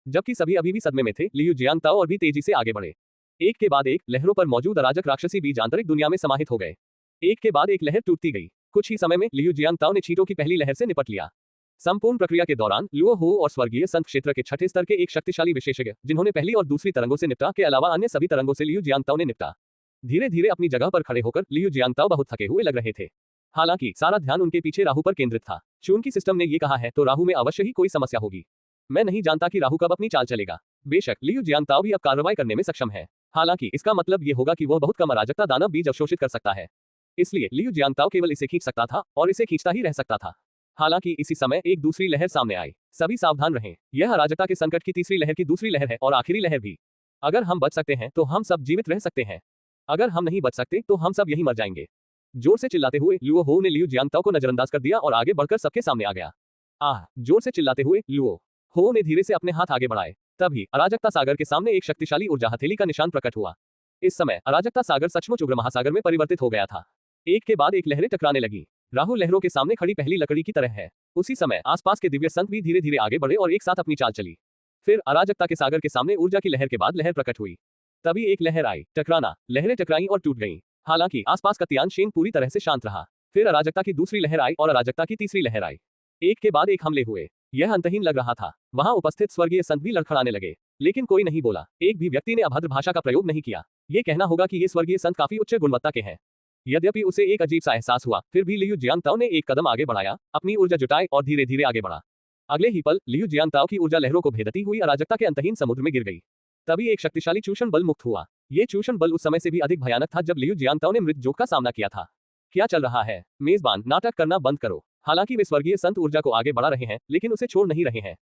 जबकि सभी अभी भी सदमे में थे, लियू जियांगताओ और भी तेजी से आगे बढ़े। एक के बाद एक लहरों पर मौजूद अराजक राक्षसी बीज आंतरिक दुनिया में समाहित हो गए। एक के बाद एक लहर टूटती गई। कुछ ही समय में लियू जियांगताओ ने चीटों की पहली लहर से निपट लिया। संपूर्ण प्रक्रिया के दौरान लुओ हो और स्वर्गीय संत क्षेत्र के 6ठे स्तर के एक शक्तिशाली विशेषज्ञ, जिन्होंने पहली और दूसरी तरंगों से निपटा के अलावा अन्य सभी तरंगों से लियू जियांगताओ ने निपटा। धीरे धीरे अपनी जगह पर खड़े होकर लियू जियांगताओ बहुत थके हुए लग रहे थे। हालांकि सारा ध्यान उनके पीछे राहु पर केंद्रित था। चूंकि सिस्टम ने ये कहा है तो राहु में अवश्य ही कोई समस्या होगी। मैं नहीं जानता कि राहु कब अपनी चाल चलेगा। बेशक लियू जियांगताओ भी अब कार्रवाई करने में सक्षम है। हालांकि इसका मतलब ये होगा कि वह बहुत कम अराजकता दानव बीज अवशोषित कर सकता है। इसलिए लियू जियांगताओ केवल इसे खींच सकता था और इसे खींचता ही रह सकता था। हालांकि इसी समय एक दूसरी लहर सामने आई। सभी सावधान रहें, यह अराजकता के संकट की तीसरी लहर की दूसरी लहर है और आखिरी लहर भी। अगर हम बच सकते हैं तो हम सब जीवित रह सकते हैं। अगर हम नहीं बच सकते तो हम सब यहीं मर जाएंगे। जोर से चिल्लाते हुए लुओ हो ने लियू जियांगताओ को नजरअंदाज कर दिया और आगे बढ़कर सबके सामने आ गया। आह! जोर से चिल्लाते हुए लुओ हो ने धीरे से अपने हाथ आगे बढ़ाए। तभी अराजकता सागर के सामने एक शक्तिशाली ऊर्जा हथेली का निशान प्रकट हुआ। इस समय अराजकता सागर सचमुच उग्र महासागर में परिवर्तित हो गया था। एक के बाद एक लहरें टकराने लगी। राहु लहरों के सामने खड़ी पहली लकड़ी की तरह है। उसी समय आसपास के दिव्य संत भी धीरे धीरे आगे बढ़े और एक साथ अपनी चाल चली। फिर अराजकता के सागर के सामने ऊर्जा की लहर के बाद लहर प्रकट हुई। तभी एक लहर आई, टकराना, लहरें टकराईं और टूट गईं। हालांकि आसपास का तियानशेन पूरी तरह से शांत रहा। फिर अराजकता की दूसरी लहर आई और अराजकता की तीसरी लहर आई। एक के बाद एक हमले हुए। यह अंतहीन लग रहा था। वहां उपस्थित स्वर्गीय संत भी लड़खड़ाने लगे, लेकिन कोई नहीं बोला। एक भी व्यक्ति ने अभद्र भाषा का प्रयोग नहीं किया। ये कहना होगा कि ये स्वर्गीय संत काफी उच्च गुणवत्ता के हैं। यद्यपि उसे एक अजीब सा एहसास हुआ, फिर भी लियू जियांगताओ ने एक कदम आगे बढ़ाया, अपनी ऊर्जा जुटाई और धीरे धीरे आगे बढ़ा। अगले ही पल लियू जियांगताओ की ऊर्जा लहरों को भेदती हुई अराजकता के अंतहीन समुद्र में गिर गई। तभी एक शक्तिशाली चूषण बल मुक्त हुआ। ये चूषण बल उस समय से भी अधिक भयानक था जब लियू जियांगताओ ने मृत जोक का सामना किया था। क्या चल रहा है? मेजबान, नाटक करना बंद करो। हालांकि वे स्वर्गीय संत ऊर्जा को आगे बढ़ा रहे हैं, लेकिन उसे छोड़ नहीं रहे हैं।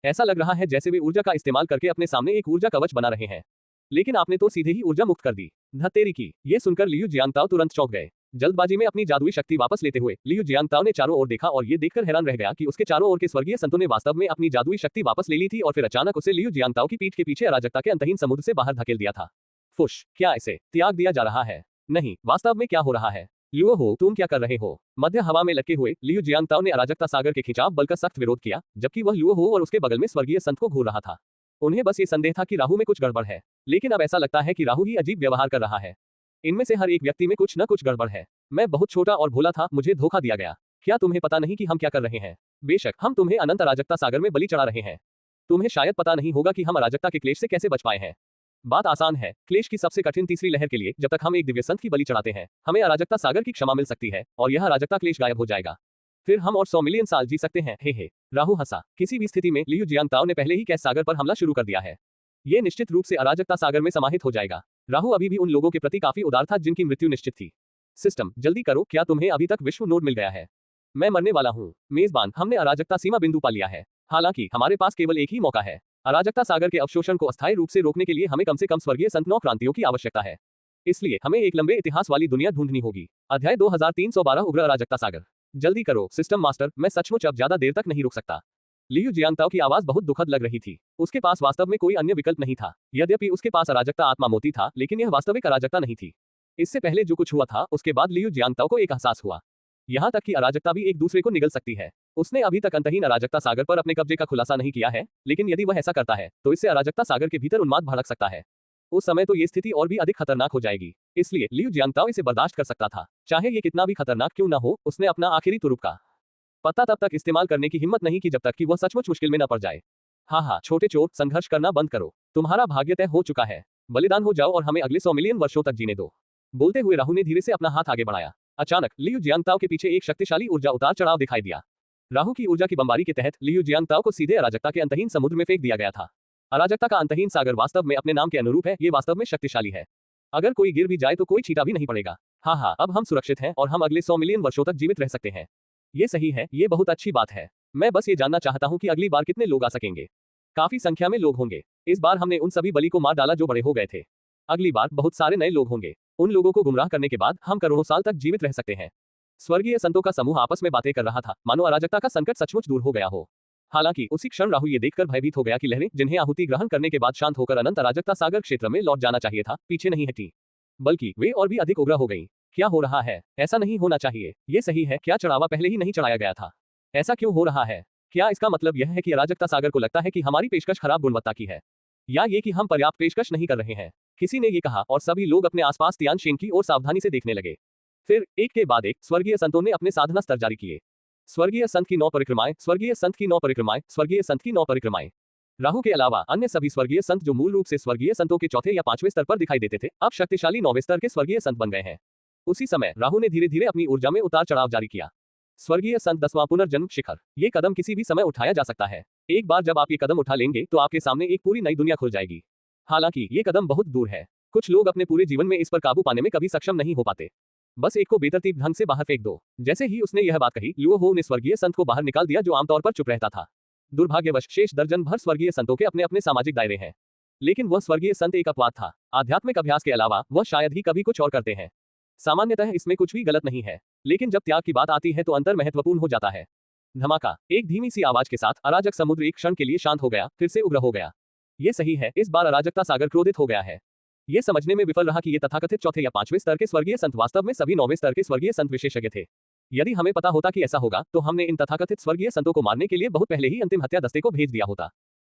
ऐसा लग रहा है जैसे वे ऊर्जा का इस्तेमाल करके अपने सामने एक ऊर्जा कवच बना रहे हैं। लेकिन आपने तो सीधे ही ऊर्जा मुक्त कर दी। धत्तेरी की। ये सुनकर लियू जियांगताओ तुरंत चौंक गए। जल्दबाजी में अपनी जादुई शक्ति वापस लेते हुए लियू जियांगताओ ने चारों ओर देखा और ये देखकर हैरान रह गया कि उसके चारों ओर के स्वर्गीय संतों ने वास्तव में अपनी जादुई शक्ति वापस ले ली थी और फिर अचानक उसे लियू जियांगताओ की पीठ के पीछे अराजकता के अंतहीन समुद्र से बाहर धकेल दिया था। फुश! क्या इसे त्याग दिया जा रहा है? नहीं, वास्तव में क्या हो रहा है? लुओ हो, तुम क्या कर रहे हो? मध्य हवा में लटके हुए लियू जियांगताओ ने अराजकता सागर के खिंचाव बल का सख्त विरोध किया, जबकि वह लुओ हो और उसके बगल में स्वर्गीय संत को घूर रहा था। उन्हें बस ये संदेह था कि राहु में कुछ गड़बड़ है, लेकिन अब ऐसा लगता है कि राहु ही अजीब व्यवहार कर रहा है। इनमें से हर एक व्यक्ति में कुछ न कुछ गड़बड़ है। मैं बहुत छोटा और भोला था, मुझे धोखा दिया गया। क्या तुम्हें पता नहीं कि हम क्या कर रहे हैं? बेशक हम तुम्हें अनंत अराजकता सागर में बलि चढ़ा रहे हैं। तुम्हें शायद पता नहीं होगा कि हम अराजकता के क्लेश से कैसे बच पाए हैं। बात आसान है, क्लेश की सबसे कठिन तीसरी लहर के लिए जब तक हम एक दिव्य संत की बलि चढ़ाते हैं, हमें अराजकता सागर की क्षमा मिल सकती है और यह अराजकता क्लेश गायब हो जाएगा। फिर हम और 100 मिलियन साल जी सकते हैं। हे। राहु हंसा। किसी भी स्थिति में लियू जियांगताओ ने पहले ही कैश सागर पर हमला शुरू कर दिया है। ये निश्चित रूप से अराजकता सागर में समाहित हो जाएगा। राहु अभी भी उन लोगों के प्रति काफी उदार था जिनकी मृत्यु निश्चित थी। सिस्टम, जल्दी करो, क्या तुम्हें अभी तक विश्व नोड मिल गया है? मैं मरने वाला हूँ। मेजबान, हमने अराजकता सीमा बिंदु पा लिया है। हालांकि हमारे पास केवल एक ही मौका है। अराजकता सागर के अवशोषण को अस्थायी रूप से रोकने के लिए हमें कम से कम स्वर्गीय संत 9 क्रांतियों की आवश्यकता है। इसलिए हमें एक लंबे इतिहास वाली दुनिया ढूंढनी होगी। अध्याय 2312 उग्र अराजकता सागर। जल्दी करो सिस्टम मास्टर, मैं सचमुच अब ज्यादा देर तक नहीं रुक सकता। लियू जियांगताओ की आवाज बहुत दुखद लग रही थी। उसके पास वास्तव में कोई अन्य विकल्प नहीं था। यद्यपि उसके पास अराजकता आत्मा मोती था, लेकिन यह वास्तविक अराजकता नहीं थी। इससे पहले जो कुछ हुआ था, उसके बाद लियू जियांगताओ को एक एहसास हुआ। यहाँ तक कि अराजकता भी एक दूसरे को निगल सकती है। उसने अभी तक अंतहीन अराजकता सागर पर अपने कब्जे का खुलासा नहीं किया है, लेकिन यदि वह ऐसा करता है, तो इससे अराजकता सागर के भीतर उन्माद भड़क सकता है। उस समय तो ये स्थिति और भी अधिक खतरनाक हो जाएगी। इसलिए लियू जियांगताओ इसे बर्दाश्त कर सकता था, चाहे ये कितना भी खतरनाक क्यों न हो। उसने अपना आखिरी तुरुप का पत्ता तब तक इस्तेमाल करने की हिम्मत नहीं की जब तक कि वह सचमुच मुश्किल में न पड़ जाए। हाँ, छोटे चोर, संघर्ष करना बंद करो। तुम्हारा भाग्य तय हो चुका है। बलिदान हो जाओ और हमें अगले 100 मिलियन वर्षों तक जीने दो। बोलते हुए राहु ने धीरे से अपना हाथ आगे बढ़ाया। अचानक लियू जियांगताओ के पीछे एक शक्तिशाली ऊर्जा उतार चढ़ाव दिखाई दिया। राहु की ऊर्जा की बमबारी के तहत लियू जियांगताओ को सीधे अराजकता के अंतहीन समुद्र में फेंक दिया गया था। अराजकता का अंतहीन सागर वास्तव में अपने नाम के अनुरूप है, ये वास्तव में शक्तिशाली है। अगर कोई गिर भी जाए तो कोई छींटा भी नहीं पड़ेगा। हाँ, अब हम सुरक्षित हैं और हम अगले 100 मिलियन वर्षों तक जीवित रह सकते हैं। ये सही है, ये बहुत अच्छी बात है। मैं बस ये जानना चाहता हूँ कि अगली बार कितने लोग आ सकेंगे। काफी संख्या में लोग होंगे। इस बार हमने उन सभी बलि को मार डाला जो बड़े हो गए थे। अगली बार बहुत सारे नए लोग होंगे। उन लोगों को गुमराह करने के बाद हम करोड़ों साल तक जीवित रह सकते हैं। स्वर्गीय संतों का समूह आपस में बातें कर रहा था, मानो अराजकता का संकट सचमुच दूर हो गया हो। हालांकि उसी क्षण राहु ये देखकर भयभीत हो गया कि लहरें, जिन्हें आहुति ग्रहण करने के बाद शांत होकर अनंत अराजकता सागर क्षेत्र में लौट जाना चाहिए था, पीछे नहीं हटी, बल्कि वे और भी अधिक उग्र हो गईं। क्या हो रहा है? ऐसा नहीं होना चाहिए। ये सही है, क्या चढ़ावा पहले ही नहीं चढ़ाया गया था? ऐसा क्यों हो रहा है? क्या इसका मतलब यह है कि अराजकता सागर को लगता है कि हमारी पेशकश खराब गुणवत्ता की है, या ये कि हम पर्याप्त पेशकश नहीं कर रहे हैं? किसी ने ये कहा और सभी लोग अपने आसपास तियानशेन की ओर सावधानी से देखने लगे। फिर एक के बाद एक स्वर्गीय संतों ने अपने साधना स्तर जारी किए। स्वर्गीय संत की 9 परिक्रमाएं, स्वर्गीय संत की 9 परिक्रमाएं, स्वर्गीय संत की 9 परिक्रमाएं। राहु के अलावा अन्य सभी स्वर्गीय संत जो मूल रूप से स्वर्गीय संतों के चौथे या 5वें स्तर पर दिखाई देते थे, अब शक्तिशाली 9वें स्तर के स्वर्गीय संत बन गए हैं। उसी समय राहु ने धीरे धीरे अपनी ऊर्जा में उतार चढ़ाव जारी किया। स्वर्गीय संत 10वां पुनर्जन्म शिखर। ये कदम किसी भी समय उठाया जा सकता है। एक बार जब आप ये कदम उठा लेंगे तो आपके सामने एक पूरी नई दुनिया खुल जाएगी। हालांकि ये कदम बहुत दूर है। कुछ लोग अपने पूरे जीवन में इस पर काबू पाने में कभी सक्षम नहीं हो पाते। बस एक को बेतरतीब ढंग से बाहर फेंक दो। जैसे ही उसने यह बात कही, लुओ हो ने स्वर्गीय संत को बाहर निकाल दिया, जो आमतौर पर चुप रहता था। दुर्भाग्यवश शेष दर्जन भर स्वर्गीय संतों के अपने अपने सामाजिक दायरे हैं, लेकिन वह स्वर्गीय संत एक अपवाद था। आध्यात्मिक अभ्यास के अलावा वह शायद ही कभी कुछ और करते हैं। सामान्यतः इसमें कुछ भी गलत नहीं है, लेकिन जब त्याग की बात आती है तो अंतर महत्वपूर्ण हो जाता है। धमाका। एक धीमी सी आवाज के साथ अराजक समुद्र एक क्षण के लिए शांत हो गया, फिर से उग्र हो गया। ये सही है, इस बार अराजकता सागर क्रोधित हो गया है। ये समझने में विफल रहा कि ये तथाकथित चौथे या पांचवें स्तर के स्वर्गीय संत वास्तव में सभी नौवें स्तर के स्वर्गीय संत विशेषज्ञ थे। यदि हमें पता होता कि ऐसा होगा, तो हमने इन तथाकथित स्वर्गीय संतों को मारने के लिए बहुत पहले ही अंतिम हत्या दस्ते को भेज दिया होता।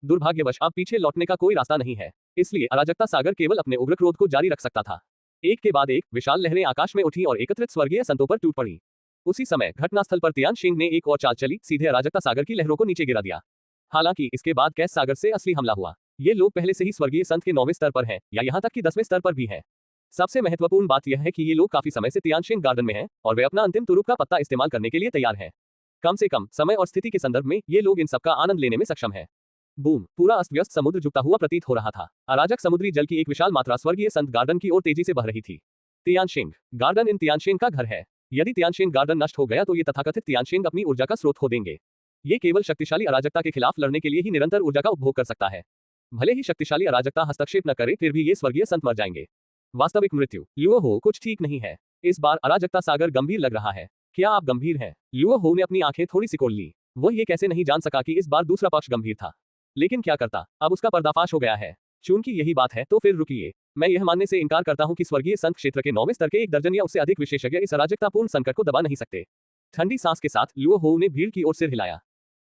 दुर्भाग्यवश अब पीछे लौटने का कोई रास्ता नहीं है, इसलिए अराजकता सागर केवल अपने उग्र क्रोध को जारी रख सकता था। एक के बाद एक विशाल लहरें आकाश में उठी और एकत्रित स्वर्गीय संतों पर टूट पड़ी। उसी समय घटनास्थल पर तियानशिंग ने एक और चाल चली, सीधे अराजकता सागर की लहरों को नीचे गिरा दिया। हालांकि इसके बाद कैस सागर से असली हमला हुआ। ये लोग पहले से ही स्वर्गीय संत के 9वें स्तर पर हैं, या यहाँ तक कि 10वें स्तर पर भी हैं। सबसे महत्वपूर्ण बात यह है कि ये लोग काफी समय से तियानशिंग गार्डन में हैं और वे अपना अंतिम तुरुप का पत्ता इस्तेमाल करने के लिए तैयार हैं। कम से कम समय और स्थिति के संदर्भ में ये लोग इन सबका आनंद लेने में सक्षम हैं। बूम। पूरा अस्त व्यस्त समुद्र झुकता हुआ प्रतीत हो रहा था। अराजक समुद्री जल की एक विशाल मात्रा स्वर्गीय संत गार्डन की ओर तेजी से बह रही थी। तियानशिंग गार्डन इन तियानशिंग का घर है। यदि तियानशिंग गार्डन नष्ट हो गया तो ये तथाकथित तियानशिंग अपनी ऊर्जा का स्रोत खो देंगे। ये केवल शक्तिशाली अराजकता के खिलाफ लड़ने के लिए ही निरंतर ऊर्जा का उपभोग कर सकता है। भले ही शक्तिशाली अराजकता हस्तक्षेप न करे, फिर भी ये स्वर्गीय संत मर जाएंगे। वास्तविक मृत्यु। लुओ हो, कुछ ठीक नहीं है। इस बार अराजकता सागर गंभीर लग रहा है। क्या आप गंभीर हैं? लुओ हो ने अपनी आंखें थोड़ी सिकोड़ ली। वो ये कैसे नहीं जान सका कि इस बार दूसरा पक्ष गंभीर था, लेकिन क्या करता, अब उसका पर्दाफाश हो गया है। चूंकि यही बात है तो फिर रुकिए, मैं यह मानने से इनकार करता हूं कि स्वर्गीय संत क्षेत्र के 9वें स्तर के एक दर्जन या उससे अधिक विशेषज्ञ इस अराजकतापूर्ण संकट को दबा नहीं सकते। ठंडी सांस के साथ लुओ हो ने भीड़ की ओर सिर हिलाया।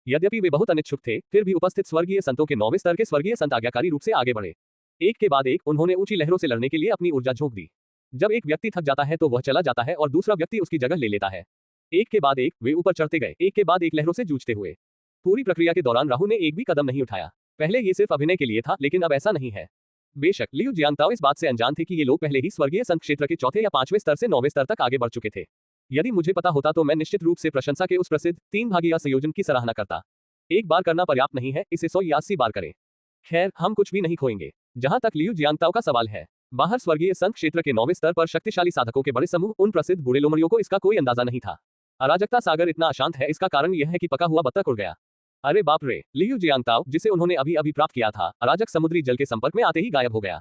यद्यपि वे बहुत अनिच्छुक थे, फिर भी उपस्थित स्वर्गीय संतों के 9वें स्तर के स्वर्गीय संत आज्ञाकारी रूप से आगे बढ़े। एक के बाद एक उन्होंने ऊंची लहरों से लड़ने के लिए अपनी ऊर्जा झोंक दी। जब एक व्यक्ति थक जाता है तो वह चला जाता है और दूसरा व्यक्ति उसकी जगह ले लेता है। एक के बाद एक वे ऊपर चढ़ते गए, एक के बाद एक लहरों से जूझते हुए। पूरी प्रक्रिया के दौरान राहु ने एक भी कदम नहीं उठाया। पहले ये सिर्फ अभिनय के लिए था, लेकिन अब ऐसा नहीं है। बेशक लियू जियांगताओ इस बात से अनजान थे कि ये लोग पहले ही स्वर्गीय संत क्षेत्र के चौथे या पांचवें स्तर से 9वें स्तर तक आगे बढ़ चुके थे। यदि मुझे पता होता तो मैं निश्चित रूप से प्रशंसा के उस प्रसिद्ध 3 भागीय संयोजन की सराहना करता। एक बार करना पर्याप्त नहीं है, इसे 100 या 80 बार करें। खैर, हम कुछ भी नहीं खोएंगे। जहां तक लियू जियांगताओ का सवाल है, बाहर स्वर्गीय संत क्षेत्र के 9वें स्तर पर शक्तिशाली साधकों के बड़े समूह, उन प्रसिद्ध बूढ़े लोमड़ियों को इसका कोई अंदाजा नहीं था। अराजकता सागर इतना अशांत है, इसका कारण यह है कि पका हुआ बत्तख उड़ गया। अरे बाप रे! लियू जियांगताओ, जिसे उन्होंने अभी अभी प्राप्त किया था, अराजक समुद्री जल के संपर्क में आते ही गायब हो गया।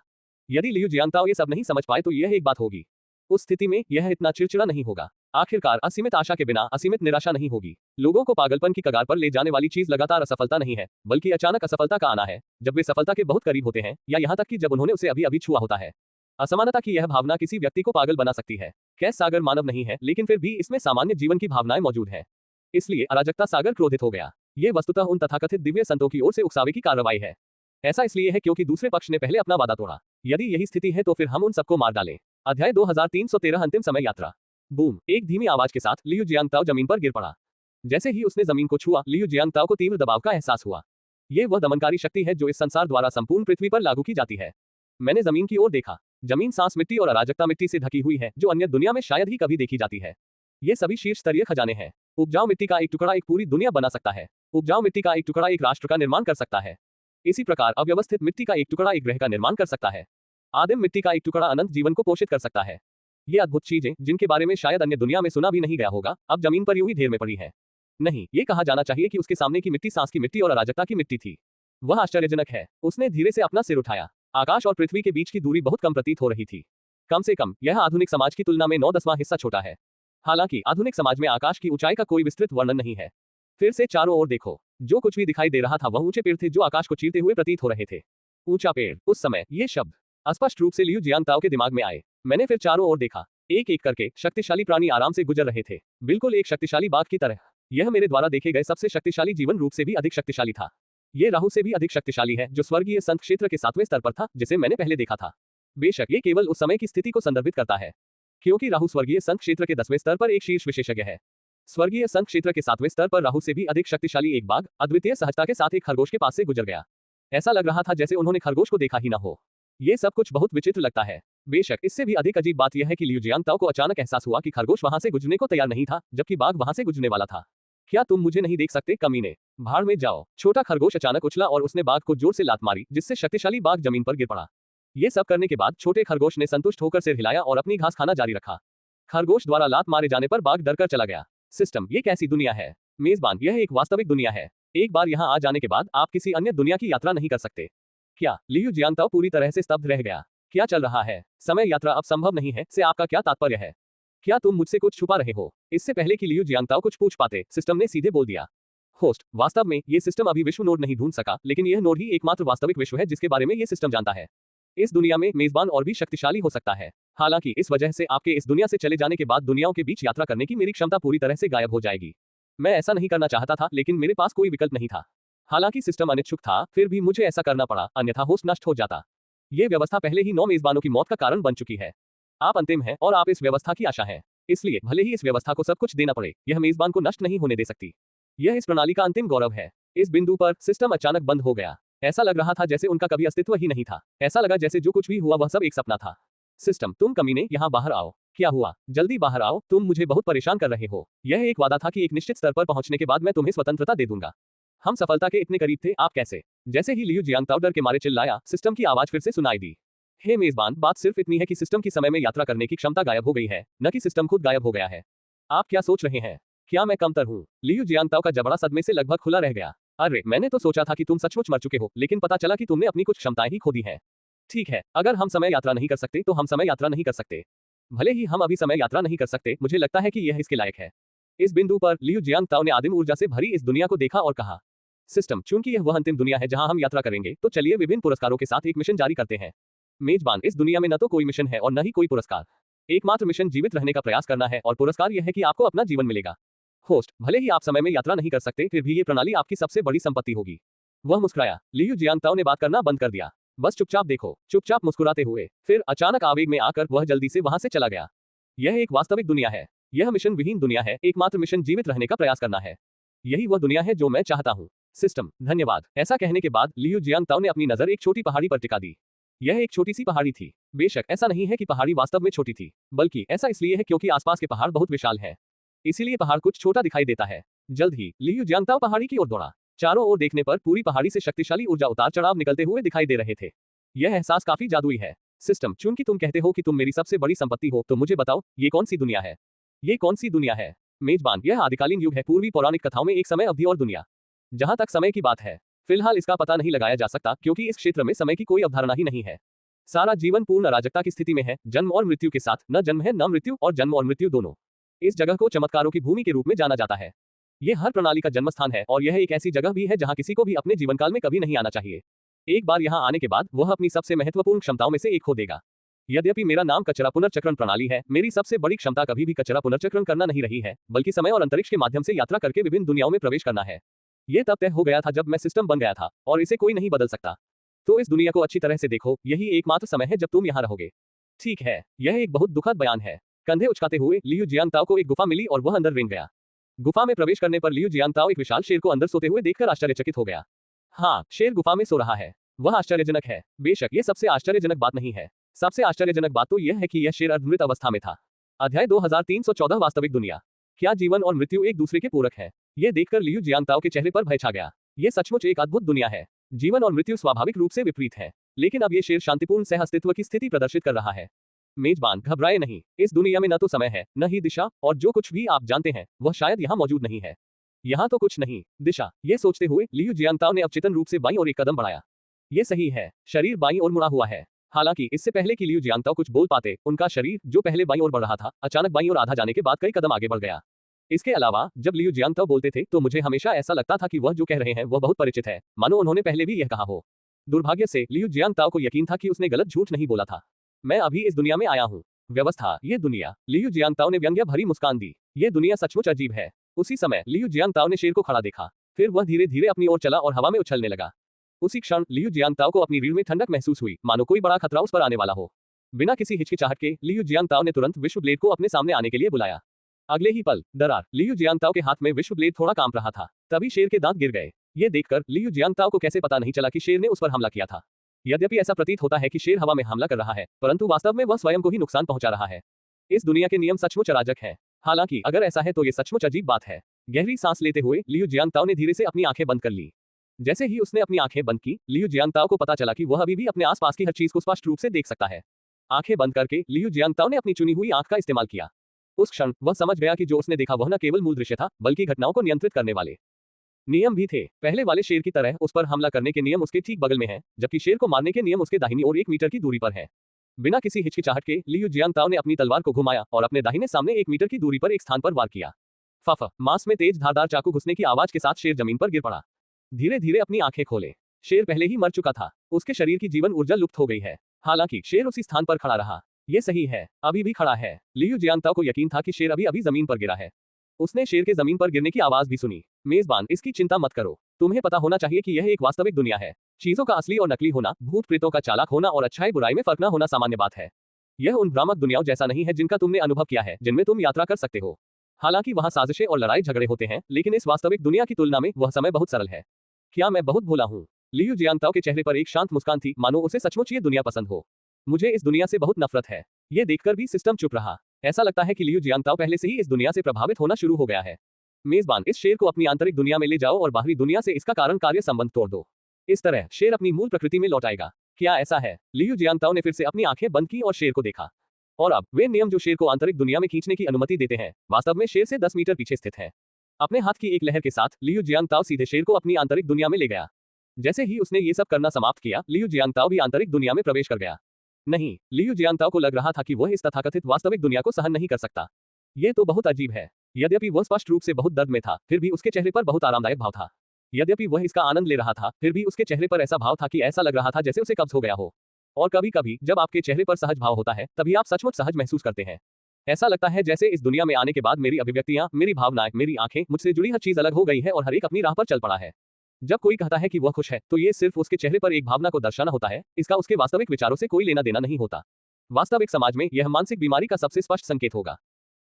यदि लियू जियांगताओ ये सब नहीं समझ पाए तो यह एक बात होगी। उस स्थिति में यह इतना चिड़चिड़ा नहीं होगा। आखिरकार असीमित आशा के बिना असीमित निराशा नहीं होगी। लोगों को पागलपन की कगार पर ले जाने वाली चीज लगातार असफलता नहीं है, बल्कि अचानक असफलता का आना है, जब वे सफलता के बहुत करीब होते हैं, या यहाँ तक कि जब उन्होंने उसे अभी अभी छुआ होता है। असमानता की यह भावना किसी व्यक्ति को पागल बना सकती है। कैस सागर मानव नहीं है, लेकिन फिर भी इसमें सामान्य जीवन की भावनाएं मौजूद है। इसलिए अराजकता सागर क्रोधित हो गया। ये वस्तुतः उन तथाकथित दिव्य संतों की ओर से उकसावे की कार्रवाई है। ऐसा इसलिए है क्योंकि दूसरे पक्ष ने पहले अपना वादा तोड़ा। यदि यही स्थिति है तो फिर हम उन सबको मार डालें। अध्याय 2313 अंतिम समय यात्रा। बूम। एक धीमी आवाज के साथ लियू जियांगताओ जमीन पर गिर पड़ा। जैसे ही उसने जमीन को छुआ, लियू जियांगताओ को तीव्र दबाव का एहसास हुआ। ये वह दमनकारी शक्ति है जो इस संसार द्वारा संपूर्ण पृथ्वी पर लागू की जाती है। मैंने जमीन की ओर देखा। जमीन सांस मिट्टी और अराजकता मिट्टी से ढकी हुई है, जो अन्य दुनिया में शायद ही कभी देखी जाती है। ये सभी शीर्ष स्तरीय खजाने हैं। उपजाऊ मिट्टी का एक टुकड़ा एक पूरी दुनिया बना सकता है। उपजाऊ मिट्टी का एक टुकड़ा एक राष्ट्र का निर्माण कर सकता है। इसी प्रकार अव्यवस्थित मिट्टी का एक टुकड़ा एक ग्रह का निर्माण कर सकता है। आदिम मिट्टी का एक टुकड़ा अनंत जीवन को पोषित कर सकता है। ये अद्भुत चीजें, जिनके बारे में शायद अन्य दुनिया में सुना भी नहीं गया होगा, अब जमीन पर यूं ही ढेर में पड़ी है। नहीं, ये कहा जाना चाहिए कि उसके सामने की मिट्टी सांस की मिट्टी और अराजकता की मिट्टी थी। वह आश्चर्यजनक है। उसने धीरे से अपना सिर उठाया। आकाश और पृथ्वी के बीच की दूरी बहुत कम प्रतीत हो रही थी। कम से कम यह आधुनिक समाज की तुलना में 9/10वां हिस्सा छोटा है। हालांकि आधुनिक समाज में आकाश की ऊंचाई का कोई विस्तृत वर्णन नहीं है। फिर से चारों ओर देखो। जो कुछ भी दिखाई दे रहा था वह ऊंचे पेड़ थे जो आकाश को चीरते हुए प्रतीत हो रहे थे। ऊंचा पेड़। उस समय ये शब्द स्पष्ट रूप से लियू जियांगताओ के दिमाग में आए। मैंने फिर चारों ओर देखा। एक एक करके शक्तिशाली प्राणी आराम से गुजर रहे थे, बिल्कुल एक शक्तिशाली बाघ की तरह। यह मेरे द्वारा देखे गए सबसे शक्तिशाली जीवन रूप से भी अधिक शक्तिशाली था। ये राहु से भी अधिक शक्तिशाली है, जो स्वर्गीय संत क्षेत्र के 7वें स्तर पर था, जिसे मैंने पहले देखा था। बेशक ये केवल उस समय की स्थिति को संदर्भित करता है, क्योंकि राहु स्वर्गीय संत क्षेत्र के 10वें स्तर पर एक शीर्ष विशेषज्ञ है। स्वर्गीय संत क्षेत्र के 7वें स्तर पर राहु से भी अधिक शक्तिशाली एक बाघ अद्वितीय सहजता के साथ एक खरगोश के पास से गुजर गया। ऐसा लग रहा था जैसे उन्होंने खरगोश को देखा ही ना हो। ये सब कुछ बहुत विचित्र लगता है। बेशक इससे भी अधिक अजीब बात यह है कि लियू जियांगताओ को अचानक एहसास हुआ कि खरगोश वहां से गुजरने को तैयार नहीं था, जबकि बाघ वहां से गुजरने वाला था। क्या तुम मुझे नहीं देख सकते, कमीने? भाड़ में जाओ। छोटा खरगोश अचानक उछला और उसने बाघ को जोर से लात मारी, जिससे शक्तिशाली बाघ जमीन पर गिर पड़ा। ये सब करने के बाद छोटे खरगोश ने संतुष्ट होकर सिर हिलाया और अपनी घास खाना जारी रखा। खरगोश द्वारा लात मारे जाने पर बाघ डरकर चला गया। सिस्टम, ये कैसी दुनिया है? मेजबान, यह एक वास्तविक दुनिया है। एक बार यहाँ आ जाने के बाद आप किसी अन्य दुनिया की यात्रा नहीं कर सकते। क्या? लियू जियांगताओ पूरी तरह से स्तब्ध रह गया। क्या चल रहा है? समय यात्रा अब संभव नहीं है से आपका क्या तात्पर्य है? क्या तुम मुझसे कुछ छुपा रहे हो? इससे पहले कि लियू जियांगताओ कुछ पूछ पाते, सिस्टम ने सीधे बोल दिया। होस्ट, वास्तव में ये सिस्टम अभी विश्व नोड नहीं ढूंढ सका, लेकिन यह नोड ही एकमात्र वास्तविक विश्व है जिसके बारे में ये सिस्टम जानता है। इस दुनिया में मेजबान और भी शक्तिशाली हो सकता है। हालांकि इस वजह से आपके इस दुनिया से चले जाने के बाद दुनियाओं के बीच यात्रा करने की मेरी क्षमता पूरी तरह से गायब हो जाएगी। मैं ऐसा नहीं करना चाहता था, लेकिन मेरे पास कोई विकल्प नहीं था। हालांकि सिस्टम अनिच्छुक था, फिर भी मुझे ऐसा करना पड़ा, अन्यथा होस्ट नष्ट हो जाता। ये व्यवस्था पहले ही 9 मेजबानों की मौत का कारण बन चुकी है। आप अंतिम हैं और आप इस व्यवस्था की आशा हैं। इसलिए भले ही इस व्यवस्था को सब कुछ देना पड़े, यह मेजबान को नष्ट नहीं होने दे सकती। यह इस प्रणाली का अंतिम गौरव है। इस बिंदु पर सिस्टम अचानक बंद हो गया। ऐसा लग रहा था जैसे उनका कभी अस्तित्व ही नहीं था। ऐसा लगा जैसे जो कुछ भी हुआ वह सब एक सपना था। सिस्टम, तुम कमीने, यहाँ बाहर आओ। क्या हुआ? जल्दी बाहर आओ, तुम मुझे बहुत परेशान कर रहे हो। यह एक वादा था कि एक निश्चित स्तर पर पहुंचने के बाद मैं तुम्हें स्वतंत्रता दे दूंगा। हम सफलता के इतने करीब थे, आप कैसे? जैसे ही लियू जियांगताओ डर के मारे चिल्लाया, सिस्टम की आवाज फिर से सुनाई दी। हे मेजबान, बात सिर्फ इतनी है कि सिस्टम की समय में यात्रा करने की क्षमता गायब हो गई है, न कि सिस्टम खुद गायब हो गया है। आप क्या सोच रहे हैं? क्या मैं कमतर हूँ? लियू जियांगताओ का जबड़ा सदमे से लगभग खुला रह गया। अरे, मैंने तो सोचा था कि तुम सचमुच मर चुके हो, लेकिन पता चला कि तुमने अपनी कुछ क्षमताएं ही खो दी हैं। ठीक है, अगर हम समय यात्रा नहीं कर सकते तो हम समय यात्रा नहीं कर सकते। भले ही हम अभी समय यात्रा नहीं कर सकते, मुझे लगता है कि यह इसके लायक है। इस बिंदु पर लियू जियांगताओ ने आदिम ऊर्जा से भरी इस दुनिया को देखा और कहा, सिस्टम, चूंकि यह वह अंतिम दुनिया है जहां हम यात्रा करेंगे, तो चलिए विभिन्न पुरस्कारों के साथ एक मिशन जारी करते हैं। मेजबान, इस दुनिया में न तो कोई मिशन है और न ही कोई पुरस्कार। एकमात्र मिशन जीवित रहने का प्रयास करना है और पुरस्कार यह है कि आपको अपना जीवन मिलेगा। होस्ट, भले ही आप समय में यात्रा नहीं कर सकते, फिर भी ये प्रणाली आपकी सबसे बड़ी संपत्ति होगी। वह मुस्कुराया। लियू जियांगताओ ने बात करना बंद कर दिया। बस चुपचाप देखो, चुपचाप मुस्कुराते हुए। फिर अचानक आवेग में आकर वह जल्दी से वहां से चला गया। यह एक वास्तविक दुनिया है। यह मिशन विहीन दुनिया है, एकमात्र मिशन जीवित रहने का प्रयास करना है। यही वह दुनिया है जो मैं चाहता हूँ। सिस्टम, धन्यवाद। ऐसा कहने के बाद लियू जियांगताओ ने अपनी नजर एक छोटी पहाड़ी पर टिका दी। यह एक छोटी सी पहाड़ी थी। बेशक ऐसा नहीं है कि पहाड़ी वास्तव में छोटी थी, बल्कि ऐसा इसलिए है क्योंकि आसपास के पहाड़ बहुत विशाल हैं। इसीलिए पहाड़ कुछ छोटा दिखाई देता है। जल्द ही लियू जियांगताओ पहाड़ी की ओर दौड़ा। चारों ओर देखने पर पूरी पहाड़ी से शक्तिशाली ऊर्जा उतार चढ़ाव निकलते हुए दिखाई दे रहे थे। यह एहसास काफी जादुई है। सिस्टम, चूंकि तुम कहते हो कि तुम मेरी सबसे बड़ी संपत्ति हो, तो मुझे बताओ, ये कौन सी दुनिया है? ये कौन सी दुनिया है? मेजबान, यह आदिकालीन युग है, पूर्वी पौराणिक कथाओं में एक समय अवधि और दुनिया। जहां तक समय की बात है, फिलहाल इसका पता नहीं लगाया जा सकता, क्योंकि इस क्षेत्र में समय की कोई अवधारणा ही नहीं है। सारा जीवन पूर्ण अराजकता की स्थिति में है, जन्म और मृत्यु के साथ। न जन्म है न मृत्यु, और जन्म और मृत्यु दोनों। इस जगह को चमत्कारों की भूमि के रूप में जाना जाता है। यह हर प्रणाली का जन्म स्थान है, और यह एक ऐसी जगह भी है जहां किसी को भी अपने जीवनकाल में कभी नहीं आना चाहिए। एक बार यहां आने के बाद वह अपनी सबसे महत्वपूर्ण क्षमताओं में से एक खो देगा। यद्यपि मेरा नाम कचरा पुनर्चक्रण प्रणाली है, मेरी सबसे बड़ी क्षमता कभी भी कचरा पुनर्चक्रण करना नहीं रही है, बल्कि समय और अंतरिक्ष के माध्यम से यात्रा करके विभिन्न दुनियाओं में प्रवेश करना है। यह तब तय हो गया था जब मैं सिस्टम बन गया था, और इसे कोई नहीं बदल सकता। तो इस दुनिया को अच्छी तरह से देखो, यही एकमात्र समय है जब तुम यहाँ रहोगे। ठीक है, यह एक बहुत दुखद बयान है। कंधे उचकाते हुए लियू जियांगताओ को एक गुफा मिली और वह अंदर रेंग गया। गुफा में प्रवेश करने पर लियू जियांगताओ एक विशाल शेर को अंदर सोते हुए देखकर आश्चर्यचकित हो गया। हाँ, शेर गुफा में सो रहा है। वह आश्चर्यजनक है। बेशक ये सबसे आश्चर्यजनक बात नहीं है। सबसे आश्चर्यजनक बात तो यह है कि यह शेर अर्धमृत अवस्था में था। अध्याय 2314 वास्तविक दुनिया। क्या जीवन और मृत्यु एक दूसरे के पूरक है? यह देखकर लियू जियांगताओ के चेहरे पर भय छा गया। यह सचमुच एक अद्भुत दुनिया है। जीवन और मृत्यु स्वाभाविक रूप से विपरीत है, लेकिन अब यह शेर शांतिपूर्ण सह अस्तित्व की स्थिति प्रदर्शित कर रहा है। मेजबान, घबराए नहीं। इस दुनिया में न तो समय है, न ही दिशा, और जो कुछ भी आप जानते हैं वह शायद यहाँ मौजूद नहीं है। यहाँ तो कुछ नहीं, दिशा। ये सोचते हुए लियू जियांगताओ ने अवचेतन रूप से बाईं ओर एक कदम बढ़ाया। ये सही है, शरीर बाईं ओर मुड़ा हुआ है। हालांकि इससे पहले कि लियू जियांगताओ कुछ बोल पाते, उनका शरीर, जो पहले बाईं ओर बढ़ रहा था, अचानक बाईं ओर आधा जाने के बाद कई कदम आगे बढ़ गया। इसके अलावा जब लियू जियांगताओ बोलते थे तो मुझे हमेशा ऐसा लगता था कि वह जो कह रहे हैं वह बहुत परिचित है, मानो उन्होंने पहले भी यह कहा हो। दुर्भाग्य से लियू जियांगताओ को यकीन था कि उसने गलत झूठ नहीं बोला था। मैं अभी इस दुनिया में आया हूँ। व्यवस्था, ये दुनिया। लियू जियांगताओ ने व्यंग्य भरी मुस्कान दी। ये दुनिया सचमुच अजीब है। उसी समय लियू जियांगताओ ने शेर को खड़ा देखा। फिर वह धीरे धीरे अपनी ओर चला और हवा में उछलने लगा। उसी क्षण लियू जियांगताओ को अपनी रीढ़ में ठंडक महसूस हुई, मानो कोई बड़ा खतरा उस पर आने वाला हो। बिना किसी हिचकिचाहट के लियू जियांगताओ ने तुरंत विश्व ब्लेड को अपने सामने आने के लिए बुलाया। अगले ही पल दरार, लियू जियांगताओ के हाथ में विश्व ब्लेड थोड़ा कांप रहा था। तभी शेर के दांत गिर गए। ये देखकर लियू जियांगताओ को कैसे पता नहीं चला कि शेर ने उस पर हमला किया था। यद्यपि ऐसा प्रतीत होता है कि शेर हवा में हमला कर रहा है, परंतु वास्तव में वह स्वयं को ही नुकसान पहुंचा रहा है। इस दुनिया के नियम सचमुच अराजक हैं। हालांकि अगर ऐसा है तो ये सचमुच अजीब बात है। गहरी सांस लेते हुए लियू जियांगताओ ने धीरे से अपनी आंखें बंद कर ली। जैसे ही उसने अपनी आंखें बंद की, लियू जियांगताओ को पता चला कि वह अभी भी अपने आसपास की हर चीज को स्पष्ट रूप से देख सकता है। आंखें बंद करके लियू जियांगताओ ने अपनी चुनी हुई आंख का इस्तेमाल किया। उस क्षण वह समझ गया कि जो उसने देखा वह न केवल मूल दृश्य था, बल्कि घटनाओं को नियंत्रित करने वाले नियम भी थे। पहले वाले शेर की तरह उस पर हमला करने के नियम उसके ठीक बगल में हैं, जबकि शेर को मारने के नियम उसके दाहिनी ओर 1 मीटर की दूरी पर है। बिना किसी हिचकिचाहट के लियू जियांगताओ ने अपनी तलवार को घुमाया और अपने दाहिने सामने 1 मीटर की दूरी पर एक स्थान पर वार किया। फफ मांस में तेज धारदार चाकू घुसने की आवाज के साथ शेर जमीन पर गिर पड़ा। धीरे धीरे अपनी आंखें खोले। शेर पहले ही मर चुका था। उसके शरीर की जीवन ऊर्जा लुप्त हो गई है। हालांकि शेर उसी स्थान पर खड़ा रहा। ये सही है, अभी भी खड़ा है। लियू जियांगताओ को यकीन था कि शेर अभी अभी जमीन पर गिरा है। उसने शेर के जमीन पर गिरने की आवाज भी सुनी। मेजबान, इसकी चिंता मत करो। तुम्हें पता होना चाहिए कि यह एक वास्तविक दुनिया है। चीजों का असली और नकली होना, भूत प्रेतों का चालाक होना और अच्छाई बुराई में फर्क न होना सामान्य बात है। यह उन भ्रामक दुनियाओं जैसा नहीं है जिनका तुमने अनुभव किया है, जिनमें तुम यात्रा कर सकते हो। हालांकि वहां साजिशें और लड़ाई झगड़े होते हैं, लेकिन इस वास्तविक दुनिया की तुलना में वह समय बहुत सरल है। क्या मैं बहुत भोला हूँ? लियू जियांगताओ के चेहरे पर एक शांत मुस्कान थी, मानो उसे सचमुच ये दुनिया पसंद हो। मुझे इस दुनिया से बहुत नफरत है। ये देखकर भी सिस्टम चुप रहा। ऐसा लगता है कि लियू जियांगताओ पहले से ही इस दुनिया से प्रभावित होना शुरू हो गया है। मेजबान, इस शेर को अपनी आंतरिक दुनिया में ले जाओ और बाहरी दुनिया से इसका कारण कार्य संबंध तोड़ दो। इस तरह शेर अपनी मूल प्रकृति में लौट आएगा। क्या ऐसा है? लियू जियांगताओ ने फिर से अपनी आंखें बंद की और शेर को देखा। और अब वे नियम जो शेर को आंतरिक दुनिया में खींचने की अनुमति देते हैं, वास्तव में शेर से 10 मीटर पीछे स्थित हैं। अपने हाथ की एक लहर के साथ लियू जियांगताओ सीधे शेर को अपनी आंतरिक दुनिया में ले गया। जैसे ही उसने ये सब करना समाप्त किया, लियू जियांगताओ भी आंतरिक दुनिया में प्रवेश कर गया। नहीं, लियू जियांगताओ को लग रहा था कि वह इस तथाकथित वास्तविक दुनिया को सहन नहीं कर सकता। ये तो बहुत अजीब है। यद्यपि वह स्पष्ट रूप से बहुत दर्द में था, फिर भी उसके चेहरे पर बहुत आरामदायक भाव था। यद्यपि वह इसका आनंद ले रहा था, फिर भी उसके चेहरे पर ऐसा भाव था कि ऐसा लग रहा था जैसे उसे कब्ज हो गया हो। और कभी कभी जब आपके चेहरे पर सहज भाव होता है, तभी आप सचमुच सहज महसूस करते हैं। ऐसा लगता है जैसे इस दुनिया में आने के बाद मेरी अभिव्यक्तियां, मेरी भावनाएं, मेरी आंखें, मुझसे जुड़ी हर चीज अलग हो गई है और हर एक अपनी राह पर चल पड़ा है। जब कोई कहता है कि वह खुश है, तो ये सिर्फ उसके चेहरे पर एक भावना को दर्शाना होता है, इसका उसके वास्तविक विचारों से कोई लेना देना नहीं होता। वास्तविक समाज में यह मानसिक बीमारी का सबसे स्पष्ट संकेत होगा।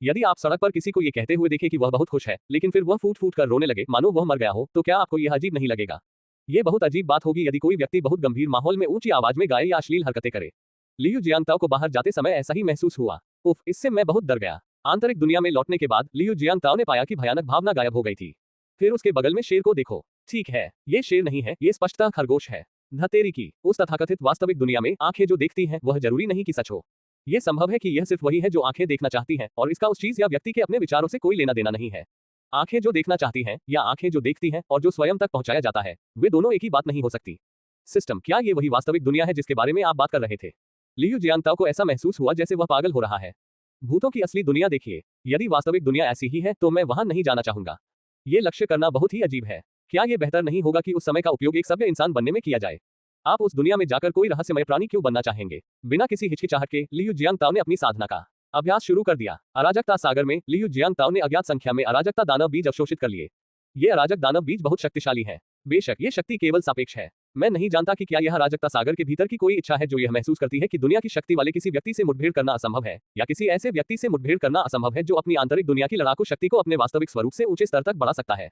यदि आप सड़क पर किसी को ये कहते हुए देखें कि वह बहुत खुश है, लेकिन फिर वह फूट फूट कर रोने लगे मानो वह मर गया हो, तो क्या आपको यह अजीब नहीं लगेगा? ये बहुत अजीब बात होगी यदि कोई व्यक्ति बहुत गंभीर माहौल में ऊंची आवाज में गाए या अश्लील हरकतें करे। लियू जियांगताओ को बाहर जाते समय ऐसा ही महसूस हुआ। उफ, इससे मैं बहुत डर गया। आंतरिक दुनिया में लौटने के बाद लियू जियांगताओ ने पाया कि भयानक भावना गायब हो गई थी। फिर उसके बगल में शेर को देखो। ठीक है, ये शेर नहीं है, ये स्पष्टतः खरगोश है। धतेरी की उस तथाकथित वास्तविक दुनिया में आंखें जो देखती हैं, वह जरूरी नहीं कि सच हो। यह संभव है कि यह सिर्फ वही है जो आंखें देखना चाहती हैं, और इसका उस चीज या व्यक्ति के अपने विचारों से कोई लेना देना नहीं है। आंखें जो देखना चाहती हैं, या आंखें जो देखती हैं और जो स्वयं तक पहुंचाया जाता है, वे दोनों एक ही बात नहीं हो सकती। सिस्टम, क्या ये वही वास्तविक दुनिया है जिसके बारे में आप बात कर रहे थे? लियू जियांगताओ को ऐसा महसूस हुआ जैसे वह पागल हो रहा है। भूतों की असली दुनिया देखिए। यदि वास्तविक दुनिया ऐसी ही है, तो मैं वहां नहीं जाना चाहूंगा। ये लक्ष्य करना बहुत ही अजीब है। क्या ये बेहतर नहीं होगा कि उस समय का उपयोग एक सभ्य इंसान बनने में किया जाए? आप उस दुनिया में जाकर कोई रहस्यमय प्राणी क्यों बनना चाहेंगे? बिना किसी हिचकिचाहट के लियू जियांगताओ ने अपनी साधना का अभ्यास शुरू कर दिया। अराजकता सागर में लियू जियांगताओ ने अज्ञात संख्या में अराजकता दानव बीज अवशोषित कर लिए। ये अराजक दानव बीज बहुत शक्तिशाली है। बेशक ये शक्ति केवल सापेक्ष है। मैं नहीं जानता कि क्या यह अराजकता सागर के भीतर की कोई इच्छा है जो यह महसूस करती है कि दुनिया की शक्ति वाले किसी व्यक्ति से मुठभेड़ करना असंभव है, या किसी ऐसे व्यक्ति से मुठभेड़ करना असंभव है जो अपनी आंतरिक दुनिया की लड़ाकू शक्ति को अपने वास्तविक स्वरूप से ऊंचे स्तर तक बढ़ा सकता है।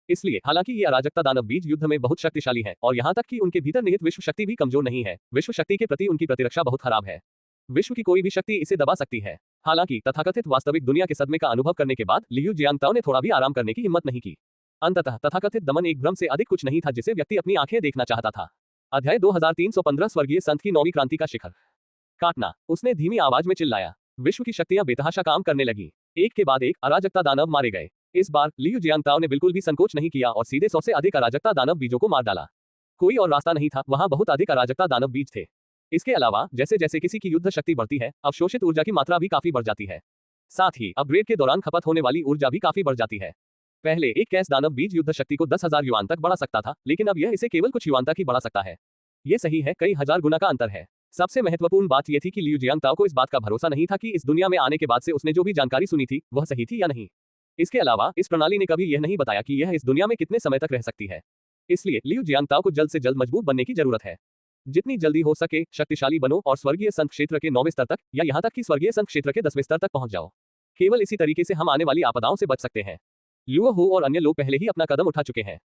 इसलिए हालांकि ये अराजकता दानव बीज युद्ध में बहुत शक्तिशाली है, और यहाँ तक कि उनके भीतर निहित विश्व शक्ति भी कमजोर नहीं है। विश्व शक्ति के प्रति उनकी प्रतिरक्षा बहुत खराब है। विश्व की कोई भी शक्ति इसे दबा सकती है। हालांकि तथाकथित वास्तविक दुनिया के सदमे का अनुभव करने के बाद लियू जियांगताओ ने थोड़ा भी आराम करने की हिम्मत नहीं की। अंततः तथाकथित दमन एक भ्रम से अधिक कुछ नहीं था जिसे व्यक्ति अपनी आंखें देखना चाहता था। अध्याय 2315 स्वर्गीय संत की 9वीं क्रांति का शिखर काटना। उसने धीमी आवाज में चिल्लाया। विश्व की शक्तियां बेतहाशा काम करने लगी। एक के बाद एक अराजकता दानव मारे गए। इस बार लियू जियांगताओ ने बिल्कुल भी संकोच नहीं किया और सीधे 100 से अधिक अराजकता दानव बीजों को मार डाला। कोई और रास्ता नहीं था, वहां बहुत अधिक अराजकता दानव बीज थे। इसके अलावा जैसे जैसे किसी की युद्ध शक्ति बढ़ती है, अवशोषित ऊर्जा की मात्रा भी काफी बढ़ जाती है। साथ ही अपग्रेड के दौरान खपत होने वाली ऊर्जा भी काफी बढ़ जाती है। पहले एक कैस दानव बीज युद्ध शक्ति को 10,000 युआन तक बढ़ा सकता था, लेकिन अब यह इसे केवल कुछ युआन तक ही बढ़ा सकता है। ये सही है, कई हजार गुना का अंतर है। सबसे महत्वपूर्ण बात यह थी कि लियू जियांगताओ को इस बात का भरोसा नहीं था कि इस दुनिया में आने के बाद से उसने जो भी जानकारी सुनी थी वह सही थी या नहीं। इसके अलावा इस प्रणाली ने कभी यह नहीं बताया कि यह इस दुनिया में कितने समय तक रह सकती है। इसलिए लियू जियांगताओ को जल्द से जल्द मजबूत बनने की जरूरत है। जितनी जल्दी हो सके शक्तिशाली बनो और स्वर्गीय संत क्षेत्र के 9वें स्तर तक, या यहाँ तक कि स्वर्गीय संत क्षेत्र के 10वें स्तर तक पहुंच जाओ। केवल इसी तरीके से हम आने वाली आपदाओं से बच सकते हैं। लियो हो और अन्य लोग पहले ही अपना कदम उठा चुके हैं।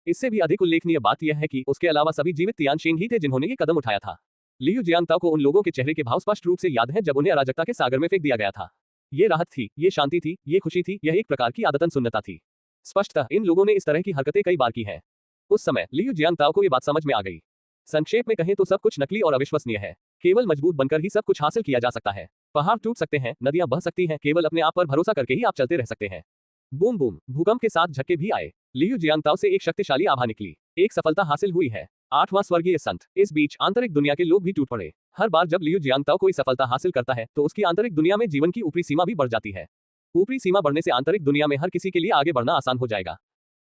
इससे भी अधिक उल्लेखनीय बात यह है कि उसके अलावा सभी जीवित तियानशेन ही थे जिन्होंने ये कदम उठाया था। लियू जियांगताओ को उन लोगों के चेहरे के भाव स्पष्ट रूप से याद हैं जब उन्हें अराजकता के सागर में फेंक दिया गया था। ये राहत थी, ये शांति थी, ये खुशी थी, यह एक प्रकार की आदतन सुन्नता थी। स्पष्टतः इन लोगों ने इस तरह की हरकतें कई बार की हैं। उस समय लियू जियांगताओ को ये बात समझ में आ गई। संक्षेप में कहें तो सब कुछ नकली और अविश्वसनीय है। केवल मजबूत बनकर ही सब कुछ हासिल किया जा सकता है। पहाड़ टूट सकते हैं, नदियां बह सकती हैं, केवल अपने आप पर भरोसा करके ही आप चलते रह सकते हैं। बूम बूम, भूकंप के साथ झटके भी आए। लियू जियांगताओ से एक शक्तिशाली आभा निकली। एक सफलता हासिल हुई है। 8वां स्वर्गीय संत। इस बीच आंतरिक दुनिया के लोग भी टूट पड़े। हर बार जब लियू जियांगताओ कोई सफलता हासिल करता है तो उसकी आंतरिक दुनिया में जीवन की ऊपरी सीमा भी बढ़ जाती है। ऊपरी सीमा बढ़ने से आंतरिक दुनिया में हर किसी के लिए आगे बढ़ना आसान हो जाएगा।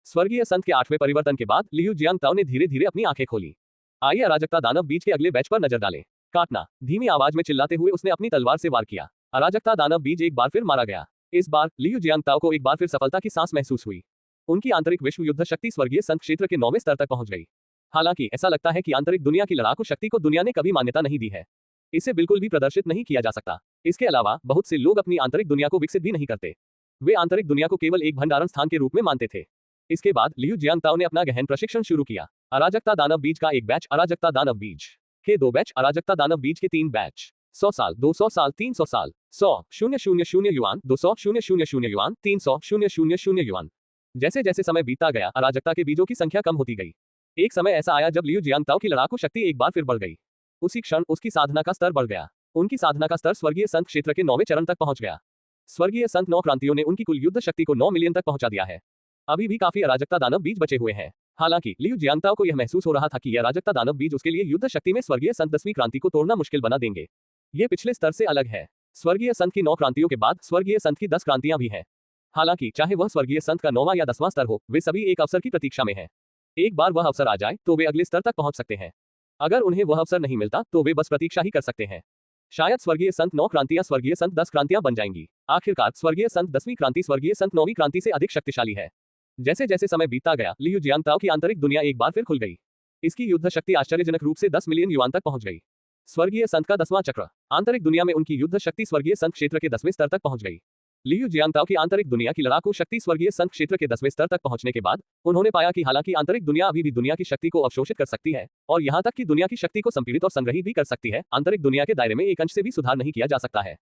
स्वर्गीय संत के 8वें परिवर्तन के बाद लियू जियांगताओ ने धीरे धीरे अपनी आंखें खोली। आइए अराजकता दानव बीज के अगले बैच पर नजर डालें। काटना। धीमी आवाज में चिल्लाते हुए उसने अपनी तलवार से वार किया। अराजकता दानव बीज एक बार फिर मारा गया। इस बार लियू जियांगताओ को एक बार फिर सफलता की सांस महसूस हुई। उनकी आंतरिक विश्व युद्ध शक्ति स्वर्गीय संत क्षेत्र के 9वें स्तर तक पहुंच गई। हालांकि ऐसा लगता है कि आंतरिक दुनिया की लड़ाकू शक्ति को दुनिया ने कभी मान्यता नहीं दी है। इसे बिल्कुल भी प्रदर्शित नहीं किया जा सकता। इसके अलावा बहुत से लोग अपनी आंतरिक दुनिया को विकसित भी नहीं करते। वे आंतरिक दुनिया को केवल एक भंडारण स्थान के रूप में मानते थे। इसके बाद लियू जियांगताओ ने अपना गहन प्रशिक्षण शुरू किया। अराजकता दानव बीज का एक बैच, अराजकता दानव बीज के 2 बैच, अराजकता दानव बीज के 3 बैच। 100 साल, 200 साल, 300 साल, 100,000 युआन, 200,000 युआन, 300,000 युआन। जैसे जैसे समय बीतता गया अराजकता के बीजों की संख्या कम होती गई। एक समय ऐसा आया जब लियू जियांगताओ की लड़ाकू शक्ति एक बार फिर बढ़ गई। उसी क्षण उसकी साधना का स्तर बढ़ गया। उनकी साधना का स्तर स्वर्गीय संत क्षेत्र के 9वें चरण तक पहुंच गया। स्वर्गीय संत 9 क्रांतियों ने उनकी कुल युद्ध शक्ति को 9 मिलियन तक पहुंचा दिया है। अभी भी काफी अराजकता दानव बीज बचे हुए हैं। हालांकि लियू जियांगताओ को यह महसूस हो रहा था कि यह अराजकता दानव बीज उसके लिए युद्ध शक्ति में स्वर्गीय संत 10वीं क्रांति को तोड़ना मुश्किल बना देंगे। ये पिछले स्तर से अलग है। स्वर्गीय संत की 9 क्रांतियों के बाद स्वर्गीय संत की 10 क्रांतियां भी हैं। हालांकि चाहे वह स्वर्गीय संत का 9वां या 10वां स्तर हो, वे सभी एक अवसर की प्रतीक्षा में हैं। एक बार वह अवसर आ जाए तो वे अगले स्तर तक पहुंच सकते हैं। अगर उन्हें वह अवसर नहीं मिलता तो वे बस प्रतीक्षा ही कर सकते हैं। शायद स्वर्गीय संत 9 क्रांतियां स्वर्गीय संत 10 क्रांतियां बन जाएंगी। आखिरकार स्वर्गीय संत 10वीं क्रांति स्वर्गीय संत 9वीं क्रांति से अधिक शक्तिशाली है। जैसे जैसे समय बीतता गया लियू जियांगताओ की आंतरिक दुनिया एक बार फिर खुल गई। इसकी युद्ध शक्ति आश्चर्यजनक रूप से 10 मिलियन युआन तक पहुंच गई। स्वर्गीय संत का 10वां चक्र। आंतरिक दुनिया में उनकी युद्ध शक्ति स्वर्गीय संत क्षेत्र के 10वें स्तर तक पहुंच गई। लियू जियांगताओ की आंतरिक दुनिया की लड़ाकू शक्ति स्वर्गीय संत क्षेत्र के 10वें स्तर तक पहुंचने के बाद उन्होंने पाया कि हालांकि आंतरिक दुनिया अभी भी दुनिया की शक्ति को अवशोषित कर सकती है और यहां तक कि दुनिया की शक्ति को संपीड़ित और संग्रहित भी कर सकती है, आंतरिक दुनिया के दायरे में एक अंश से भी सुधार नहीं किया जा सकता है।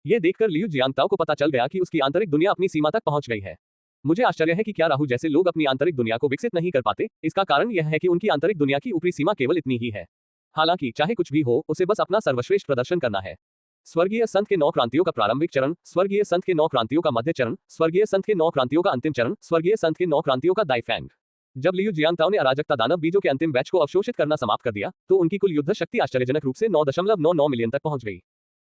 यह देखकर लियू जियांगताओ को पता चल गया कि उसकी आंतरिक दुनिया अपनी सीमा तक पहुंच गई है। मुझे आश्चर्य है कि क्या राहु जैसे लोग अपनी आंतरिक दुनिया को विकसित नहीं कर पाते। इसका कारण यह है कि उनकी आंतरिक दुनिया की ऊपरी सीमा केवल इतनी ही है। हालांकि चाहे कुछ भी हो, उसे बस अपना सर्वश्रेष्ठ प्रदर्शन करना है। स्वर्गीय संत के 9 क्रांतियों का प्रारंभिक चरण, स्वर्गीय संत के 9 क्रांतियों का मध्य चरण, स्वर्गीय संत के 9 क्रांतियों का अंतिम चरण, स्वर्गीय संत के 9 क्रांतियों का दाइफैंग। जब लियू जियांगताओ ने अराजकता दानव बीजों के अंतिम बैच को अवशोषित करना समाप्त कर दिया तो उनकी कुल युद्ध शक्ति आश्चर्यजनक रूप से 9.99 मिलियन तक पहुंच गई।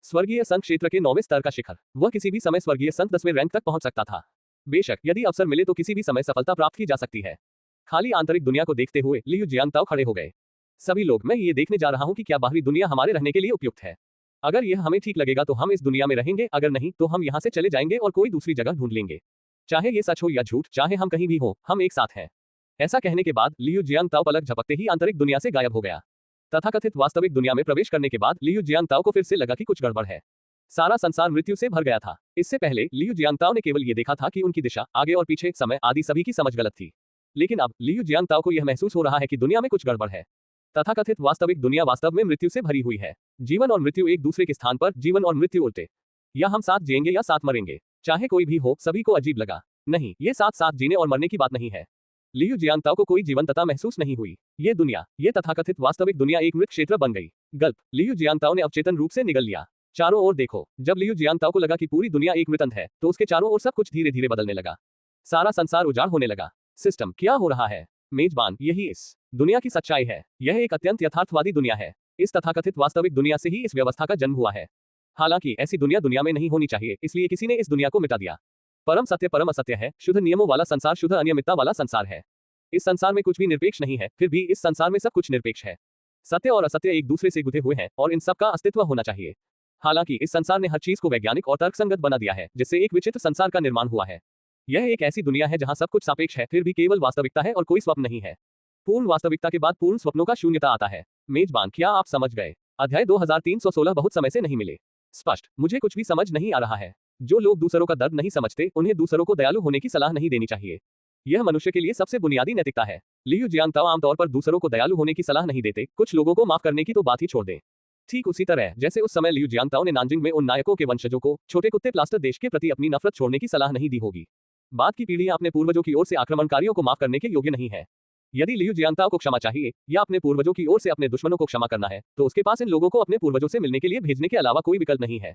स्वर्गीय संत क्षेत्र के 9वें स्तर का शिखर। वह किसी भी समय स्वर्गीय संत 10वें रैंक तक पहुंच सकता था। बेशक यदि अवसर मिले तो किसी भी समय सफलता प्राप्त की जा सकती है। खाली आंतरिक दुनिया को देखते हुए लियू जियांगताओ खड़े हो गए। सभी लोग, मैं ये देखने जा रहा हूं कि क्या बाहरी दुनिया हमारे रहने के लिए उपयुक्त है। अगर यह हमें ठीक लगेगा तो हम इस दुनिया में रहेंगे, अगर नहीं तो हम यहाँ से चले जाएंगे और कोई दूसरी जगह ढूंढ लेंगे। चाहे ये सच हो या झूठ, चाहे हम कहीं भी हो, हम एक साथ हैं। ऐसा कहने के बाद लियू जियांगताओ पलक झपकते ही आंतरिक दुनिया से गायब हो गया। तथाकथित वास्तविक दुनिया में प्रवेश करने के बाद लियू जियांगताओ को फिर से लगा कि कुछ गड़बड़ है। सारा संसार मृत्यु से भर गया था। इससे पहले लियू जियांगताओ ने केवल ये देखा था कि उनकी दिशा, आगे और पीछे, समय आदि सभी की समझ गलत थी। लेकिन अब लियू जियांगताओ को यह महसूस हो रहा है कि दुनिया में कुछ गड़बड़ है। तथाकथित वास्तविक दुनिया वास्तव में मृत्यु से भरी हुई है। जीवन और मृत्यु एक दूसरे के स्थान पर, जीवन और मृत्यु उल्टे। या हम साथ जिएंगे या साथ मरेंगे। चाहे कोई भी हो, सभी को अजीब लगा। नहीं, ये साथ साथ जीने और मरने की बात नहीं है। लियू जियांगताओ को कोई जीवंतता महसूस नहीं हुई। ये दुनिया, ये तथाकथित वास्तविक दुनिया एक मृत क्षेत्र बन गई। गल्प। लियू जियांगताओ ने अवचेतन रूप से निगल लिया। चारों ओर देखो। जब लियू जियांगताओ को लगा कि पूरी दुनिया एक मृतंत है तो उसके चारों ओर सब कुछ धीरे धीरे बदलने लगा। सारा संसार उजाड़ होने लगा। सिस्टम, क्या हो रहा है? मेजबान, यही इस दुनिया की सच्चाई है। यह एक अत्यंत यथार्थवादी दुनिया है। इस तथाकथित वास्तविक दुनिया से ही इस व्यवस्था का जन्म हुआ है। हालांकि ऐसी दुनिया दुनिया में नहीं होनी चाहिए, इसलिए किसी ने इस दुनिया को मिटा दिया। परम सत्य परम असत्य है। शुद्ध नियमों वाला संसार शुद्ध अनियमितता वाला संसार है। इस संसार में कुछ भी निरपेक्ष नहीं है, फिर भी इस संसार में सब कुछ निरपेक्ष है। सत्य और असत्य एक दूसरे से गुथे हुए हैं और इन सब का अस्तित्व होना चाहिए। हालांकि इस संसार ने हर चीज को वैज्ञानिक और तर्कसंगत बना दिया है, जिससे एक विचित्र संसार का निर्माण हुआ है। यह एक ऐसी दुनिया है जहां सब कुछ सापेक्ष है, फिर भी केवल वास्तविकता है और कोई स्वप्न नहीं है। पूर्ण वास्तविकता के बाद पूर्ण स्वप्नों का शून्यता आता है। मेजबान, क्या आप समझ गए? अध्याय 2316 बहुत समय से नहीं मिले। स्पष्ट, मुझे कुछ भी समझ नहीं आ रहा है। जो लोग दूसरों का दर्द नहीं समझते, उन्हें दूसरों को दयालु होने की सलाह नहीं देनी चाहिए। यह मनुष्य के लिए सबसे बुनियादी नैतिकता है। लियू जियांगताओ आमतौर पर दूसरों को दयालु होने की सलाह नहीं देते, कुछ लोगों को माफ करने की तो बात ही छोड़ दें। ठीक उसी तरह जैसे उस समय लियू जियांगताओ ने नानजिंग में उन नायकों के वंशजों को, छोटे कुत्ते प्लास्टर देश के प्रति अपनी नफरत छोड़ने की सलाह नहीं दी होगी। बाद की पीढ़ियां अपने पूर्वजों की ओर से आक्रमणकारियों को माफ करने के योग्य नहीं है। यदि लियू जियांगताओ को क्षमा चाहिए या अपने पूर्वजों की ओर से अपने दुश्मनों को क्षमा करना है तो उसके पास इन लोगों को अपने पूर्वजों से मिलने के लिए भेजने के अलावा कोई विकल्प नहीं है।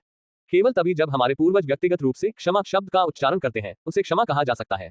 केवल तभी जब हमारे पूर्वज व्यक्तिगत रूप से क्षमा शब्द का उच्चारण करते हैं उसे क्षमा कहा जा सकता है।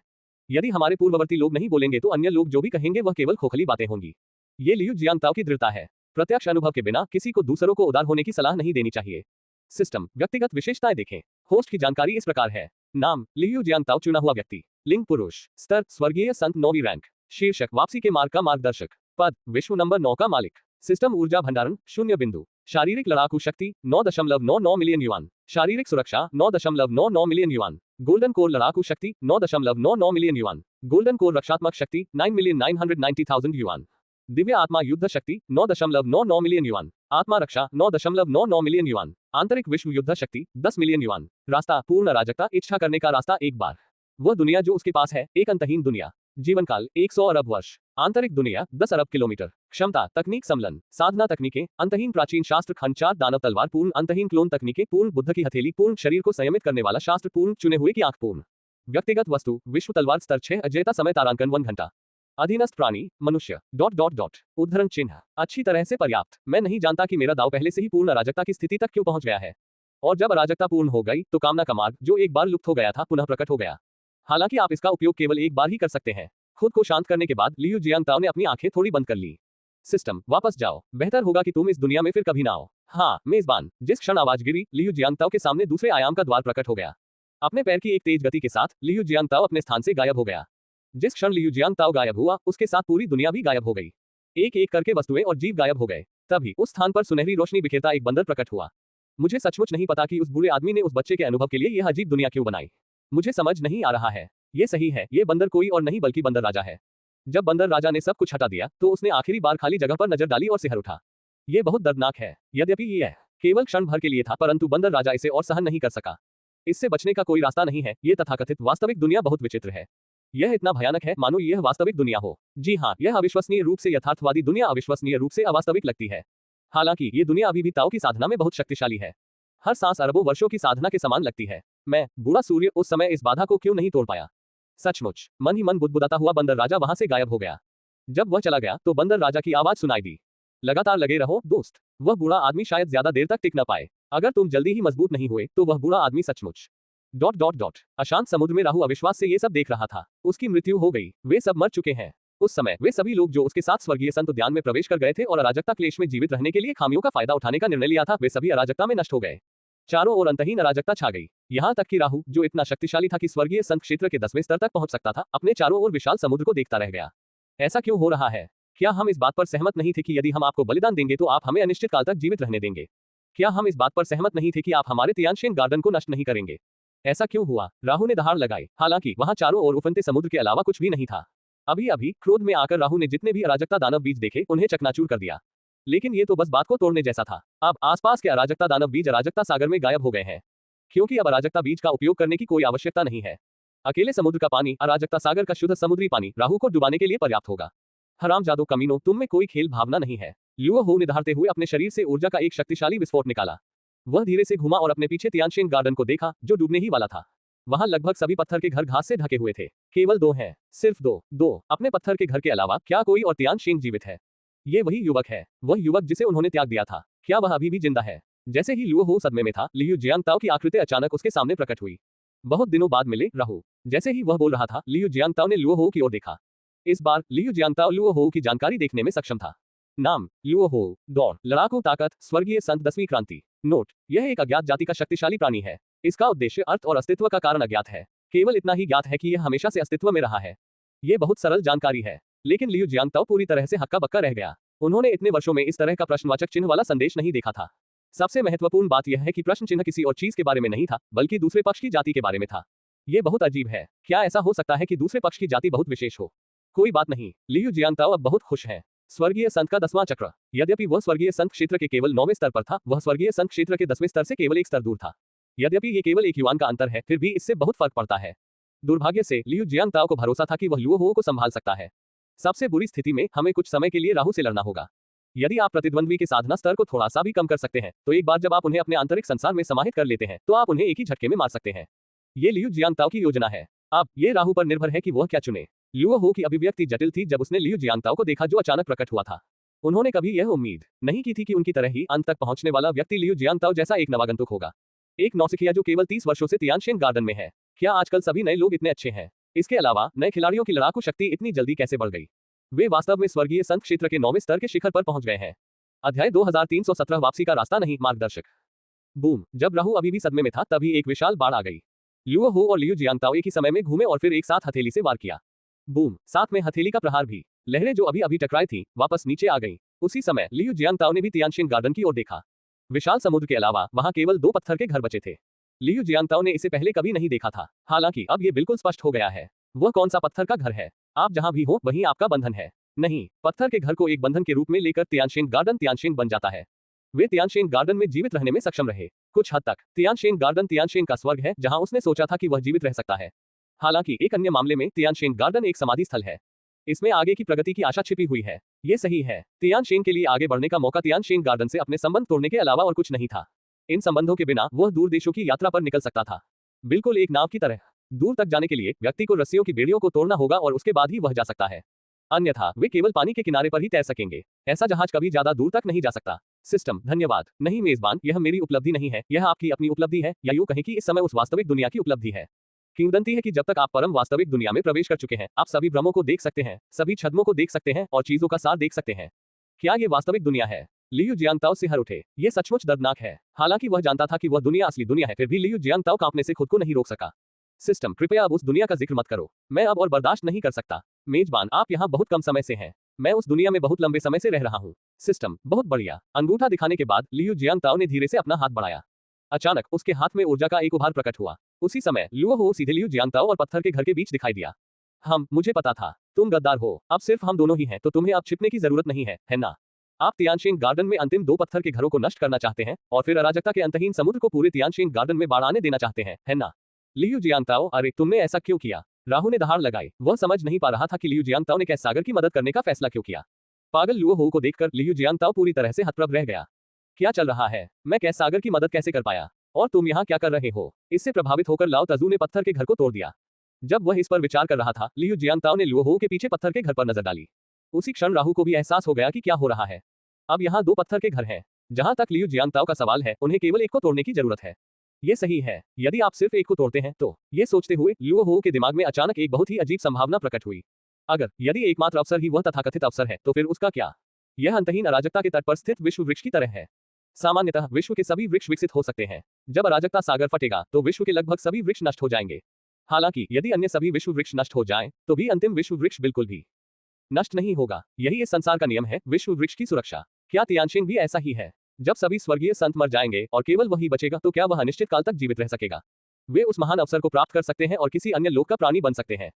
यदि हमारे पूर्ववर्ती लोग नहीं बोलेंगे तो अन्य लोग जो भी कहेंगे वह केवल खोखली बातें होंगी। ये लियू जियांगताओ की दृढ़ता है। प्रत्यक्ष अनुभव के बिना किसी को दूसरों को उदार होने की सलाह नहीं देनी चाहिए। सिस्टम व्यक्तिगत विशेषताएं देखें। होस्ट की जानकारी इस प्रकार है। नाम लियू जियांगताओ चुना हुआ व्यक्ति। लिंग पुरुष। स्तर स्वर्गीय संत 9वीं रैंक। शीर्षक वापसी के मार्ग का मार्गदर्शक। पद विश्व नंबर 9 का मालिक। सिस्टम ऊर्जा भंडारण 0 बिंदु। शारीरिक लड़ाकू शक्ति 9.99 मिलियन युआन। शारीरिक सुरक्षा 9.99 मिलियन युआन। गोल्डन कोर लड़ाकू शक्ति 9.99 मिलियन युआन। गोल्डन कोर रक्षात्मक शक्ति 9,990,000 युआन। दिव्य आत्मा युद्ध शक्ति 9.99 मिलियन युआन। आत्मा रक्षा 9.99 मिलियन युआन। आंतरिक विश्व युद्ध शक्ति 10 मिलियन युआन। रास्ता पूर्ण अराजकता इच्छा करने का रास्ता एक बार। वह दुनिया जो उसके पास है एक अंतहीन दुनिया। जीवन काल 100 अरब वर्ष। आंतरिक दुनिया 10 अरब किलोमीटर। क्षमता तकनीक सम्मेलन साधना तकनीकें अंतहीन प्राचीन शास्त्र खंड 4 दानव तलवार पूर्ण अंतहीन क्लोन तकनीकें पूर्ण बुद्ध की हथेली पूर्ण शरीर को संयमित करने वाला शास्त्र पूर्ण चुने हुए की आंख पूर्ण व्यक्तिगत वस्तु विश्व तलवार स्तर 6 अजयता समय तारांकन 1 घंटा। अधीनस्थ प्राणी मनुष्य उद्धरण चिन्ह अच्छी तरह से पर्याप्त। मैं नहीं जानता कि मेरा दाव पहले से ही पूर्ण अराजकता की स्थिति तक क्यों पहुंच गया है और जब अराजकता पूर्ण हो गई तो कामना का मार्ग जो एक बार लुप्त हो गया था पुनः प्रकट हो गया। हालांकि आप इसका उपयोग केवल एक बार ही कर सकते हैं। खुद को शांत करने के बाद लियू जियांगताओ ने अपनी आंखें थोड़ी बंद कर ली। सिस्टम वापस जाओ। बेहतर होगा कि तुम इस दुनिया में फिर कभी ना आओ। हाँ मेजबान। जिस क्षण आवाज गिरी लियू जियांगताओ के सामने दूसरे आयाम का द्वार प्रकट हो गया। अपने पैर की एक तेज गति के साथ लियू जियांगताओ अपने स्थान से गायब हो गया। जिस क्षण लियू जियांगताओ गायब हुआ उसके साथ पूरी दुनिया भी गायब हो गई। एक एक करके वस्तुएं और जीव गायब हो गए। तभी उस स्थान पर सुनहरी रोशनी बिखेरता एक बंदर प्रकट हुआ। मुझे सचमुच नहीं पता कि उस बुरे आदमी ने उस बच्चे के अनुभव के लिए यह अजीब दुनिया क्यों बनाई। मुझे समझ नहीं आ रहा है। ये सही है ये बंदर कोई और नहीं बल्कि बंदर राजा है। जब बंदर राजा ने सब कुछ हटा दिया तो उसने आखिरी बार खाली जगह पर नजर डाली और सिहर उठा। ये बहुत दर्दनाक है। यद्यपि यह केवल क्षण भर के लिए था परंतु बंदर राजा इसे और सहन नहीं कर सका। इससे बचने का कोई रास्ता नहीं है। ये तथाकथित वास्तविक दुनिया बहुत विचित्र है। यह इतना भयानक है मानो यह वास्तविक दुनिया हो। जी हाँ यह अविश्वसनीय रूप से यथार्थवादी दुनिया अविश्वसनीय रूप से अवास्तविक लगती है। हालांकि ये दुनिया अभी भी ताओ की साधना में बहुत शक्तिशाली है। हर सांस अरबों वर्षों की साधना के समान लगती है। मैं बूढ़ा सूर्य उस समय इस बाधा को क्यों नहीं तोड़ पाया। सचमुच मन ही मन बुदबुदाता हुआ बंदर राजा वहां से गायब हो गया। जब वह चला गया तो बंदर राजा की आवाज सुनाई दी। लगातार लगे रहो दोस्त। वह बूढ़ा आदमी शायद ज्यादा देर तक टिक न पाए। अगर तुम जल्दी ही मजबूत नहीं हुए तो वह बूढ़ा आदमी सचमुच अशांत समुद्र में राहु अविश्वास से ये सब देख रहा था। उसकी मृत्यु हो गई। वे सब मर चुके हैं। उस समय वे सभी लोग जो उसके साथ स्वर्गीय संत उद्यान में प्रवेश कर गए थे और अराजकता क्लेश में जीवित रहने के लिए खामियों का फायदा उठाने का निर्णय लिया था वे सभी अराजकता में नष्ट हो गए। चारों ओर अंतहीन अराजकता छा गई। यहाँ तक कि राहु जो इतना शक्तिशाली था कि स्वर्गीय संत क्षेत्र के 10वें स्तर तक पहुंच सकता था अपने चारों ओर विशाल समुद्र को देखता रह गया। ऐसा क्यों हो रहा है। क्या हम इस बात पर सहमत नहीं थे कि यदि हम आपको बलिदान देंगे तो आप हमें अनिश्चित काल तक जीवित रहने देंगे। क्या हम इस बात पर सहमत नहीं थे कि आप हमारे तियानशेन गार्डन को नष्ट नहीं करेंगे। ऐसा क्यों हुआ। राहु ने दहाड़ लगाई। हालांकि वहां चारों ओर उफनते समुद्र के अलावा कुछ भी नहीं था। अभी अभी क्रोध में आकर राहु ने जितने भी अराजकता दानव बीज देखे उन्हें चकनाचूर कर दिया। लेकिन ये तो बस बात को तोड़ने जैसा था। अब आसपास के अराजकता दानव बीज अराजकता सागर में गायब हो गए हैं क्योंकि अब अराजकता बीज का उपयोग करने की कोई आवश्यकता नहीं है। अकेले समुद्र का पानी अराजकता सागर का शुद्ध समुद्री पानी राहु को डुबाने के लिए पर्याप्त होगा। हरामजादो कमीनों तुम में कोई खेल भावना नहीं है। लुओ हो निधारते हुए अपने शरीर से ऊर्जा का एक शक्तिशाली विस्फोट निकाला। वह धीरे से घुमा और अपने पीछे तियानशेन गार्डन को देखा जो डूबने ही वाला था। वहां लगभग सभी पत्थर के घर घास से ढके हुए थे। केवल 2 हैं। सिर्फ 2 अपने पत्थर के घर के अलावा क्या कोई और तियानशेन जीवित है। ये वही युवक है। वह युवक जिसे उन्होंने त्याग दिया था। क्या वह अभी भी जिंदा है। जैसे ही लुओ हो सदमे में था लियू जियांगताओ की आकृति अचानक उसके सामने प्रकट हुई। बहुत दिनों बाद मिले राहु। जैसे ही वह बोल रहा था लियू जियांगताओ ने लुओ हो की ओर देखा। इस बार लियू जियांगताओ लुओ हो की जानकारी देखने में सक्षम था। नाम लुओ हो दौड़ लड़ाकू ताकत स्वर्गीय संत 10वीं क्रांति। नोट यह एक अज्ञात जाति का शक्तिशाली प्राणी है। इसका उद्देश्य अर्थ और अस्तित्व का कारण अज्ञात है। केवल इतना ही ज्ञात है कि यह हमेशा से अस्तित्व में रहा है। यह बहुत सरल जानकारी है लेकिन लियू जियांगताओ पूरी तरह से हक्का बक्का रह गया। उन्होंने इतने वर्षों में इस तरह का प्रश्नवाचक चिन्ह वाला संदेश नहीं देखा था। सबसे महत्वपूर्ण बात यह है कि प्रश्न चिन्ह किसी और चीज के बारे में नहीं था बल्कि दूसरे पक्ष की जाति के बारे में था। यह बहुत अजीब है। क्या ऐसा हो सकता है कि दूसरे पक्ष की जाति बहुत विशेष हो। कोई बात नहीं। लियू जियांगताओ अब बहुत खुश है। स्वर्गीय संत का 10वां चक्र। यद्यपि वह स्वर्गीय संत क्षेत्र के केवल 9वें स्तर पर था वह स्वर्गीय संत क्षेत्र के 10वें स्तर से केवल एक स्तर दूर था। यद्यपि ये केवल एक युआन का अंतर है फिर भी इससे बहुत फर्क पड़ता है। दुर्भाग्य से लियू जियांगताओ को भरोसा था कि वह लुओ हो को संभाल सकता है। सबसे बुरी स्थिति में हमें कुछ समय के लिए राहु से लड़ना होगा। यदि आप प्रतिद्वंद्वी के साधना स्तर को थोड़ा सा भी कम कर सकते हैं तो एक बार जब आप उन्हें अपने आंतरिक संसार में समाहित कर लेते हैं तो आप उन्हें एक ही झटके में मार सकते हैं। ये लियू जियांगताओ की योजना है। अब ये राहु पर निर्भर है कि वह क्या चुने। लुओ हो की अभिव्यक्ति जटिल थी जब उसने लियू जियांगताओ को देखा जो अचानक प्रकट हुआ था। उन्होंने कभी यह उम्मीद नहीं की थी कि उनकी तरह ही अंत तक पहुंचने वाला व्यक्ति लियू जियांगताओ जैसा एक नवागंतुक होगा। एक नौसिखिया जो केवल 30 वर्षों से तियानशेन गार्डन में है। क्या आजकल सभी नए लोग इतने अच्छे हैं? इसके अलावा नए खिलाड़ियों की लड़ाकू शक्ति इतनी जल्दी कैसे बढ़ गई? वे वास्तव में स्वर्गीय संत क्षेत्र के 9वें स्तर के शिखर पर पहुंच गए हैं। अध्याय 2317 वापसी का रास्ता नहीं, मार्गदर्शक। बूम, जब राहु अभी भी सदमे में था तभी एक विशाल बाढ़ आ गई। लुओ हो और लियू जियांगताओ एक ही समय में घूमे और फिर एक साथ हथेली से वार किया। बूम, साथ में हथेली का प्रहार भी। लहरें जो अभी अभी टकराई थीं, वापस नीचे आ गईं। उसी समय लियू जियांगताओ ने भी तियानशेन गार्डन की ओर देखा। विशाल समुद्र के अलावा वहां केवल 2 पत्थर के घर बचे थे। लियू जियांगताओ ने इसे पहले कभी नहीं देखा था, हालांकि अब ये बिल्कुल स्पष्ट हो गया है। वह कौन सा पत्थर का घर है? आप जहां भी हो वहीं आपका बंधन है। नहीं, पत्थर के घर को एक बंधन के रूप में लेकर तियानशेन गार्डन तियानशेन बन जाता है। वे तियानशेन गार्डन में जीवित रहने में सक्षम रहे। कुछ हद तक तियानशेन गार्डन तियानशेन का स्वर्ग है जहां उसने सोचा था कि वह जीवित रह सकता है। हालांकि एक अन्य मामले में तियानशेन गार्डन एक समाधि स्थल है। इसमें आगे की प्रगति की आशा छिपी हुई है। ये सही है, तियानशेन के लिए आगे बढ़ने का मौका तियानशेन गार्डन से अपने संबंध तोड़ने के अलावा और कुछ नहीं था। इन संबंधों के बिना वह दूर देशों की यात्रा पर निकल सकता था, बिल्कुल एक नाव की तरह। दूर तक जाने के लिए व्यक्ति को रस्सियों की बेड़ियों को तोड़ना होगा और उसके बाद ही वह जा सकता है, अन्यथा वे केवल पानी के किनारे पर ही तैर सकेंगे। ऐसा जहाज कभी ज्यादा दूर तक नहीं जा सकता। सिस्टम, धन्यवाद। नहीं मेजबान, यह मेरी उपलब्धि नहीं है, यह आपकी अपनी उपलब्धि है, या यूं कहें कि इस समय उस वास्तविक दुनिया की उपलब्धि है। किंवदंती है कि जब तक आप परम वास्तविक दुनिया में प्रवेश कर चुके हैं, आप सभी भ्रमों को देख सकते हैं, सभी छद्मों को देख सकते हैं और चीजों का सार देख सकते हैं। क्या ये वास्तविक दुनिया है? लियू जियांगताओ सिहर उठे। ये सचमुच दर्दनाक है। हालांकि वह जानता था कि वह दुनिया असली दुनिया है, फिर भी लियू जियांगताओ कांपने से खुद को नहीं रोक सका। सिस्टम, कृपया अब उस दुनिया का जिक्र मत करो। मैं अब और बर्दाश्त नहीं कर सकता। मेजबान, आप यहाँ बहुत कम समय से हैं। मैं उस दुनिया में बहुत लंबे समय से रह रहा हूँ। सिस्टम, बहुत बढ़िया। अंगूठा दिखाने के बाद लियू जियांगताओ ने धीरे से अपना हाथ बढ़ाया। अचानक उसके हाथ में ऊर्जा का एक उभार प्रकट हुआ। उसी समय लुओ हो सीधे लियू जियांगताओ और पत्थर के घर के बीच दिखाई दिया। मुझे पता था तुम गद्दार हो। अब सिर्फ हम दोनों ही हैं, तो तुम्हें अब छिपने की जरूरत नहीं है ना? आप तियानशेन गार्डन में अंतिम 2 पत्थर के घरों को नष्ट करना चाहते हैं और फिर अराजकता के अंतहीन समुद्र को पूरे तियानशेन गार्डन में बाढ़ आने देना चाहते हैं, है ना? लियू जियांगताओ, अरे तुमने ऐसा क्यों किया? राहु ने दहाड़ लगाई। वह समझ नहीं पा रहा था कि लियू जियांगताओ ने कैस सागर की मदद करने का फैसला क्यों किया। पागल लुओ हो को देखकर लियू जियांगताओ पूरी तरह से हतप्रभ रह गया। क्या चल रहा है? मैं कैस सागर की मदद कैसे कर पाया? और तुम यहाँ क्या कर रहे हो? इससे प्रभावित होकर लाओ तजू ने पत्थर के घर को तोड़ दिया। जब वह इस पर विचार कर रहा था, लियू जियांगताओ ने लुओ हो के पीछे पत्थर के घर पर नजर डाली। उसी क्षण राहु को भी एहसास हो गया कि क्या हो रहा है। अब यहाँ 2 पत्थर के घर हैं। जहां तक लियू जियांगताओ का सवाल है, उन्हें केवल एक को तोड़ने की जरूरत है। ये सही है, यदि आप सिर्फ एक को तोड़ते हैं तो। ये सोचते हुए लुओ हो के दिमाग में अचानक एक बहुत ही अजीब संभावना प्रकट हुई। अगर यदि एकमात्र अवसर ही वह तथाकथित अवसर है, तो फिर उसका क्या? यह अंतहीन अराजकता के तट पर स्थित विश्व वृक्ष की तरह है। सामान्यतः विश्व के सभी वृक्ष विकसित हो सकते हैं। जब अराजकता सागर फटेगा तो विश्व के लगभग सभी वृक्ष नष्ट हो जाएंगे। हालांकि यदि अन्य सभी विश्व वृक्ष नष्ट हो जाएं, तो भी अंतिम विश्व वृक्ष बिल्कुल भी नष्ट नहीं होगा। यही इस संसार का नियम है, विश्व वृक्ष की सुरक्षा। क्या तियानशेन भी ऐसा ही है? जब सभी स्वर्गीय संत मर जाएंगे और केवल वही बचेगा, तो क्या वह अनिश्चित काल तक जीवित रह सकेगा? वे उस महान अवसर को प्राप्त कर सकते हैं और किसी अन्य लोक का प्राणी बन सकते हैं।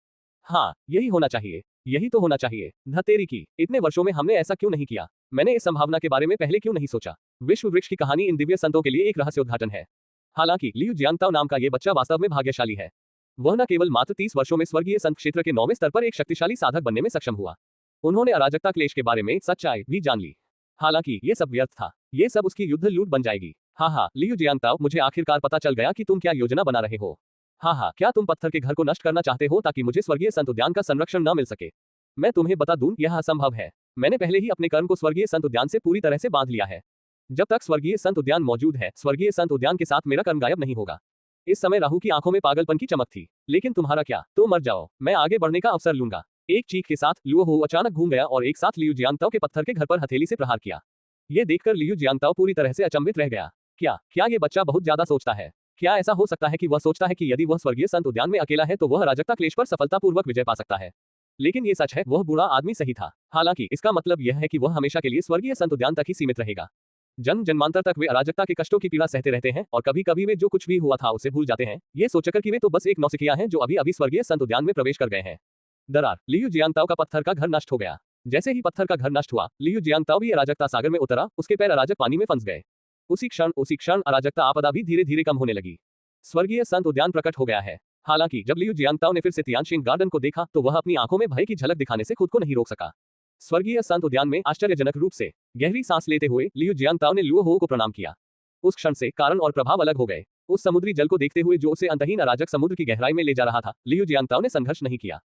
हाँ, यही होना चाहिए, यही तो होना चाहिए। धतेरी की, इतने वर्षों में हमने ऐसा क्यों नहीं किया? मैंने इस संभावना के बारे में पहले क्यों नहीं सोचा? विश्व वृक्ष की कहानी इन दिव्य संतों के लिए एक रहस्योद्घाटन है। हालांकि लियू जियांगताओ नाम का ये बच्चा वास्तव में भाग्यशाली है। वह न केवल मात्र 30 वर्षों में स्वर्गीय संत क्षेत्र के 9वें स्तर पर एक शक्तिशाली साधक बनने में सक्षम हुआ, उन्होंने अराजकता क्लेश के बारे में सच्चाई भी जान ली। हालांकि ये सब व्यर्थ था, ये सब उसकी युद्ध लूट बन जाएगी। हाँ, लियू जियांगताओ, मुझे आखिरकार पता चल गया कि तुम क्या योजना बना रहे हो। क्या तुम पत्थर के घर को नष्ट करना चाहते हो ताकि मुझे स्वर्गीय संत उद्यान का संरक्षण न मिल सके? मैं तुम्हें बता दूं, यह असंभव है। मैंने पहले ही अपने कर्म को स्वर्गीय संत उद्यान से पूरी तरह से बांध लिया है। जब तक स्वर्गीय संत उद्यान मौजूद है, स्वर्गीय संत उद्यान के साथ मेरा कर्म गायब नहीं होगा। इस समय राहु की आंखों में पागलपन की चमक थी। लेकिन तुम्हारा क्या? तो मर जाओ, मैं आगे बढ़ने का अवसर लूंगा। एक चीख के साथ लुओ हो अचानक घूम गया और एक साथ लियू जियांगताओ के पत्थर के घर पर हथेली से प्रहार किया। ये देखकर लियू जियांगताओ पूरी तरह से अचंभित रह गया। क्या ये बच्चा बहुत ज्यादा सोचता है? क्या ऐसा हो सकता है कि वह सोचता है कि यदि वह स्वर्गीय संत उद्यान में अकेला है तो वह अराजकता क्लेश पर सफलतापूर्वक विजय पा सकता है? लेकिन ये सच है, वह बुरा आदमी सही था। हालांकि इसका मतलब यह है कि वह हमेशा के लिए स्वर्गीय संत उद्यान तक ही सीमित रहेगा। जन्म जन्मांतर तक वे अराजकता के कष्टों की पीड़ा सहते रहते हैं और कभी कभी वे जो कुछ भी हुआ था उसे भूल जाते हैं, ये सोचकर कि वे तो बस एक नौसिखिया हैं जो अभी अभी स्वर्गीय संत उद्यान में प्रवेश कर गए हैं। दरार, लियू जियांगताओ का पत्थर का घर नष्ट हो गया। जैसे ही पत्थर का घर नष्ट हुआ, लियू जियांगताओ भी अराजकता सागर में उतरा, उसके पैर अराजक पानी में फंस गए। उसी क्षण अराजकता आपदा भी धीरे धीरे कम होने लगी। स्वर्गीय संत उद्यान प्रकट हो गया है। हालांकि जब लियू जियांगताओ ने फिर से तियानशेन गार्डन को देखा तो वह अपनी आंखों में भय की झलक दिखाने से खुद को नहीं रोक सका। स्वर्गीय संत उद्यान में आश्चर्यजनक रूप से गहरी सांस लेते हुए लियू जियांगताओ ने लुओ हो को प्रणाम किया। उस क्षण से कारण और प्रभाव अलग हो गए। उस समुद्री जल को देखते हुए जो उसे अंतहीन अराजक समुद्र की गहराई में ले जा रहा था, लियू जियांगताओ ने संघर्ष नहीं किया।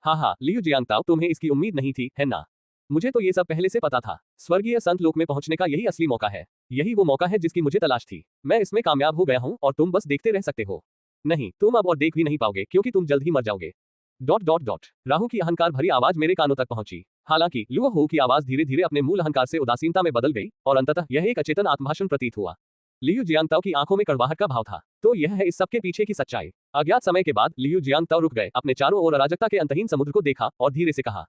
हाँ हाँ लियू जियांगताओ, तुम्हें इसकी उम्मीद नहीं थी, है ना? मुझे तो ये सब पहले से पता था। स्वर्गीय संत लोक में पहुंचने का यही असली मौका है। यही वो मौका है जिसकी मुझे तलाश थी। मैं इसमें कामयाब हो गया हूं और तुम बस देखते रह सकते हो। नहीं, तुम अब और देख भी नहीं पाओगे क्योंकि तुम जल्द ही मर जाओगे। Dot dot dot. राहु की अहंकार भरी आवाज मेरे कानों तक पहुंची। हालांकि लुओ हो की आवाज धीरे धीरे अपने मूल अहंकार से उदासीनता में बदल गई और अंततः यह एक अचेतन आत्मभाषण प्रतीत हुआ। लियू जियांगताओ की आंखों में कड़वाहट का भाव था। तो यह है इस सब के पीछे की सच्चाई। अज्ञात समय के बाद लियू जियांगताओ रुक गए, अपने चारों ओर अराजकता के अंतहीन समुद्र को देखा और धीरे से कहा,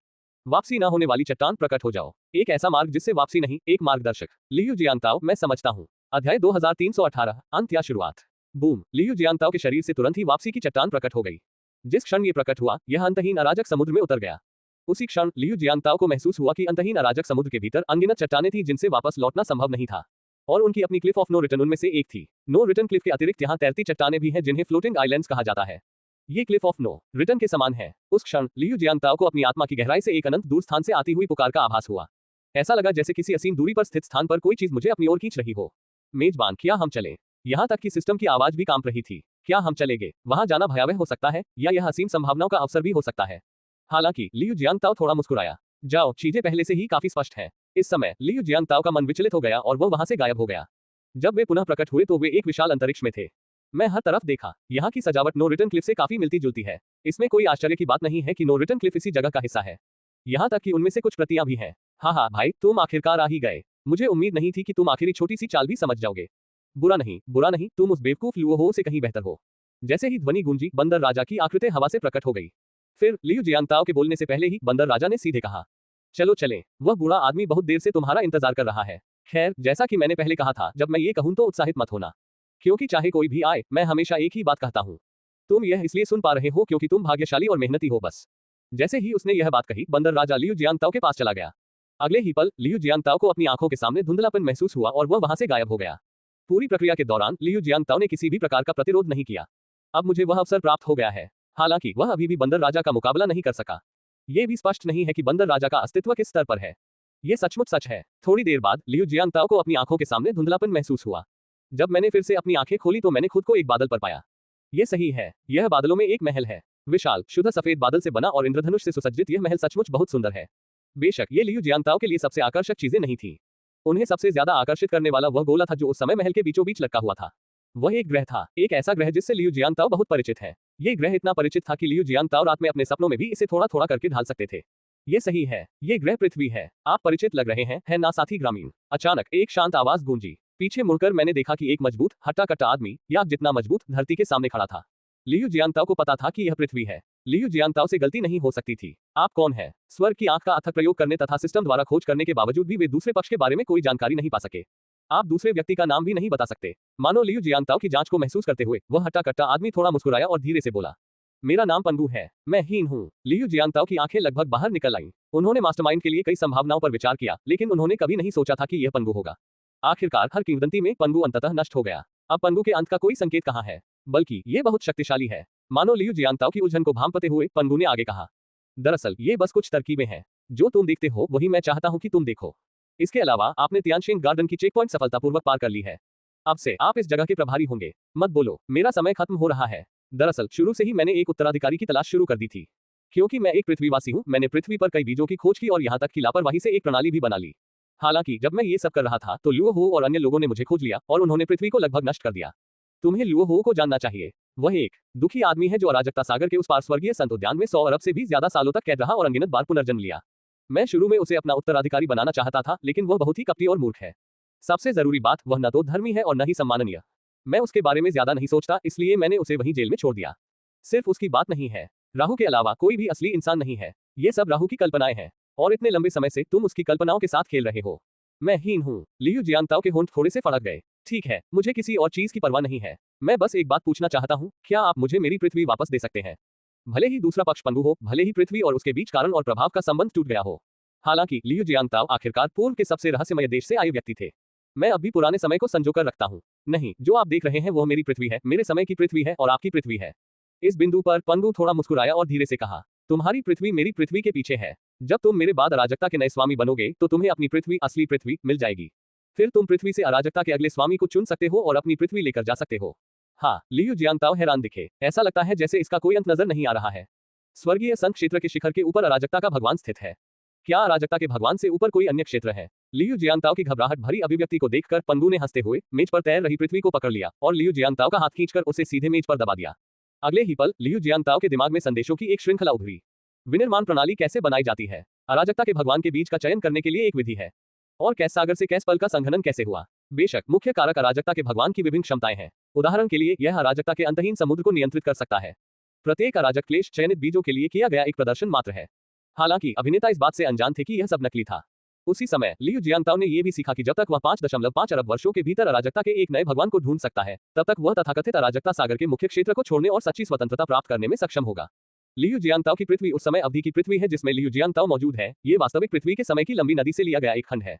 वापसी न होने वाली चट्टान प्रकट हो जाओ। एक ऐसा मार्ग जिससे वापसी नहीं, एक मार्गदर्शक। लियू जियांगताओ, मैं समझता हूँ। अध्याय 2318 अंत या शुरुआत। बूम। लियू जियांगताओ के शरीर से तुरंत ही वापसी की चट्टान प्रकट हो गई। जिस क्षण ये प्रकट हुआ, यह अंतहीन अराजक समुद्र में उतर गया। उसी क्षण लियू जियांगताओ को महसूस हुआ कि अंतहीन अराजक समुद्र के भीतर अनगिनत चट्टानें थी जिनसे वापस लौटना संभव नहीं था। और उनकी अपनी क्लिफ ऑफ नो रिटर्न उनमें से एक थी। नो रिटर्न क्लिफ के अतिरिक्त यहाँ तैरती चट्टानें भी हैं जिन्हें फ्लोटिंग आइलैंड्स कहा जाता है। ये क्लिफ ऑफ नो रिटर्न के समान है। उस क्षण लियू जियांगताओ को अपनी आत्मा की गहराई से एक अनंत दूर स्थान से आती हुई पुकार का आभास हुआ। ऐसा लगा जैसे किसी असीम दूरी पर स्थित स्थान पर कोई चीज मुझे अपनी ओर खींच रही हो। मेजबान, क्या हम चलें? यहाँ तक कि सिस्टम की आवाज भी कांप रही थी। क्या हम चलेंगे? वहां जाना भयावह हो सकता है या यह असीम संभावनाओं का अवसर भी हो सकता है। हालांकि लियू जियांगताओ थोड़ा मुस्कुराया। जाओ, चीजें पहले से ही काफी स्पष्ट है। इस समय लियू जियांगताओ का मन विचलित हो गया और वह वहां से गायब हो गया। जब वे पुनः प्रकट हुए तो वे एक विशाल अंतरिक्ष में थे। मैं हर तरफ देखा। यहाँ की सजावट नो रिटर्न क्लिफ से काफी मिलती जुलती है। इसमें कोई आश्चर्य की बात नहीं है कि नो रिटर्न क्लिफ इसी जगह का हिस्सा है। यहाँ तक कि उनमें से कुछ प्रतियां भी हैं। हाँ हाँ भाई, तुम आखिरकार आ ही गए। मुझे उम्मीद नहीं थी कि तुम आखिरी छोटी सी चाल भी समझ जाओगे। बुरा नहीं, तुम उस बेवकूफ लुओ हो से कहीं बेहतर हो। जैसे ही ध्वनि गूंजी, बंदर राजा की आकृति हवा से प्रकट हो गई। फिर लियू जियांगताओ के बोलने से पहले ही बंदर राजा ने सीधे कहा, चलो चलें, वह बूढ़ा आदमी बहुत देर से तुम्हारा इंतजार कर रहा है। खैर, जैसा कि मैंने पहले कहा था, जब मैं ये कहूं तो उत्साहित मत होना, क्योंकि चाहे कोई भी आए, मैं हमेशा एक ही बात कहता हूं। तुम यह इसलिए सुन पा रहे हो क्योंकि तुम भाग्यशाली और मेहनती हो बस। जैसे ही उसने यह बात कही, बंदर राजा लियू जियांगताओ के पास चला गया। अगले ही पल लियू जियांगताओ को अपनी आंखों के सामने धुंधलापन महसूस हुआ और वह वहां से गायब हो गया। पूरी प्रक्रिया के दौरान लियू जियांगताओ ने किसी भी प्रकार का प्रतिरोध नहीं किया। अब मुझे वह अवसर प्राप्त हो गया है। हालांकि वह अभी भी बंदर राजा का मुकाबला नहीं कर सका। ये भी स्पष्ट नहीं है कि बंदर राजा का अस्तित्व किस स्तर पर है। ये सचमुच सच है। थोड़ी देर बाद लियू जियांगताओ को अपनी आंखों के सामने धुंधलापन महसूस हुआ। जब मैंने फिर से अपनी आंखें खोली तो मैंने खुद को एक बादल पर पाया। ये सही है, यह बादलों में एक महल है। विशाल, शुद्ध सफेद बादल से बना और इंद्रधनुष से सुसज्जित यह महल सचमुच बहुत सुंदर है। बेशक ये लियू जियांगताओ के लिए सबसे आकर्षक चीजें नहीं थी। उन्हें सबसे ज्यादा आकर्षित करने वाला वह गोला था जो उस समय महल के बीचों बीच लटका हुआ था। वह एक ग्रह था, एक ऐसा ग्रह जिससे लियू जियांगताओ बहुत परिचित है। ये ग्रह इतना परिचित था कि लियू जियांगताओ रात में अपने सपनों में भी इसे थोड़ा थोड़ा करके ढाल सकते थे। ये सही है, ये ग्रह पृथ्वी है। आप परिचित लग रहे हैं, है ना साथी ग्रामीण? अचानक एक शांत आवाज गूंजी। पीछे मुड़कर मैंने देखा कि एक मजबूत, हट्टा कट्टा आदमी, या जितना मजबूत, धरती के सामने खड़ा था। लियू जियांगताओ को पता था कि यह पृथ्वी है। लियू जियांगताओ से गलती नहीं हो सकती थी। आप कौन है? स्वर्ग की आंख का अथक प्रयोग करने तथा सिस्टम द्वारा खोज करने के बावजूद भी वे दूसरे पक्ष के बारे में कोई जानकारी नहीं पा सके। आप दूसरे व्यक्ति का नाम भी नहीं बता सकते। मानो लियू जियांगताओ की जांच को महसूस करते हुए वह हट्टा कट्टा आदमी थोड़ा मुस्कुराया और धीरे से बोला, मेरा नाम पंगू है, मैं हीन हूँ। लियू जियांगताओ की आंखें लगभग बाहर निकल आईं। उन्होंने मास्टरमाइंड के लिए कई संभावनाओं पर विचार किया, लेकिन उन्होंने कभी नहीं सोचा था कि यह पंगू होगा। आखिरकार हर किंवदंती में पंगू अंततः नष्ट हो गया। अब पंगू के अंत का कोई संकेत कहाँ है? बल्कि ये बहुत शक्तिशाली है। मानो लियू जियांगताओ की उलझन को भांपते हुए पंगू ने आगे कहा, दरअसल ये बस कुछ तरकीबें हैं। जो तुम देखते हो वही मैं चाहता हूँ कि तुम देखो। इसके अलावा आपने तियानशिंग गार्डन की चेक पॉइंट सफलतापूर्वक पार कर ली है। अब से आप इस जगह के प्रभारी होंगे। मत बोलो, मेरा समय खत्म हो रहा है। दरअसल शुरू से ही मैंने एक उत्तराधिकारी की तलाश शुरू कर दी थी। क्योंकि मैं एक पृथ्वीवासी हूँ, मैंने पृथ्वी पर कई बीजों की खोज की और यहाँ तक कि लापरवाही से एक प्रणाली भी बना ली। हालांकि जब मैं ये सब कर रहा था तो लुओ हो और अन्य लोगों ने मुझे खोज लिया और उन्होंने पृथ्वी को लगभग नष्ट कर दिया। तुम्हें लुओ हो को जानना चाहिए। वह एक दुखी आदमी है जो अराजकता सागर के उस पार स्वर्गीय संत उद्यान में 100 अरब से भी ज्यादा सालों तक कैद रहा और अनगिनत बार पुनर्जन्म लिया। मैं शुरू में उसे अपना उत्तराधिकारी बनाना चाहता था, लेकिन वह बहुत ही कपटी और मूर्ख है। सबसे जरूरी बात, वह न तो धर्मी है और न ही सम्माननीय। मैं उसके बारे में ज्यादा नहीं सोचता, इसलिए मैंने उसे वहीं जेल में छोड़ दिया। सिर्फ उसकी बात नहीं है, राहु के अलावा कोई भी असली इंसान नहीं है। ये सब राहु की कल्पनाएं हैं और इतने लंबे समय से तुम उसकी कल्पनाओं के साथ खेल रहे हो। मैं हीन हूँ। लियू जियांगताओ के होंठ थोड़े से फड़क गए। ठीक है, मुझे किसी और चीज की परवाह नहीं है। मैं बस एक बात पूछना चाहता हूँ, क्या आप मुझे मेरी पृथ्वी वापस दे सकते हैं? भले ही दूसरा पक्ष पंगु हो, भले ही पृथ्वी और उसके बीच कारण और प्रभाव का संबंध टूट गया हो। हालांकि लियू जियांगताओ आखिरकार पूर्व के सबसे रहस्यमय देश से आए व्यक्ति थे। मैं अब भी पुराने समय को संजोकर रखता हूँ। नहीं, जो आप देख रहे हैं वो मेरी पृथ्वी है, मेरे समय की पृथ्वी है और आपकी पृथ्वी है। इस बिंदु पर पंगु थोड़ा मुस्कुराया और धीरे से कहा, तुम्हारी पृथ्वी मेरी पृथ्वी के पीछे है। जब तुम मेरे बाद अराजकता के नए स्वामी बनोगे तो तुम्हें अपनी पृथ्वी, असली पृथ्वी, मिल जाएगी। फिर तुम पृथ्वी से अराजकता के अगले स्वामी को चुन सकते हो और अपनी पृथ्वी लेकर जा सकते हो। हाँ, लियू जियांगताओ हैरान दिखे। ऐसा लगता है जैसे इसका कोई अंत नजर नहीं आ रहा है। स्वर्गीय संघ क्षेत्र के शिखर के ऊपर अराजकता का भगवान स्थित है। क्या अराजकता के भगवान से ऊपर कोई अन्य क्षेत्र है? लियू जियांगताओ की घबराहट भरी अभिव्यक्ति को देखकर पंडू ने हंसते हुए मेज पर तैर रही पृथ्वी को पकड़ लिया और लियू जियांगताओ का हाथ खींचकर उसे सीधे मेज पर दबा दिया। अगले ही पल लियू जियांगताओ के दिमाग में संदेशों की एक श्रृंखला उभरी। विनिर्माण प्रणाली कैसे बनाई जाती है? अराजकता के भगवान के बीज का चयन करने के लिए एक विधि है। और कैस सागर से कैस पल का संघनन कैसे हुआ? बेशक मुख्य कारक अराजकता के भगवान की विभिन्न क्षमताएं हैं। उदाहरण के लिए यह अराजकता के अंतहीन समुद्र को नियंत्रित कर सकता है। प्रत्येक अराजक क्लेश चयनित बीजों के लिए किया गया एक प्रदर्शन मात्र है। हालांकि अभिनेता इस बात से अनजान थे कि यह सब नकली था। उसी समय लियू जियांगताओ ने यह भी सीखा कि जब तक वह 5.5 अरब वर्षों के भीतर अराजकता के एक नए भगवान को ढूंढ सकता है, तब तक वह तथाकथित अराजकता सागर के मुख्य क्षेत्र को छोड़ने और सच्ची स्वतंत्रता प्राप्त करने में सक्षम होगा। लियू जियांगताओ की पृथ्वी उस समय अवधि की पृथ्वी है जिसमें लियू जियांगताओ मौजूद है। ये वास्तविक पृथ्वी के समय की लंबी नदी से लिया गया एक खंड है।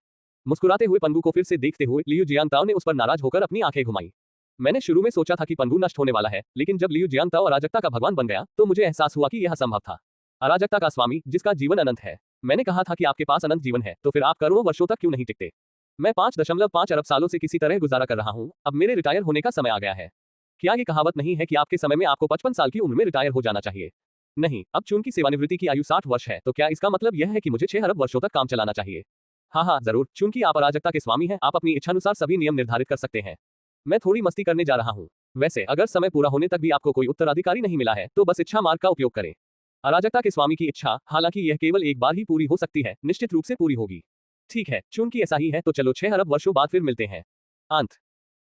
मुस्कुराते हुए पंडू को फिर से देखते हुए लियू जियांगताओ ने उस पर नाराज होकर अपनी आंखें घुमाई। मैंने शुरू में सोचा था कि पंडू नष्ट होने वाला है, लेकिन जब लियू जियांगताओ अराजकता का भगवान बन गया तो मुझे एहसास हुआ कि यह संभव था। अराजकता का स्वामी जिसका जीवन अनंत है। मैंने कहा था कि आपके पास अनंत जीवन है, तो फिर आप करोड़ों वर्षों तक क्यों नहीं टिकते? मैं 5.5 अरब सालों से किसी तरह गुजारा कर रहा हूं, अब मेरे रिटायर होने का समय आ गया है। क्या ये कहावत नहीं है कि आपके समय में आपको 55 साल की उम्र में रिटायर हो जाना चाहिए? नहीं, अब चूंकि सेवानिवृत्ति की आयु 60 वर्ष है, तो क्या इसका मतलब यह है कि मुझे 6 अरब वर्षों तक काम चलाना चाहिए? हाँ, जरूर, चूंकि आप अराजकता के स्वामी हैं, आप अपनी इच्छानुसार सभी नियम निर्धारित कर सकते हैं। मैं थोड़ी मस्ती करने जा रहा हूँ। वैसे अगर समय पूरा होने तक भी आपको कोई उत्तराधिकारी नहीं मिला है, तो बस इच्छा मार्ग का उपयोग करें। अराजकता के स्वामी की इच्छा, हालांकि यह केवल एक बार ही पूरी हो सकती है, निश्चित रूप से पूरी होगी। ठीक है, चूंकि ऐसा ही है तो चलो 6 अरब वर्षों बाद फिर मिलते हैं। अंत।